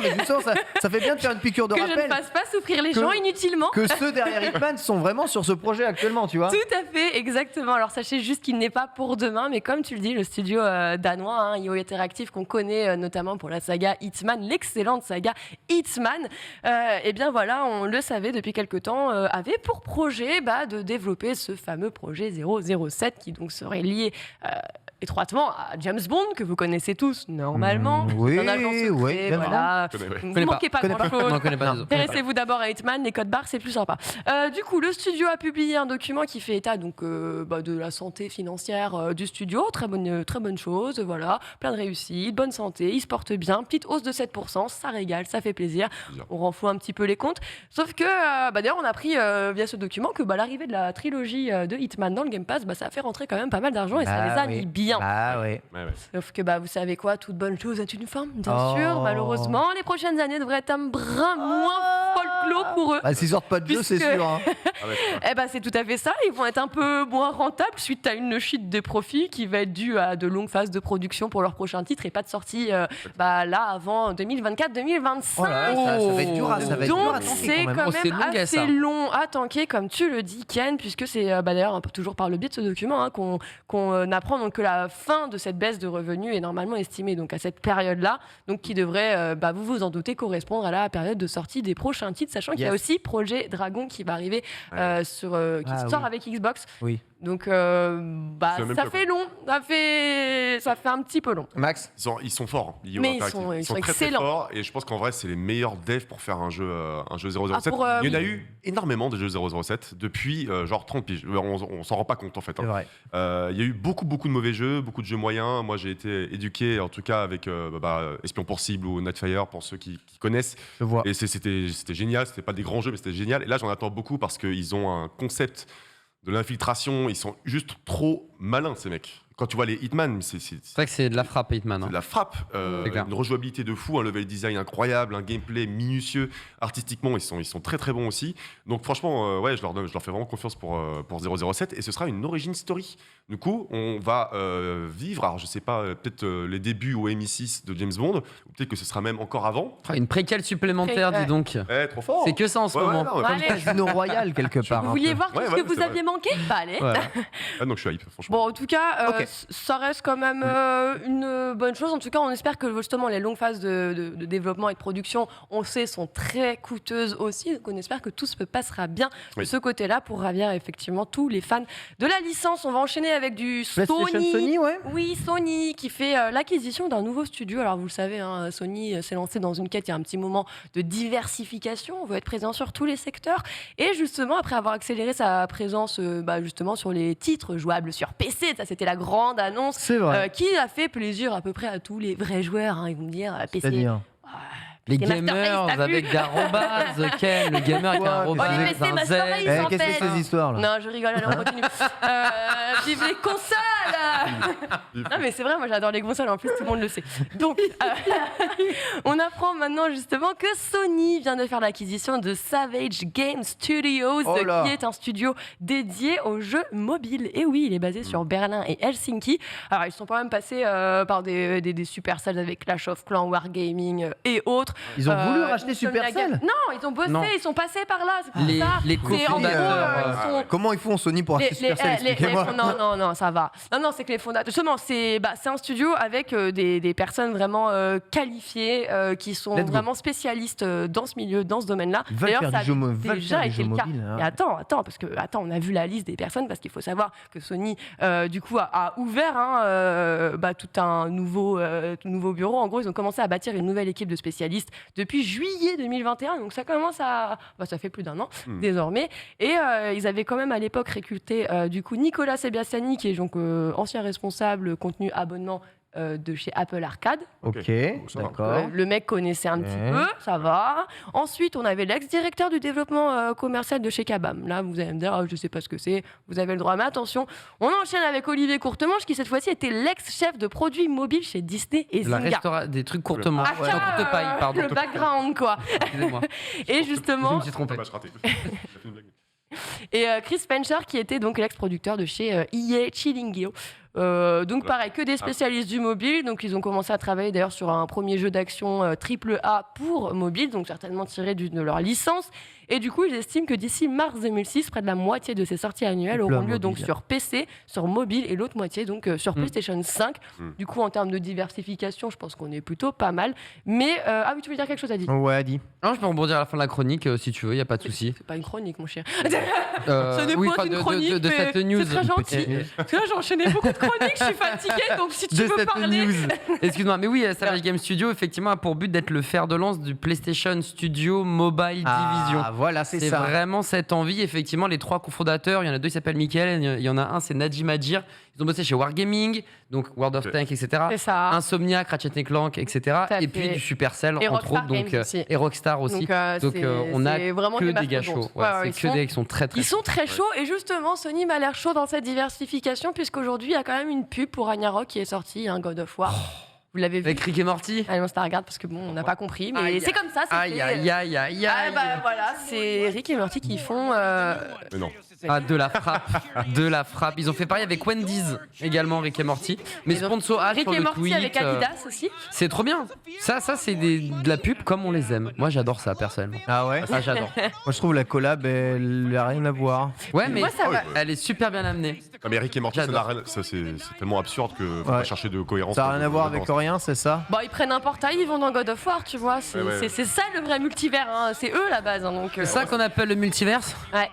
mais justement, ça fait bien de faire une piqûre de rappel. Que je ne fasse pas souffrir les gens inutilement. Que ceux derrière Hitman sont vraiment sur ce projet actuellement, tu vois. Tout à fait, exactement. Alors sachez juste qu'il n'est pas pour demain, mais comme tu le dis, le studio danois, IO Interactive, qu'on connaît notamment pour la saga Hitman, l'excellente saga Hitman, eh bien voilà, on le savait depuis quelque temps, avait pour projet de développer ce fameux projet 007 qui donc serait lié étroitement à James Bond, que vous connaissez tous normalement. Oui, voilà. Vous ne manquez pas grand-chose. Intéressez-vous d'abord à Hitman, les codes barres, c'est plus sympa. Du coup, le studio a publié un document qui fait état donc, de la santé financière du studio. Très bonne chose, voilà. Plein de réussite, bonne santé, il se porte bien. Petite hausse de 7%, ça régale, ça fait plaisir. On renfloue un petit peu les comptes. Sauf que, d'ailleurs, on a appris via ce document que l'arrivée de la trilogie de Hitman dans le Game Pass, ça a fait rentrer quand même pas mal d'argent et ça les a mis bien. Sauf que vous savez quoi, toute bonne chose a une fin, bien sûr. Malheureusement, les prochaines années devraient être un brin moins folklore pour eux. S'ils sortent pas de jeu, c'est sûr. Hein. C'est tout à fait ça. Ils vont être un peu moins rentables suite à une chute des profits qui va être due à de longues phases de production pour leur prochain titre et pas de sortie là avant 2024-2025. Ça va être dur. Donc c'est quand même assez long à tanker, comme tu le dis, Ken, puisque c'est d'ailleurs toujours par le biais de ce document qu'on apprend donc que la fin de cette baisse de revenus est normalement estimée donc à cette période-là, donc qui devrait, vous en doutez, correspondre à la période de sortie des prochains titres, sachant qu'il y a aussi Projet Dragon qui va arriver qui sort avec Xbox. Oui. Donc ça fait long, ça fait un petit peu long. Max, ils sont forts. Mais ils sont très, excellents. très forts et je pense qu'en vrai c'est les meilleurs devs pour faire un jeu 007. Il y en a eu énormément de jeux 007 depuis genre 30 piges. On s'en rend pas compte en fait. C'est vrai. Il y a eu beaucoup de mauvais jeux, beaucoup de jeux moyens. Moi j'ai été éduqué en tout cas avec Espion pour cible ou Nightfire pour ceux qui connaissent. Je vois. Et c'était génial. C'était pas des grands jeux mais c'était génial. Et là j'en attends beaucoup parce qu'ils ont un concept de l'infiltration, ils sont juste trop malins ces mecs. Quand tu vois les Hitman, c'est vrai que c'est de la frappe Hitman. C'est de la frappe, une rejouabilité de fou, un level design incroyable, un gameplay minutieux, artistiquement ils sont très très bons aussi. Donc franchement, je leur fais vraiment confiance pour 007 et ce sera une origin story. Du coup, on va vivre, alors je sais pas, peut-être les débuts au MI6 de James Bond, ou peut-être que ce sera même encore avant. Une préquelle supplémentaire, dis donc. Trop fort. C'est que ça en ce moment. Comme Casino Royale quelque part. Vous vouliez voir tout ce que vous aviez manqué ? Allez. Voilà. Donc je suis hype, franchement. Bon, en tout cas, ça reste quand même une bonne chose. En tout cas, on espère que justement les longues phases de développement et de production, on sait, sont très coûteuses aussi. Donc on espère que tout se passera bien de ce côté-là pour ravir effectivement tous les fans de la licence. On va enchaîner avec du Sony, ouais. Oui, Sony qui fait l'acquisition d'un nouveau studio. Alors vous le savez, hein, Sony s'est lancé dans une quête il y a un petit moment de diversification. On veut être présent sur tous les secteurs. Et justement, après avoir accéléré sa présence justement sur les titres jouables sur PC, ça c'était la grande annonce qui a fait plaisir à peu près à tous les vrais joueurs. Hein, ils vont me dire PC. C'est-à-dire les gamers avec d'arrobase, Ken, le gamer avec un arrobase. Oh, les PC Master Race, en qu'est-ce que c'est ces histoires là? Non, je rigole, allez, on continue. Vive les consoles. Non, mais c'est vrai, moi j'adore les consoles, en plus tout le monde le sait. Donc, on apprend maintenant justement que Sony vient de faire l'acquisition de Savage Game Studios, qui est un studio dédié aux jeux mobiles. Et oui, il est basé sur Berlin et Helsinki. Alors, ils sont quand même passés par des Supercells avec Clash of Clans, Wargaming et autres. Ils ont voulu racheter Supercell? Non, ils ont bossé, ils sont passés par là. Les cofondateurs. Comment ils font Sony pour acheter Supercell? Expliquez-moi. Non, ça va. Non, c'est que les fondateurs. Justement, c'est un studio avec des personnes vraiment qualifiées qui sont vraiment spécialistes dans ce milieu, dans ce domaine-là. D'ailleurs, ça a déjà été le cas. Et attends, parce que on a vu la liste des personnes parce qu'il faut savoir que Sony du coup a ouvert tout un nouveau bureau. En gros, ils ont commencé à bâtir une nouvelle équipe de spécialistes depuis juillet 2021, donc ça commence à... ça fait plus d'un an désormais, et ils avaient quand même à l'époque recruté du coup Nicolas Sebastiani, qui est donc ancien responsable contenu abonnement de chez Apple Arcade. Ok, d'accord. Le mec connaissait un petit peu, ça va. Ensuite, on avait l'ex-directeur du développement commercial de chez Kabam. Là, vous allez me dire, je sais pas ce que c'est, vous avez le droit, mais attention. On enchaîne avec Olivier Courtemanche, qui cette fois-ci était l'ex-chef de produits mobiles chez Disney et Zynga. Des trucs courtement. Pardon. Le background, quoi. Excusez-moi. Et justement... Je me suis trompé. Et Chris Spencer, qui était donc l'ex-producteur de chez EA Chilling. Donc pareil, que des spécialistes du mobile. Donc ils ont commencé à travailler d'ailleurs sur un premier jeu d'action AAA pour mobile, donc certainement tiré de leur licence. Et du coup, ils estiment que d'ici mars 2006, près de la moitié de ces sorties annuelles auront lieu donc sur PC, sur mobile, et l'autre moitié donc sur PlayStation 5. Du coup, en termes de diversification, je pense qu'on est plutôt pas mal. Mais oui, tu veux dire quelque chose, Adi? Ouais, Adi. Non, je peux rebondir à la fin de la chronique si tu veux, il y a pas de souci. C'est pas une chronique, mon cher. Ce n'est pas une chronique, de cette news. C'est très gentil. Parce que là, j'ai enchaîné beaucoup de chroniques, je suis fatiguée, donc si tu veux parler... Excuse-moi, mais oui, Savage Game Studio, effectivement, a pour but d'être le fer de lance du PlayStation Studio Mobile Division. Voilà, c'est ça. Vraiment cette envie. Effectivement, les trois cofondateurs, il y en a deux qui s'appellent Michael, il y en a un, c'est Najim Adjir. Ils ont bossé chez Wargaming, donc World of Tanks, etc. C'est ça. Insomniac, Ratchet & Clank, etc. Et puis du Supercell, entre autres. Donc, et Rockstar aussi. Donc on a vraiment que des gars chauds. Ils sont très Ils sont très chauds. Et justement, Sony m'a l'air chaud dans cette diversification, puisqu'aujourd'hui, il y a quand même une pub pour Ragnarok qui est sortie, God of War. Vous l'avez vu? Avec Rick et Morty? Allez, on se la regarde parce que bon, on n'a pas compris, mais c'est comme ça. Aïe. Voilà, c'est Rick et Morty qui font. Mais non. De la frappe. Ils ont fait pareil avec Wendy's également, Rick et Morty. Mais sponsor H Rick sur et le Morty tweet. avec Adidas aussi. C'est trop bien. Ça c'est de la pub comme on les aime. Moi j'adore ça personnellement. Ah ouais? Ah j'adore. Moi je trouve la collab, elle n'a rien à voir. Ouais, mais moi, ça va. elle est super bien amenée. Non, mais Rick et Morty, c'est tellement absurde que faut pas chercher de cohérence. Ça n'a rien à voir avec rien, c'est ça? Bon, ils prennent un portail, ils vont dans God of War, tu vois. C'est ça le vrai multivers, hein. C'est eux la base. Hein, donc, c'est ça qu'on appelle le multiverse? Ouais.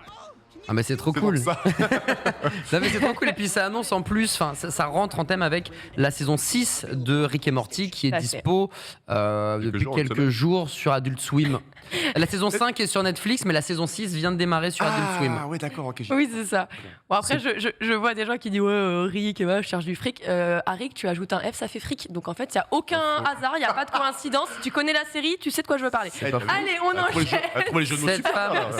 Ah mais c'est trop cool. Ça. Non, mais c'est trop cool et puis ça annonce en plus, ça rentre en thème avec la saison 6 de Rick et Morty qui est dispo depuis quelques jours sur Adult Swim. La saison 5 est sur Netflix, mais la saison 6 vient de démarrer sur Adult Swim. Ah ouais, d'accord, ok. Oui, c'est ça. Bon, après, je vois des gens qui disent Rick, je cherche du fric. À Rick, tu ajoutes un F, ça fait fric. Donc en fait, il n'y a aucun hasard, il n'y a pas de coïncidence. Tu connais la série, tu sais de quoi je veux parler. Allez, on enchaîne.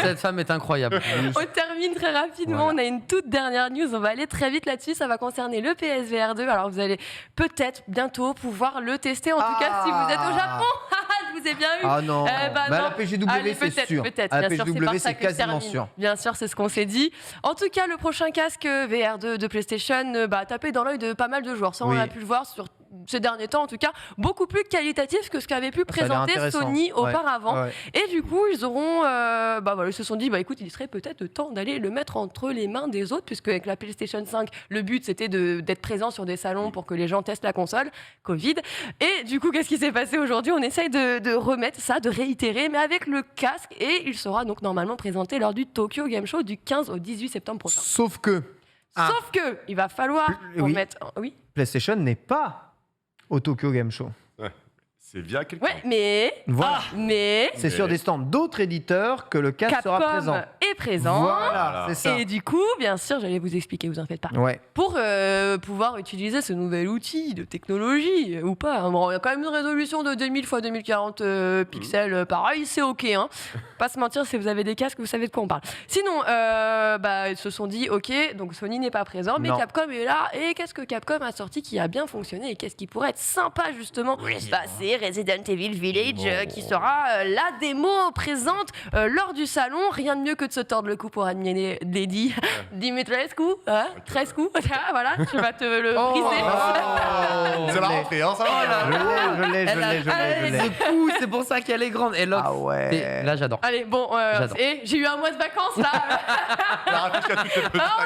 Cette femme est incroyable. On termine très rapidement. On a une toute dernière news. On va aller très vite là-dessus. Ça va concerner le PSVR 2. Alors vous allez peut-être bientôt pouvoir le tester. En tout cas, si vous êtes au Japon. Je vous ai bien eu. Ah non. Non. La PGW, c'est sûr. Peut-être. La Bien sûr, PGW, c'est que je quasiment termine. sûr. Bien sûr, c'est ce qu'on s'est dit. En tout cas, le prochain casque VR2 de PlayStation, tapé dans l'œil de pas mal de joueurs. Ça, on a pu le voir sur ces derniers temps en tout cas, beaucoup plus qualitatif que ce qu'avait pu présenter Sony auparavant. Et du coup, ils auront, ils se sont dit, écoute, il serait peut-être temps d'aller le mettre entre les mains des autres, puisque avec la PlayStation 5, le but c'était d'être présent sur des salons pour que les gens testent la console, Covid. Et du coup, qu'est-ce qui s'est passé aujourd'hui? On essaye de remettre ça, de réitérer, mais avec le casque, et il sera donc normalement présenté lors du Tokyo Game Show du 15 au 18 septembre prochain. Sauf que il va falloir mettre... Oui. PlayStation n'est pas au Tokyo Game Show. C'est via quelqu'un. Ouais, mais... Voilà. mais... C'est sur des stands d'autres éditeurs que le casque sera présent. Est présent. Voilà, c'est ça. Et du coup, bien sûr, j'allais vous expliquer, vous en faites pas. Ouais. Pour pouvoir utiliser ce nouvel outil de technologie, ou pas. Bon, il y a quand même une résolution de 2000 x 2040 pixels, pareil, c'est ok. Hein. Pas se mentir, si vous avez des casques, vous savez de quoi on parle. Sinon, ils se sont dit, ok, donc Sony n'est pas présent, mais Capcom est là. Et qu'est-ce que Capcom a sorti qui a bien fonctionné et qu'est-ce qui pourrait être sympa, justement? C'est Resident Evil Village qui sera la démo présente lors du salon. Rien de mieux que de se tordre le cou pour admirer Lady Dimitrescu. 13 coups, voilà, je vais te le briser. C'est la rentrée, hein, ça va. Je l'ai. Ce coup, c'est pour ça qu'elle est grande. Et là, là j'adore. Allez, bon, j'ai eu un mois de vacances là.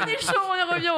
On est chaud,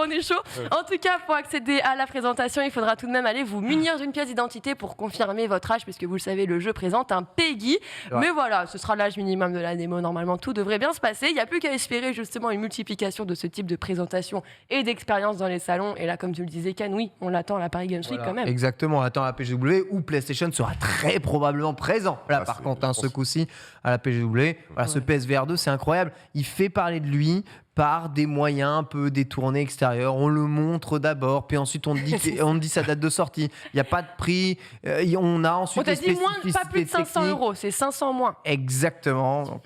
on est chaud. En tout cas, pour accéder à la présentation, il faudra tout de même aller vous munir d'une pièce d'identité pour confirmer votre âge, puisque vous le savez, le jeu présente un PEGI. Mais voilà, ce sera l'âge minimum de la démo. Normalement, tout devrait bien se passer. Il n'y a plus qu'à espérer justement une multiplication de ce type de présentation et d'expérience dans les salons. Et là, comme tu le disais, Ken, oui, on l'attend à la Paris Games Week quand même. Exactement, on attend à la PGW où PlayStation sera très probablement présent. Là, par contre, ce coup-ci, à la PGW, ce PSVR 2, c'est incroyable. Il fait parler de lui par des moyens un peu détournés extérieurs. On le montre d'abord, puis ensuite on dit sa date de sortie. Il n'y a pas de prix. On a ensuite. On t'a dit pas plus de 500 €, c'est 500 moins. Exactement. Donc,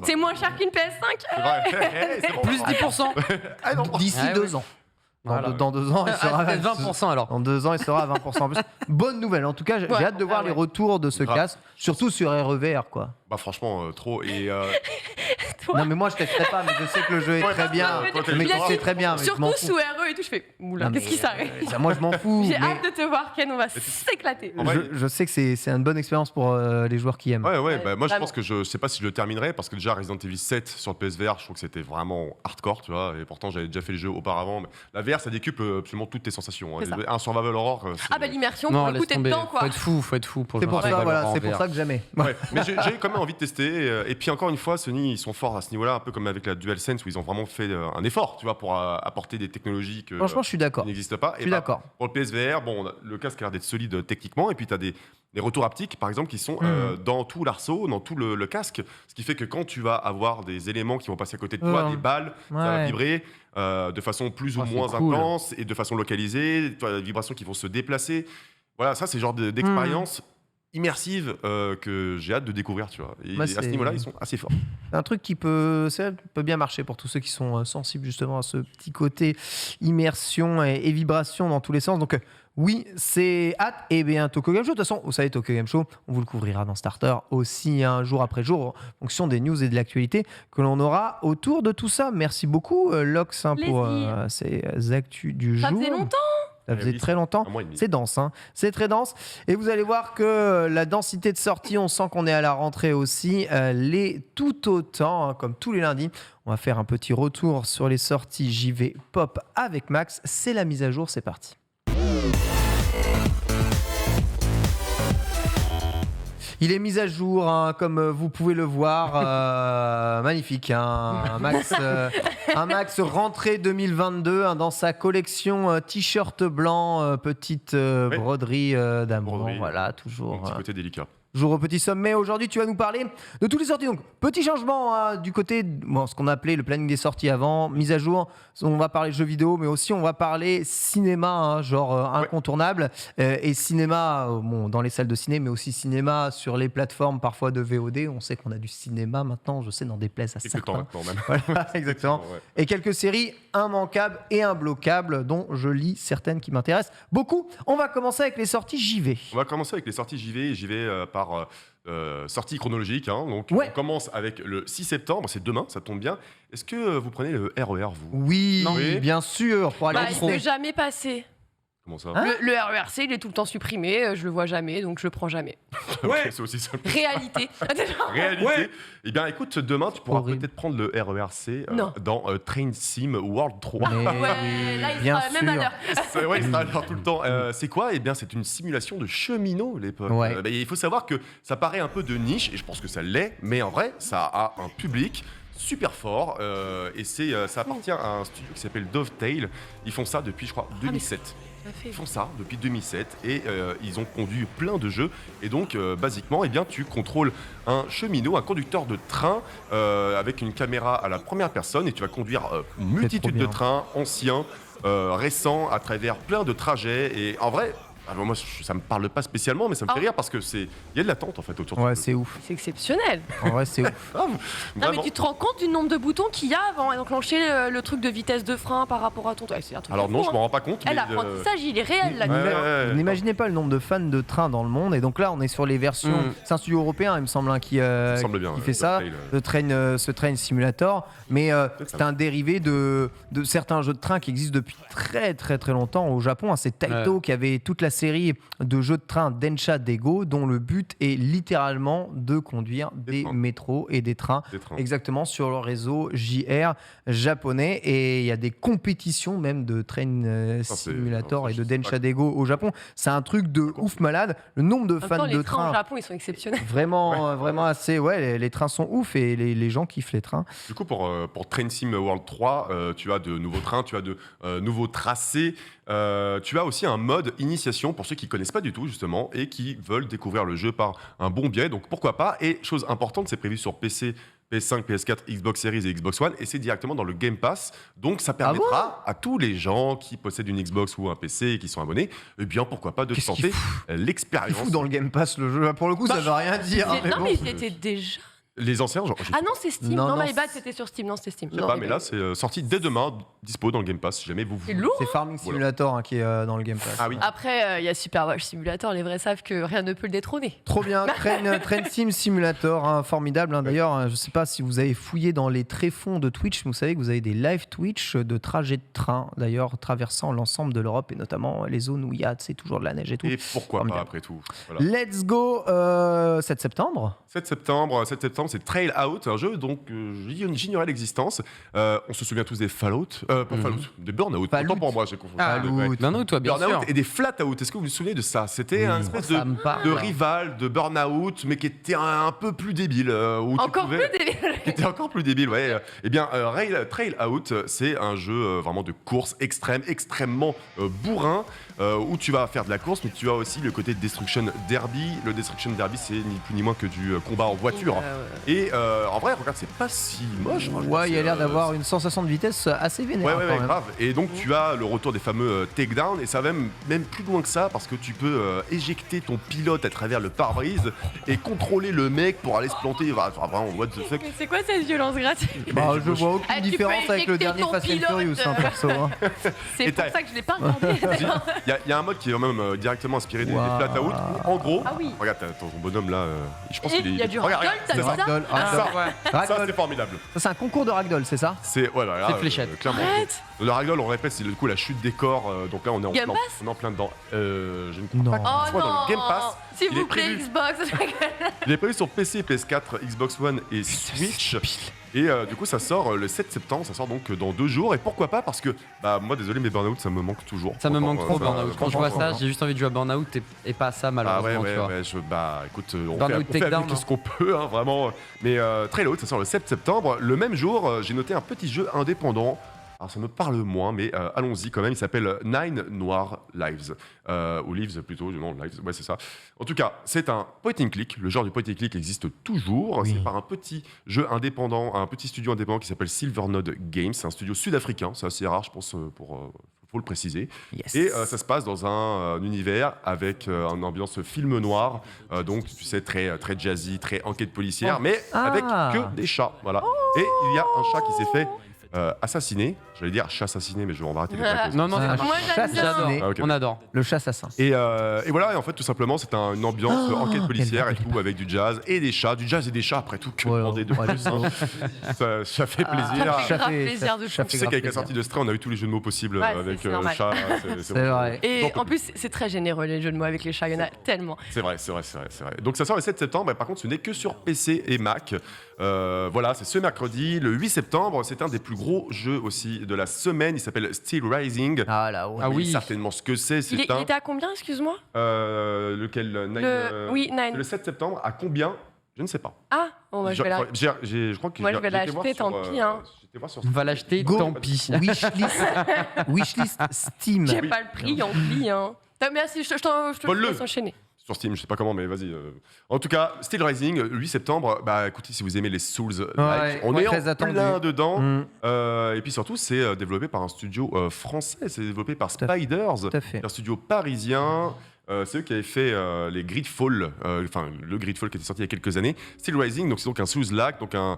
c'est moins cher qu'une PS5. C'est plus 10%. D'ici 2 ans. Dans 2 ans, il sera à 20% alors. Dans 2 ans, il sera à 20% en plus. Bonne nouvelle. En tout cas, j'ai hâte de voir les retours de ce casque, surtout sur REVR, quoi. Franchement, trop. Et non, mais moi, je testerai pas, mais je sais que le jeu est très bien. Le mec, c'est très bien. Mais surtout sous RE et tout, je fais oula, qu'est-ce qui s'arrête? Moi, je m'en fous. J'ai hâte de te voir, Ken, on va s'éclater. Je sais que c'est une bonne expérience pour les joueurs qui aiment. Moi, je pense que je sais pas si je le terminerai parce que déjà Resident Evil 7 sur le PSVR, je trouve que c'était vraiment hardcore, tu vois. Et pourtant, j'avais déjà fait le jeu auparavant. Mais la VR, ça décuple absolument toutes tes sensations. Un survival horror. L'immersion, pour le coup, t'es dedans, quoi. Faut être fou pour c'est pour ça, voilà, c'est pour ça que jamais. Mais j'ai quand même envie de tester. Et puis encore une fois, Sony, ils sont forts à ce niveau-là, un peu comme avec la DualSense où ils ont vraiment fait un effort, tu vois, pour apporter des technologies que franchement, je suis d'accord. qui n'existent pas. Je suis d'accord. Pour le PSVR, le casque a l'air d'être solide techniquement, et puis tu as des retours haptiques, par exemple, qui sont dans tout l'arceau, dans tout le casque, ce qui fait que quand tu vas avoir des éléments qui vont passer à côté de toi, des balles, ça va vibrer de façon plus ou moins intense et de façon localisée, des vibrations qui vont se déplacer. Voilà, ça c'est le genre d'expérience immersive que j'ai hâte de découvrir, tu vois. Et à ce niveau-là, ils sont assez forts. C'est un truc qui peut bien marcher pour tous ceux qui sont sensibles justement à ce petit côté immersion et vibration dans tous les sens. Donc oui, c'est hâte. Et bien Tokyo Game Show, de toute façon, vous savez, Tokyo Game Show, on vous le couvrira dans Starter aussi jour après jour, en fonction des news et de l'actualité que l'on aura autour de tout ça. Merci beaucoup, Lox, pour ces actus du jour. Ça faisait longtemps. Ça faisait très longtemps. C'est dense, c'est très dense. Et vous allez voir que la densité de sortie, on sent qu'on est à la rentrée aussi, l'est tout autant, comme tous les lundis. On va faire un petit retour sur les sorties JV Pop avec Max. C'est la mise à jour, c'est parti. Il est mis à jour, comme vous pouvez le voir. Magnifique, un Max rentrée 2022 dans sa collection t-shirt blanc, petite broderie d'amour. Voilà, toujours. Un petit côté délicat. Toujours au petit sommet. Aujourd'hui, tu vas nous parler de toutes les sorties. Donc, petit changement du côté, ce qu'on appelait le planning des sorties avant, mise à jour. On va parler jeux vidéo, mais aussi on va parler cinéma, incontournable. Et cinéma, dans les salles de ciné, mais aussi cinéma sur les plateformes parfois de VOD. On sait qu'on a du cinéma maintenant, je sais, dans des places à certains. Voilà, exactement. Et quelques séries immanquables et imbloquables, dont je lis certaines qui m'intéressent beaucoup. On va commencer avec les sorties JV. On va commencer avec les sorties JV. JV par sortie chronologique. Donc on commence avec le 6 septembre, c'est demain, ça tombe bien. Est-ce que vous prenez le RER, vous? Oui, bien sûr. Pour aller il ne peut jamais passer. Comment ça? Le RERC, il est tout le temps supprimé, je le vois jamais, donc je le prends jamais. Ouais, c'est aussi ça. Réalité. Réalité. Ouais. Eh bien, écoute, demain, tu pourras Horrible. peut-être prendre le RERC Non. dans Train Sim World 3. Mais Ouais, là, il bien sera même à sûr. l'heure. Ouais, il sera à l'heure tout le temps. C'est quoi? Eh bien, c'est une simulation de cheminot, l'époque. Ouais. Il faut savoir que ça paraît un peu de niche, et je pense que ça l'est, mais en vrai, ça a un public super fort, et ça appartient à un studio qui s'appelle Dovetail. Ils font ça depuis, je crois, 2007. Ils font ça depuis 2007 et ils ont conduit plein de jeux. Et donc, basiquement, eh bien, tu contrôles un cheminot, un conducteur de train avec une caméra à la première personne et tu vas conduire une multitude de bien. trains anciens, récents, à travers plein de trajets. Et en vrai, moi, ça me parle pas spécialement, mais ça me fait rire parce que il y a de l'attente en fait autour de Ouais, ce jeu. c'est ouf. C'est exceptionnel. En vrai, c'est ouf. Non, mais Vraiment. tu te rends compte du nombre de boutons qu'il y a avant d'enclencher le truc de vitesse de frein par rapport à ton. Ouais, c'est un truc Alors de non, fou, je m'en rends pas compte. mais, L'apprentissage, il est réel là. Vous n'imaginez pas le nombre de fans de train dans le monde. Et donc là, on est sur les versions. C'est un studio européen, il me semble, qui semble bien, fait ça, Dovetail, ce Train Simulator. Mais c'est un dérivé de certains jeux de train qui existent depuis très très très longtemps au Japon. C'est Taito qui avait toute la série de jeux de train Densha Dego, dont le but est littéralement de conduire des trains. métros et des trains. Des trains. Exactement, sur le réseau JR japonais. Et il y a des compétitions même de Train Simulator et de Densha Dego au Japon. C'est un truc de ouf malade. Le nombre de En même fans temps, de les trains au trains, Japon, ils sont exceptionnels. vraiment, vraiment assez. Ouais, les trains sont ouf et les gens kiffent les trains. Du coup, pour Train Sim World 3, tu as de nouveaux trains, tu as de nouveaux tracés. Tu as aussi un mode initiation pour ceux qui connaissent pas du tout justement et qui veulent découvrir le jeu par un bon biais. Donc pourquoi pas. Et chose importante, c'est prévu sur PC, PS5, PS4, Xbox Series et Xbox One et c'est directement dans le Game Pass. Donc ça permettra à tous les gens qui possèdent une Xbox ou un PC et qui sont abonnés, eh bien pourquoi pas de Qu'est-ce qu'il tenter Il l'expérience. fout dans le Game Pass le jeu. Pour le coup, ça veut rien dire. hein, Non, bon. mais ils étaient déjà. Les anciens, genre, je sais Ah non, c'est Steam. Non, Non, non, my bad, c'était sur Steam. Non, c'était Steam. pas, mais là c'est sorti dès demain, dispo dans le Game Pass si jamais vous C'est voulez. lourd. C'est Farming Simulator qui est dans le Game Pass. Ah oui. Après, il y a Superwash Simulator. Les vrais savent que rien ne peut le détrôner. Trop bien, Train Sim Simulator, hein, formidable. Hein. D'ailleurs, je ne sais pas si vous avez fouillé dans les tréfonds de Twitch, mais vous savez que vous avez des live Twitch de trajets de train, d'ailleurs, traversant l'ensemble de l'Europe et notamment les zones où il y a toujours de la neige et tout. Et pourquoi pas Formidable. après tout. Voilà. Let's go 7 septembre. 7 septembre, c'est Trail Out, un jeu donc j'ignorais l'existence. On se souvient tous des Fallout, pas Fallout, des Burnout. Fallout. Autant pour moi, j'ai confondu. Fallout. Non, non, toi, bien sûr. Burnout et des Flatout. Est-ce que vous vous souvenez de ça? C'était un espèce ça me parle. de rival de Burnout, mais qui était un peu plus débile. Où tu Encore pouvais- plus délire. qui était encore plus débile, ouais. Eh bien, Trail Out, c'est un jeu vraiment de course extrême, extrêmement bourrin, où tu vas faire de la course, mais tu as aussi le côté Destruction Derby. Le Destruction Derby, c'est ni plus ni moins que du combat en voiture. Et en vrai, regarde, c'est pas si moche. Moi, je trouve Ouais, il y a que l'air c'est, d'avoir une sensation de vitesse assez vénère. Ouais, quand même. grave. Et donc, tu as le retour des fameux takedowns, et ça va même plus loin que ça, parce que tu peux éjecter ton pilote à travers le pare-brise et contrôler le mec pour aller se planter. Enfin, vraiment, what the fuck. Mais c'est quoi cette violence gratuite? Bah, je vois aucune Ah, tu peux différence avec le éjecter dernier ton Fast and pilote. Furious, hein, perso. hein. C'est Et pour t'as- ça que je l'ai pas regardé. Il y a un mode qui est quand même directement inspiré des Wow. Flatout. En gros, Ah oui. regarde, t'as ton bonhomme là, je pense Et qu'il est. il y a du Regarde, ragdoll, t'as Le vu ça? ragdoll, ragdoll. ça Ragdoll. c'est formidable. Ça, c'est un concours de ragdoll, c'est ça? C'est voilà, là, C'est fléchette. clairement. Arrête. Le ragdoll, on répète, c'est du coup la chute des corps. Donc là, on est en Game plein, Pass on est en plein dedans. Je ne crois Non. pas qu'il Oh soit dans non. le Game Pass. S'il Il est vous plaît, prévu. Xbox. Il est prévu sur PC, PS4, Xbox One et Switch. Et du coup, ça sort le 7 septembre, ça sort donc dans 2 jours. Et pourquoi pas? Parce que, bah, moi, désolé, mais Burnout, ça me manque toujours. Ça me manque trop, ça, Burnout. Quand je vois ça, franchement. j'ai juste envie de jouer à Burnout et pas à ça, Ah malheureusement. ouais, tu vois. bah écoute, on Burnout fait Takedown, avec hein. ce qu'on peut, hein, vraiment. Mais Trail Out, ça sort le 7 septembre. Le même jour, j'ai noté un petit jeu indépendant. Alors ça me parle moins, mais allons-y quand même. Il s'appelle Nine Noir Lives. Ou Lives plutôt, non, Lives, ouais c'est ça. En tout cas, c'est un point and click. Le genre du point and click existe toujours. Oui. C'est par un petit jeu indépendant, un petit studio indépendant qui s'appelle Silvernode Games. C'est un studio sud-africain, c'est assez rare je pense, faut le préciser. Yes. Et ça se passe dans un univers avec une ambiance film noir, donc tu sais très très jazzy, très enquête policière, mais avec que des chats, voilà. Et il y a un chat qui s'est fait assassiner. J'allais dire chat assassiné, mais on va arrêter les blagues. Non, ça marche. Moi, j'aime bien. J'adore. Ah, ok. On adore. Le chat assassin. Et voilà, et en fait, tout simplement, c'est une ambiance enquête policière et tout, avec du jazz et des chats. Du jazz et des chats, après tout, que demander de plus, hein. Ça fait plaisir. Ça fait grave plaisir de fou. Tu sais qu'avec la sortie de Stray, on a eu tous les jeux de mots possibles Ouais, avec c'est normal. chat. C'est vrai. Et en plus, c'est très généreux les jeux de mots avec les chats, il y en a tellement. C'est vrai. Donc ça sort le 7 septembre, et par contre, ce n'est que sur PC et Mac. Voilà, c'est ce mercredi, le 8 septembre. C'est un des plus gros jeux aussi de la semaine. Il s'appelle Steel Rising. Ah là, ouais. Ah oui. Certainement ce que c'est. Il était à combien, excuse-moi? Lequel Oui, Nine. Le 7 septembre, à combien? Je ne sais pas. Ah, bon, bah, je vais la... Je crois que Moi, je vais j'ai été voir l'acheter, sur, tant pis, hein. j'étais voir sur On va l'acheter, Go. tant pis. Wishlist Steam. J'ai pas le prix en pli, hein. Merci, je te Vole-le. laisse enchaîner. sur Steam, je sais pas comment, mais vas-y. En tout cas, Steel Rising, 8 septembre. Bah écoutez, si vous aimez les Souls, on est très en attendu. plein dedans. Mm. Et puis surtout, c'est développé par un studio français. C'est développé par Tout à fait. Spiders, Tout à fait. un studio parisien. C'est eux qui avaient fait les Gridfall, enfin le Gridfall qui était sorti il y a quelques années. Steel Rising, donc c'est donc un Souls-like, donc un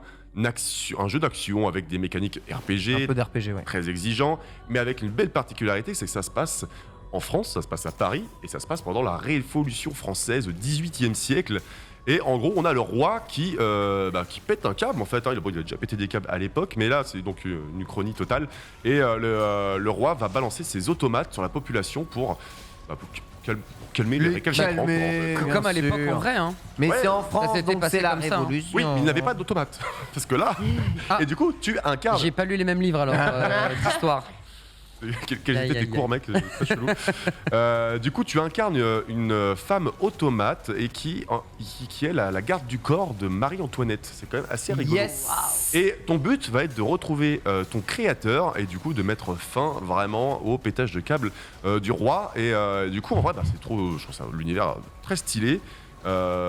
jeu d'action avec des mécaniques RPG, Un peu d'RPG, ouais. très exigeant, mais avec une belle particularité, c'est que ça se passe en France, ça se passe à Paris, et ça se passe pendant la Révolution française au XVIIIe siècle. Et en gros, on a le roi qui pète un câble, en fait. Il a déjà pété des câbles à l'époque, mais là, c'est donc une uchronie totale. Et le roi va balancer ses automates sur la population pour calmer les récalcitrants. Comme à l'époque en vrai. Hein. Mais Ouais, c'est en ça France, s'était donc passé c'est la comme ça, hein. révolution. Oui, mais il n'avait pas d'automates. Parce que là, Ah. et du coup, tu incarnes. J'ai pas lu les mêmes livres alors d'histoire. Quels étaient tes cours, mec, très chelou. Du coup, tu incarnes une femme automate et qui est la garde du corps de Marie-Antoinette. C'est quand même assez rigolo. Yes. Et ton but va être de retrouver ton créateur et du coup de mettre fin vraiment au pétage de câble du roi. Et du coup, en vrai, c'est trop, je trouve ça l'univers très stylé.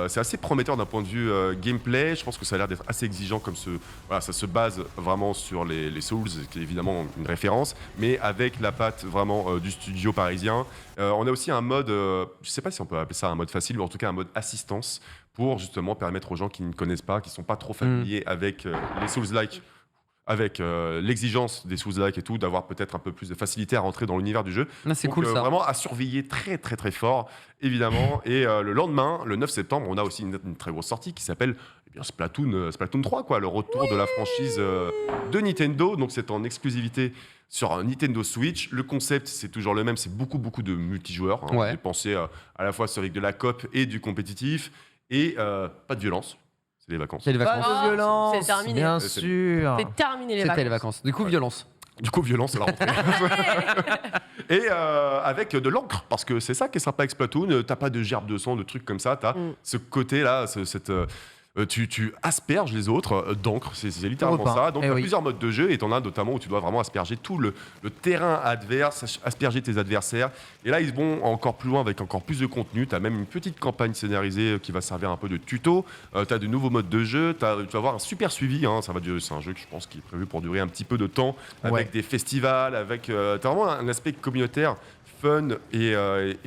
C'est assez prometteur d'un point de vue gameplay. Je pense que ça a l'air d'être assez exigeant comme ça se base vraiment sur les Souls, qui est évidemment une référence, mais avec la patte vraiment du studio parisien. On a aussi un mode, je sais pas si on peut appeler ça un mode facile, mais en tout cas un mode assistance pour justement permettre aux gens qui ne connaissent pas, qui sont pas trop familiers avec les Souls-like, avec l'exigence des Souls-like et tout, d'avoir peut-être un peu plus de facilité à rentrer dans l'univers du jeu. C'est Donc, cool ça. Vraiment à surveiller très très très fort, évidemment. Et le lendemain, le 9 septembre, on a aussi une très grosse sortie qui s'appelle Splatoon 3, quoi, le retour de la franchise de Nintendo. Donc c'est en exclusivité sur un Nintendo Switch. Le concept, c'est toujours le même, c'est beaucoup de multijoueurs. Hein. Ouais. J'ai pensé à la fois avec de la coop et du compétitif. Et pas de violence. C'est les vacances. C'est les vacances. Pas de violence, c'est terminé. bien C'est- sûr. C'est terminé les C'était vacances. les vacances. Du coup, violence. Du coup, violence, c'est la rentrée. Et avec de l'encre, parce que c'est ça qui est sympa avec Splatoon. T'as pas de gerbe de sang, de trucs comme ça. T'as ce côté-là, tu asperges les autres d'encre. C'est littéralement Repas. ça. Donc, Eh t'as oui. plusieurs modes de jeu, et t'en as notamment où tu dois vraiment asperger tout le terrain adverse, asperger tes adversaires. Et là, ils vont encore plus loin avec encore plus de contenu. T'as même une petite campagne scénarisée qui va servir un peu de tuto. T'as de nouveaux modes de jeu. Tu vas avoir un super suivi. Hein. C'est un jeu que je pense qui est prévu pour durer un petit peu de temps, avec Ouais. des festivals, t'as vraiment un aspect communautaire, fun et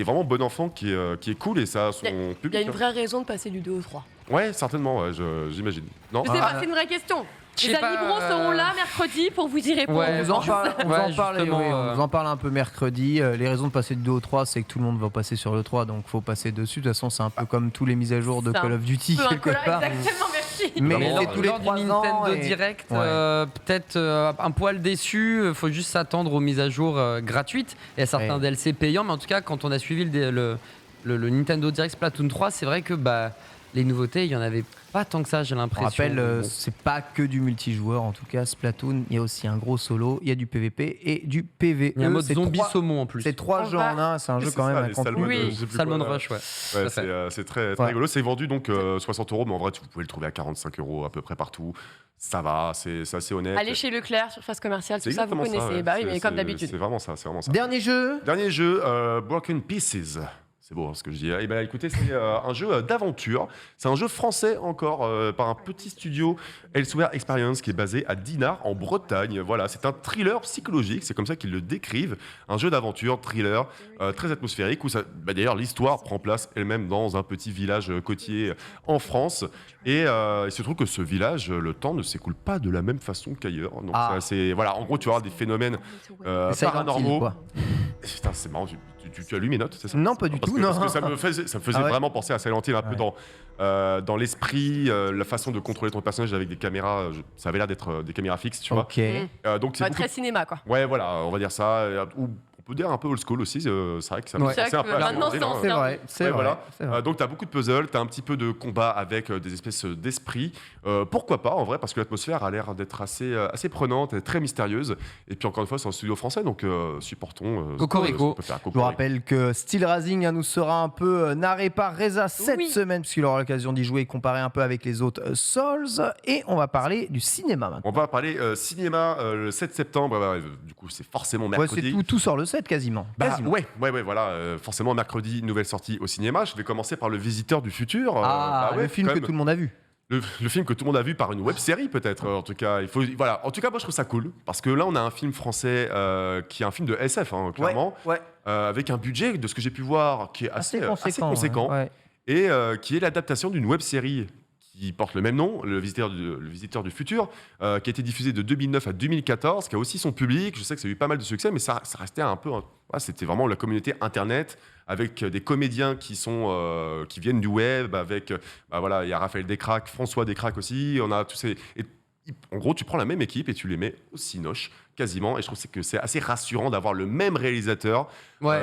vraiment bon enfant qui est cool, et ça a son Il y a public. une vraie raison de passer du 2 au 3. Ouais, certainement, ouais, j'imagine. Non Je sais pas, c'est une vraie question. Je Les sais pas, Alibros seront là mercredi pour vous y répondre. Ouais, On vous en parle, justement, on vous en parle un peu mercredi. Les raisons de passer du 2 au 3, c'est que tout le monde va passer sur le 3, donc faut passer dessus. De toute façon, c'est un peu comme tous les mises à jour de C'est Call of Duty, Peu quelque incolore, part. exactement, merci. Mais Mais c'est lors, tous les lors du 3 ans. Nintendo et- Direct, Ouais. peut-être un poil déçu. Faut juste s'attendre aux mises à jour gratuites et à certains Ouais. DLC payants. Mais en tout cas, quand on a suivi le Nintendo Direct Splatoon 3, c'est vrai que les nouveautés, il y en avait pas tant que ça, j'ai On l'impression. rappelle, Bon. c'est pas que du multijoueur, en tout cas, Splatoon, il y a aussi un gros solo, il y a du PVP et du PVE. Il y a un mode C'est zombie 3 saumon en plus. C'est 3 On jeux va- en un, c'est un jeu c'est quand ça, même à les contenu. Salmon, Oui. je sais plus Salmon quoi, Rush, ouais. Ouais, Tout à fait. c'est très Ouais. rigolo. C'est vendu donc 60 €, mais en vrai, vous pouvez le trouver à 45 € à peu près partout. Ça va, c'est assez honnête. Allez chez Leclerc, surface commerciale, C'est tout ça, vous exactement connaissez. ouais. Bah oui, mais C'est- comme c'est- d'habitude. C'est vraiment ça, c'est vraiment ça. Dernier jeu, Dernier jeu, Broken Pieces. C'est beau ce que je dis. Eh ben, écoutez, c'est un jeu d'aventure. C'est un jeu français encore par un petit studio Elsewhere Experience qui est basé à Dinard en Bretagne. Voilà, c'est un thriller psychologique, c'est comme ça qu'ils le décrivent. Un jeu d'aventure, thriller, très atmosphérique où d'ailleurs l'histoire prend place elle-même dans un petit village côtier en France. Et il se trouve que ce village, le temps ne s'écoule pas de la même façon qu'ailleurs. Donc voilà, en gros, tu vas avoir des phénomènes paranormaux. Putain, c'est marrant. Tu as lu mes notes, c'est ça? Non, pas du tout. Parce que ça me faisait vraiment penser à Silent Hill, un peu dans l'esprit, la façon de contrôler ton personnage avec des caméras. Ça avait l'air d'être des caméras fixes, tu vois. Donc c'est très cinéma, quoi. Ouais, voilà, on va dire ça. On peut dire un peu old school aussi, c'est vrai que ça me fait un peu à maintenant, c'est vrai. Donc tu as beaucoup de puzzles, tu as un petit peu de combat avec des espèces d'esprits. Pourquoi pas, en vrai, parce que l'atmosphère a l'air d'être assez prenante et très mystérieuse. Et puis encore une fois, c'est un studio français, donc supportons. Cocorico. Je vous rappelle que Steel Rising nous sera un peu narré par Reza cette semaine, puisqu'il aura l'occasion d'y jouer et comparer un peu avec les autres Souls. Et on va parler du cinéma maintenant. On va parler cinéma le 7 septembre. Du coup, c'est forcément mercredi. Ouais, tout sort le 7 quasiment. Ouais, voilà. Forcément, mercredi, nouvelle sortie au cinéma. Je vais commencer par Le Visiteur du futur. Le film que tout le monde a vu. Le film que tout le monde a vu par une web-série peut-être. En tout cas, En tout cas, moi je trouve ça cool parce que là, on a un film français qui est un film de SF, clairement, avec un budget de ce que j'ai pu voir qui est assez conséquent et qui est l'adaptation d'une web-série qui porte le même nom, Le Visiteur du Futur, qui a été diffusé de 2009 à 2014, qui a aussi son public. Je sais que ça a eu pas mal de succès, mais ça restait un peu... c'était vraiment la communauté Internet, avec des comédiens qui viennent du web, avec... il y a Raphaël Descraques, François Descraques aussi, on a tous ces... En gros, tu prends la même équipe et tu les mets au cinoche, quasiment. Et je trouve que c'est assez rassurant d'avoir le même réalisateur,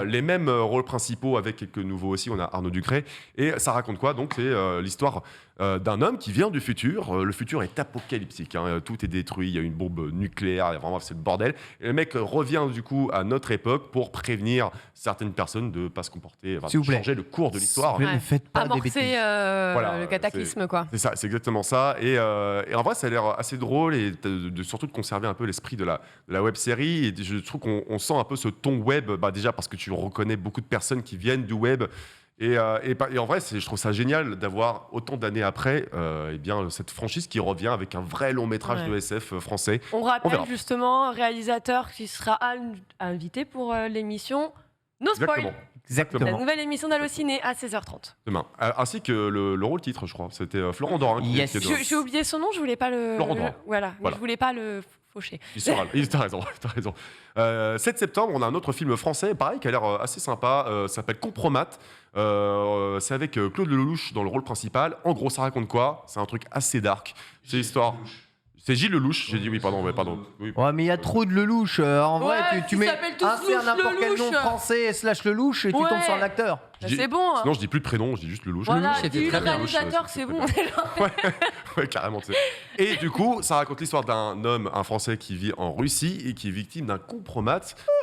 les mêmes rôles principaux avec quelques nouveaux aussi. On a Arnaud Ducré. Et ça raconte quoi? Donc, c'est l'histoire d'un homme qui vient du futur. Le futur est apocalyptique. Tout est détruit. Il y a une bombe nucléaire. Vraiment, c'est le bordel. Et le mec revient du coup à notre époque pour prévenir certaines personnes de ne pas se comporter, de changer le cours de l'histoire. Ne faites pas des bêtises. Le cataclysme, quoi. C'est ça, c'est exactement ça. Et en vrai, ça a l'air assez drôle et surtout de conserver un peu l'esprit de la web série. Et je trouve qu'on sent un peu ce ton web, déjà parce que tu reconnais beaucoup de personnes qui viennent du web. Et en vrai, je trouve ça génial d'avoir autant d'années après cette franchise qui revient avec un vrai long métrage de SF français. On rappelle justement, réalisateur qui sera invité pour l'émission No Spoil. Exactement. La nouvelle émission d'Allociné à 16h30. Demain. Ainsi que le rôle titre, je crois. C'était Florent Dorin. J'ai oublié son nom, je voulais pas le... Florent Dorin. Mais je voulais pas le... fauché. T'as raison. 7 septembre, on a un autre film français, pareil, qui a l'air assez sympa. Ça s'appelle Compromat. C'est avec Claude Lelouch dans le rôle principal. En gros, ça raconte quoi? C'est un truc assez dark. C'est l'histoire... C'est Gilles Lelouch, j'ai dit oui, pardon. Oui. Ouais, mais il y a trop de Lelouch. En vrai, tu mets n'importe quel nom français / Lelouch et tu tombes sur un acteur. C'est bon. Sinon, je dis plus de prénom, je dis juste Lelouch. Voilà, c'était très bien. Réalisateur, c'est bon. Ouais, carrément. Et du coup, ça raconte l'histoire d'un homme, un Français qui vit en Russie et qui est victime d'un compromat.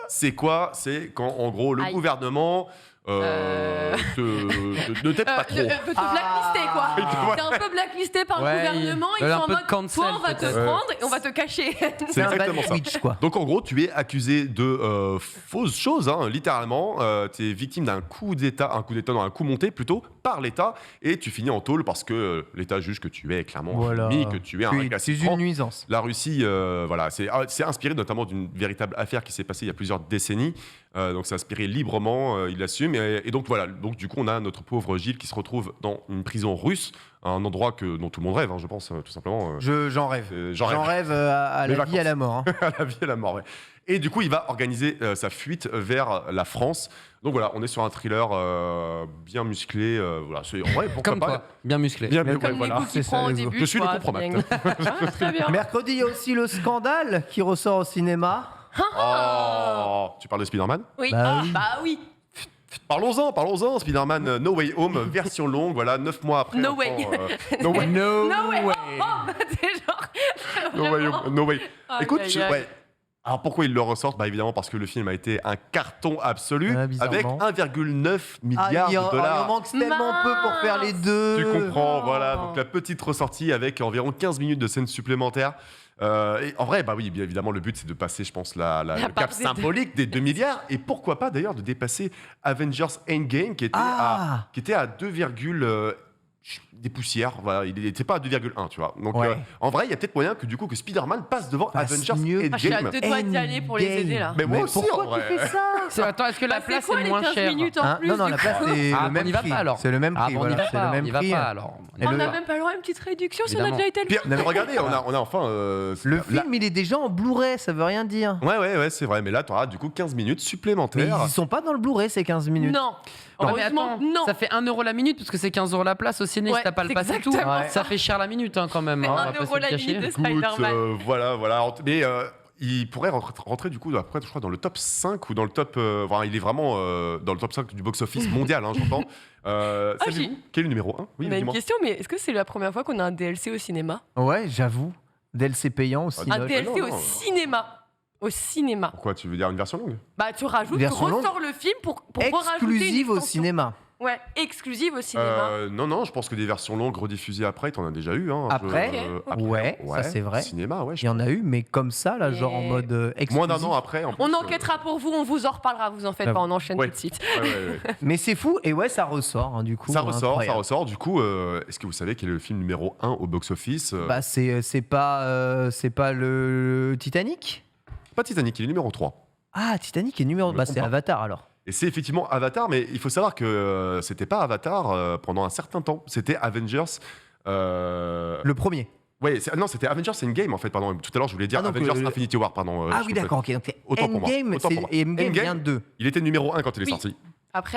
C'est quoi? C'est quand, en gros, le gouvernement... ne t'aide pas trop. Te blacklister, quoi. T'es un peu blacklisté par le gouvernement. Ils sont en mode, toi, on va te prendre et on va te cacher. C'est exactement ça. Switch, quoi. Donc en gros, tu es accusé de fausses choses, littéralement. Tu es victime d'un coup d'État, un coup monté plutôt par l'État, et tu finis en tôle parce que l'État juge que tu es clairement un ennemi, que tu es un récalcitrant. C'est une nuisance. La Russie, c'est inspiré notamment d'une véritable affaire qui s'est passée il y a plusieurs décennies. Donc c'est inspiré librement, il l'assume. Et donc voilà, donc du coup on a notre pauvre Gilles qui se retrouve dans une prison russe, un endroit dont tout le monde rêve, je pense, tout simplement. J'en rêve. J'en rêve à la vie, à la mort. À la vie, à la mort, ouais. Et du coup il va organiser sa fuite vers la France. Donc voilà, on est sur un thriller bien musclé. C'est, en vrai, pourquoi comme pas. toi, bien musclé. Comme Nico qui prend au début. Je suis le compromat. Très bien. Mercredi, il y a aussi Le Scandale qui ressort au cinéma. Oh, tu parles de Spider-Man? Oui. Oui. Parlons-en. Spider-Man No Way Home, version longue, 9 mois après. No way. No way. C'est genre... No Way. Écoute, Alors pourquoi ils le ressortent ? Bah évidemment parce que le film a été un carton absolu avec 1,9 milliard de dollars. Il en manque tellement peu pour faire les deux. Tu comprends, voilà. Donc la petite ressortie avec environ 15 minutes de scènes supplémentaires. Et en vrai, bah oui, bien évidemment, le but c'est de passer, je pense, le cap symbolique des 2 milliards. Et pourquoi pas d'ailleurs de dépasser Avengers Endgame qui était à 2, des poussières, voilà, il n'était pas à 2,1, tu vois. Donc en vrai, il y a peut-être moyen que Spider-Man passe devant Avengers Endgame. Je suis à 2 doigts d'y aller pour les aider là. Mais moi aussi, pourquoi en vrai. tu fais ça Attends, est-ce que la place est moins chère ? Non, la place c'est le même prix. C'est le même prix. On n'y va pas alors. On n'a même pas le droit à une petite réduction si on a déjà été le regardez, on a enfin... le film, il est déjà en Blu-ray, ça veut rien dire. Ouais, c'est vrai. Mais là, tu auras du coup 15 minutes supplémentaires. Mais ils sont pas dans le Bluray, ces 15 minutes. Non. Mais attends, ça fait 1 euro la minute parce que c'est 15 euros la place au ciné si t'as pas le pass et tout. Ça fait cher la minute quand même. 1 euro la minute de Spider-Man. Voilà. Mais il pourrait rentrer du coup après, je crois, dans le top 5 ou dans le top. Il est vraiment dans le top 5 du box-office mondial, j'entends. Savez-vous quel est le numéro 1 ? Oui, on a une question, mais est-ce que c'est la première fois qu'on a un DLC au cinéma ? Ouais, j'avoue. DLC payant aussi. Un DLC au cinéma. Au cinéma. Pourquoi ? Tu veux dire une version longue ? Bah tu rajoutes, tu ressors le film pour exclusive au cinéma. Ouais, exclusive au cinéma. Non, je pense que des versions longues rediffusées après, t'en as déjà eu. Après, ouais, ça c'est vrai. Cinéma, ouais. Il y en a eu, mais comme ça, là, genre en mode exclusif. Moins d'1 an après. On enquêtera pour vous, on vous en reparlera, vous en faites pas, on enchaîne tout de suite. Ouais. Mais c'est fou, et ça ressort, du coup. Ça ressort. Du coup, est-ce que vous savez quel est le film numéro 1 au box-office ? Bah, c'est pas le Titanic ? Pas Titanic, il est numéro 3. Ah, Titanic est numéro... Bah, c'est Avatar, alors. Et c'est effectivement Avatar, mais il faut savoir que c'était pas Avatar pendant un certain temps. C'était Avengers... Le premier. Ouais, c'était Avengers Endgame en fait, pardon. Tout à l'heure, je voulais dire Avengers Infinity War, pardon. Oui, d'accord, ok. Donc Endgame, Endgame vient de 2. Il était numéro 1 quand il est sorti.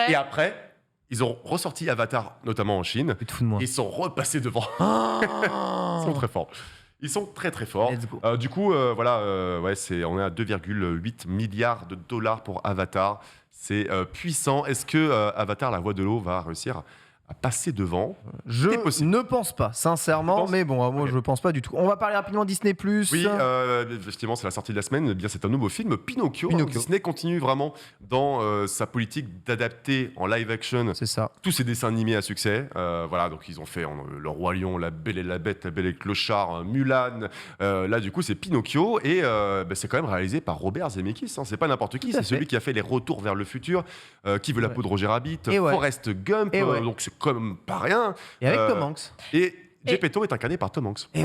Et après, ils ont ressorti Avatar, notamment en Chine. Tu te fous de moi. Ils sont repassés devant. Ils sont très forts. Ils sont très très forts. Du coup, on est à 2,8 milliards de dollars pour Avatar. C'est puissant. Est-ce que Avatar, la voix de l'eau, va réussir à passer devant? Je ne pense pas, sincèrement, mais bon, moi je pense pas du tout. On va parler rapidement Disney+. Oui, effectivement, c'est la sortie de la semaine. Eh bien, c'est un nouveau film, Pinocchio. Disney continue vraiment dans sa politique d'adapter en live action tous ces dessins animés à succès. Donc ils ont fait Le Roi Lion, La Belle et la Bête, La Belle et le Clochard, Mulan. Là, du coup, c'est Pinocchio et c'est quand même réalisé par Robert Zemeckis. C'est pas n'importe qui, c'est celui qui a fait Les Retours vers le futur, Qui veut la peau de Roger Rabbit, Forrest Gump. Donc c'est comme pas rien. Et avec Tom Hanks. Et Geppetto est incarné par Tom Hanks. Et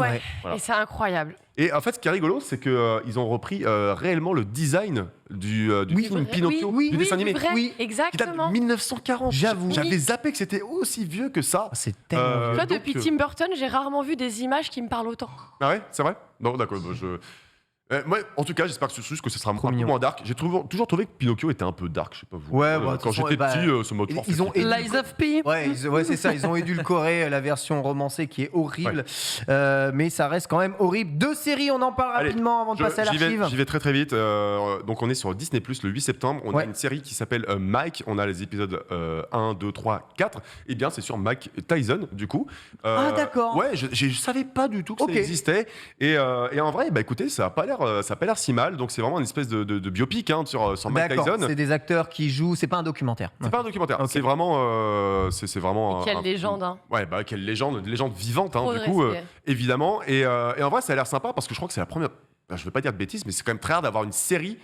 c'est incroyable. Et en fait, ce qui est rigolo, c'est qu'ils ont repris réellement le design du film Pinocchio, du dessin animé. Oui, exactement. Qui date de 1940. J'avoue. J'avais zappé que c'était aussi vieux que ça. C'est tellement vieux. Depuis Tim Burton, j'ai rarement vu des images qui me parlent autant. Ah ouais, c'est vrai ? Non, d'accord. Moi, en tout cas, j'espère que ce sera un peu moins dark. J'ai toujours trouvé que Pinocchio était un peu dark, je sais pas vous. Quand j'étais petit, ce mode ils ont Lies of P. Ouais, c'est ça. Ils ont édulcoré la version romancée qui est horrible, mais ça reste quand même horrible. 2 séries, on en parle rapidement avant de passer à l'archive. J'y vais très très vite. Donc on est sur Disney+ le 8 septembre. On a une série qui s'appelle Mike. On a les épisodes 1, 2, 3, 4. Et bien c'est sur Mike Tyson du coup. D'accord. Ouais, je savais pas du tout que ça existait. Et en vrai, écoutez, ça a pas l'air si mal. Donc c'est vraiment une espèce de biopic sur Mike Tyson. C'est des acteurs qui jouent. C'est pas un documentaire. C'est pas un documentaire. C'est vraiment quelle légende. Ouais, quelle légende vivante du coup évidemment. Et en vrai, ça a l'air sympa parce que je crois que c'est la première. Je veux pas dire de bêtises, mais c'est quand même très rare d'avoir une série.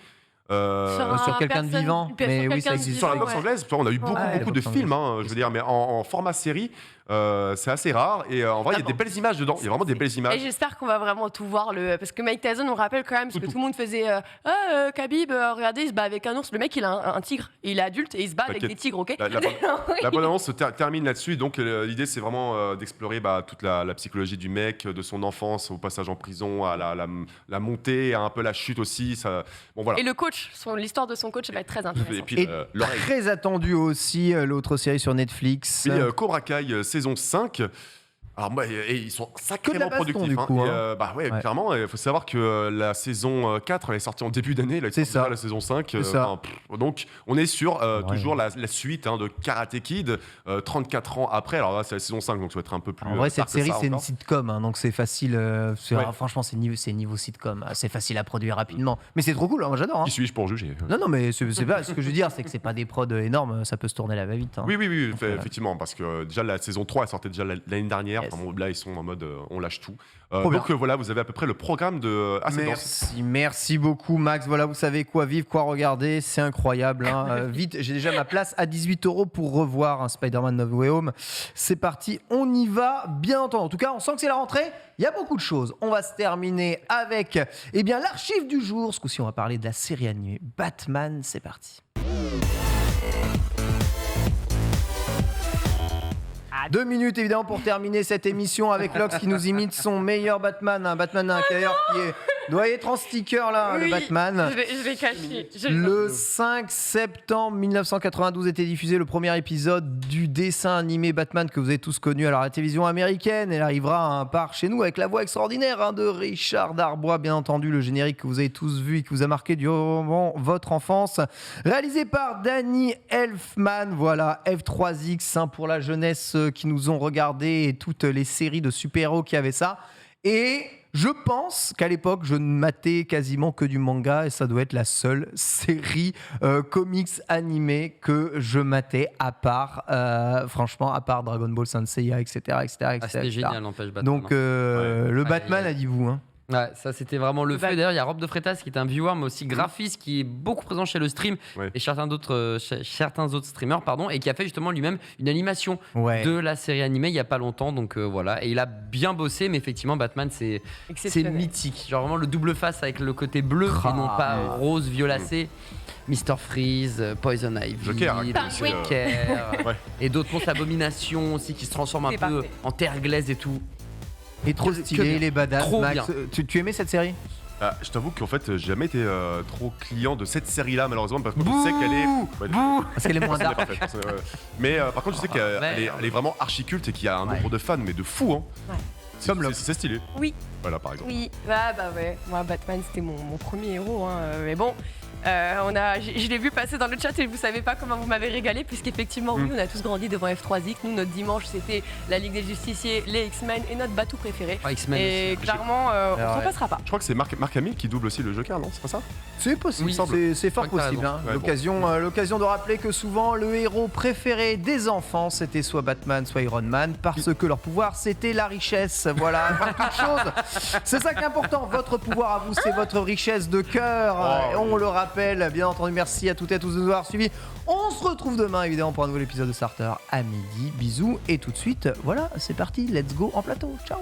Sur quelqu'un de vivant, mais oui, ça existe. Sur la boxe anglaise, on a eu beaucoup de films, je veux dire, mais en format série, c'est assez rare. Et en vrai, il y a des belles images dedans. Il y a vraiment des belles images. Et j'espère qu'on va vraiment tout voir. Parce que Mike Tyson, on rappelle quand même, parce que tout le monde faisait Khabib, regardez, il se bat avec un ours. Le mec, il a un tigre. Et il est adulte et il se bat avec des tigres, ok? La bande-annonce se termine là-dessus. Donc, l'idée, c'est vraiment d'explorer toute la psychologie du mec, de son enfance au passage en prison, à la montée, à un peu la chute aussi. Bon, voilà. Et le coach, l'histoire de son coach, ça va être très intéressant. Et puis, très attendu aussi, l'autre série sur Netflix. Oui, Cobra Kai saison 5. Alors moi, et ils sont sacrément baston, productifs. du coup, Bah ouais, clairement. Il faut savoir que la saison 4, elle est sortie en début d'année. Là, C'est ça. La saison 5. C'est ça. Donc, on est sur toujours la suite de Karate Kid, 34 ans après. Alors là, c'est la saison 5, donc ça va être un peu plus. En vrai, cette tard que série, ça c'est une encore. sitcom, hein, donc c'est facile. Ouais. Franchement, c'est niveau sitcom. C'est facile à produire rapidement. Mais c'est trop cool, hein, moi j'adore. Hein. Qui suis-je pour juger? Non, mais c'est pas. Ce que je veux dire, c'est que c'est pas des prods énormes. Ça peut se tourner la va-vite. Hein. Oui, effectivement, parce que déjà la saison 3 elle sortait déjà l'année dernière. Yes. Enfin, bon, là, ils sont en mode on lâche tout. Trop bien. Donc voilà, vous avez à peu près le programme de. Ah, c'est dense. Merci beaucoup, Max. Voilà, vous savez quoi vivre, quoi regarder. C'est incroyable. Hein. Vite, j'ai déjà ma place à 18 € pour revoir un Spider-Man No Way Home. C'est parti, on y va. Bien entendu. En tout cas, on sent que c'est la rentrée. Il y a beaucoup de choses. On va se terminer avec l'archive du jour. Ce coup-ci, on va parler de la série animée Batman. C'est parti. 2 minutes évidemment pour terminer cette émission avec Lox qui nous imite son meilleur Batman, un Batman intérieur qui est doit être en sticker là, le Batman. Je l'ai caché. Le 5 septembre 1992 était diffusé le premier épisode du dessin animé Batman que vous avez tous connu à la télévision américaine. Elle arrivera par chez nous avec la voix extraordinaire de Richard Darbois, bien entendu, le générique que vous avez tous vu et qui vous a marqué durant votre enfance. Réalisé par Danny Elfman, voilà, F3X pour la jeunesse qui nous ont regardé et toutes les séries de super-héros qui avaient ça. Et je pense qu'à l'époque, je ne matais quasiment que du manga et ça doit être la seule série comics animée que je matais à part, franchement, à part Dragon Ball Senseiya, etc. C'était génial, n'empêche, Batman. Donc, le Batman, a dit vous. Hein. Ouais, ça c'était vraiment le feu. D'ailleurs, il y a Rob de Freitas qui est un viewer, mais aussi graphiste qui est beaucoup présent chez le stream et certains autres streamers, et qui a fait justement lui-même une animation de la série animée il y a pas longtemps. Donc voilà, et il a bien bossé, mais effectivement, Batman c'est mythique. Genre vraiment le double face avec le côté bleu et non pas rose violacé. Mr. Freeze, Poison Ivy, Joker, et d'autres monstres abominations aussi qui se transforment un peu en terre glaise et tout. Et trop stylé, les badass. Max, tu aimais cette série? Je t'avoue qu'en fait, j'ai jamais été trop client de cette série-là, malheureusement, parce que je sais qu'elle est. Parce qu'elle est moins dark. Mais par contre, je sais qu'elle est vraiment archi culte et qu'il y a un nombre de fans, mais de fous. Hein. Comme c'est stylé. Oui. Voilà, par exemple. Oui, bah ouais. Moi, Batman, c'était mon premier héros. Hein. Mais bon. Je l'ai vu passer dans le chat et vous savez pas comment vous m'avez régalé puisqu'effectivement oui, on a tous grandi devant F3X. Nous, notre dimanche, c'était la Ligue des Justiciers, les X-Men et notre Batou préféré. X-Men et aussi. Clairement, on s'en passera pas. Je crois que c'est Marc Hamill qui double aussi le Joker, non? C'est pas ça? C'est possible, c'est fort possible. Hein. Ouais, l'occasion de rappeler que souvent le héros préféré des enfants c'était soit Batman, soit Iron Man, parce que leur pouvoir c'était la richesse. Voilà, avant toute chose. C'est ça qui est important. Votre pouvoir à vous, c'est votre richesse de cœur. On le rappelle. Bien entendu, merci à toutes et à tous de nous avoir suivis. On se retrouve demain évidemment pour un nouvel épisode de Starter à midi. Bisous et tout de suite, voilà, c'est parti, let's go en plateau. Ciao.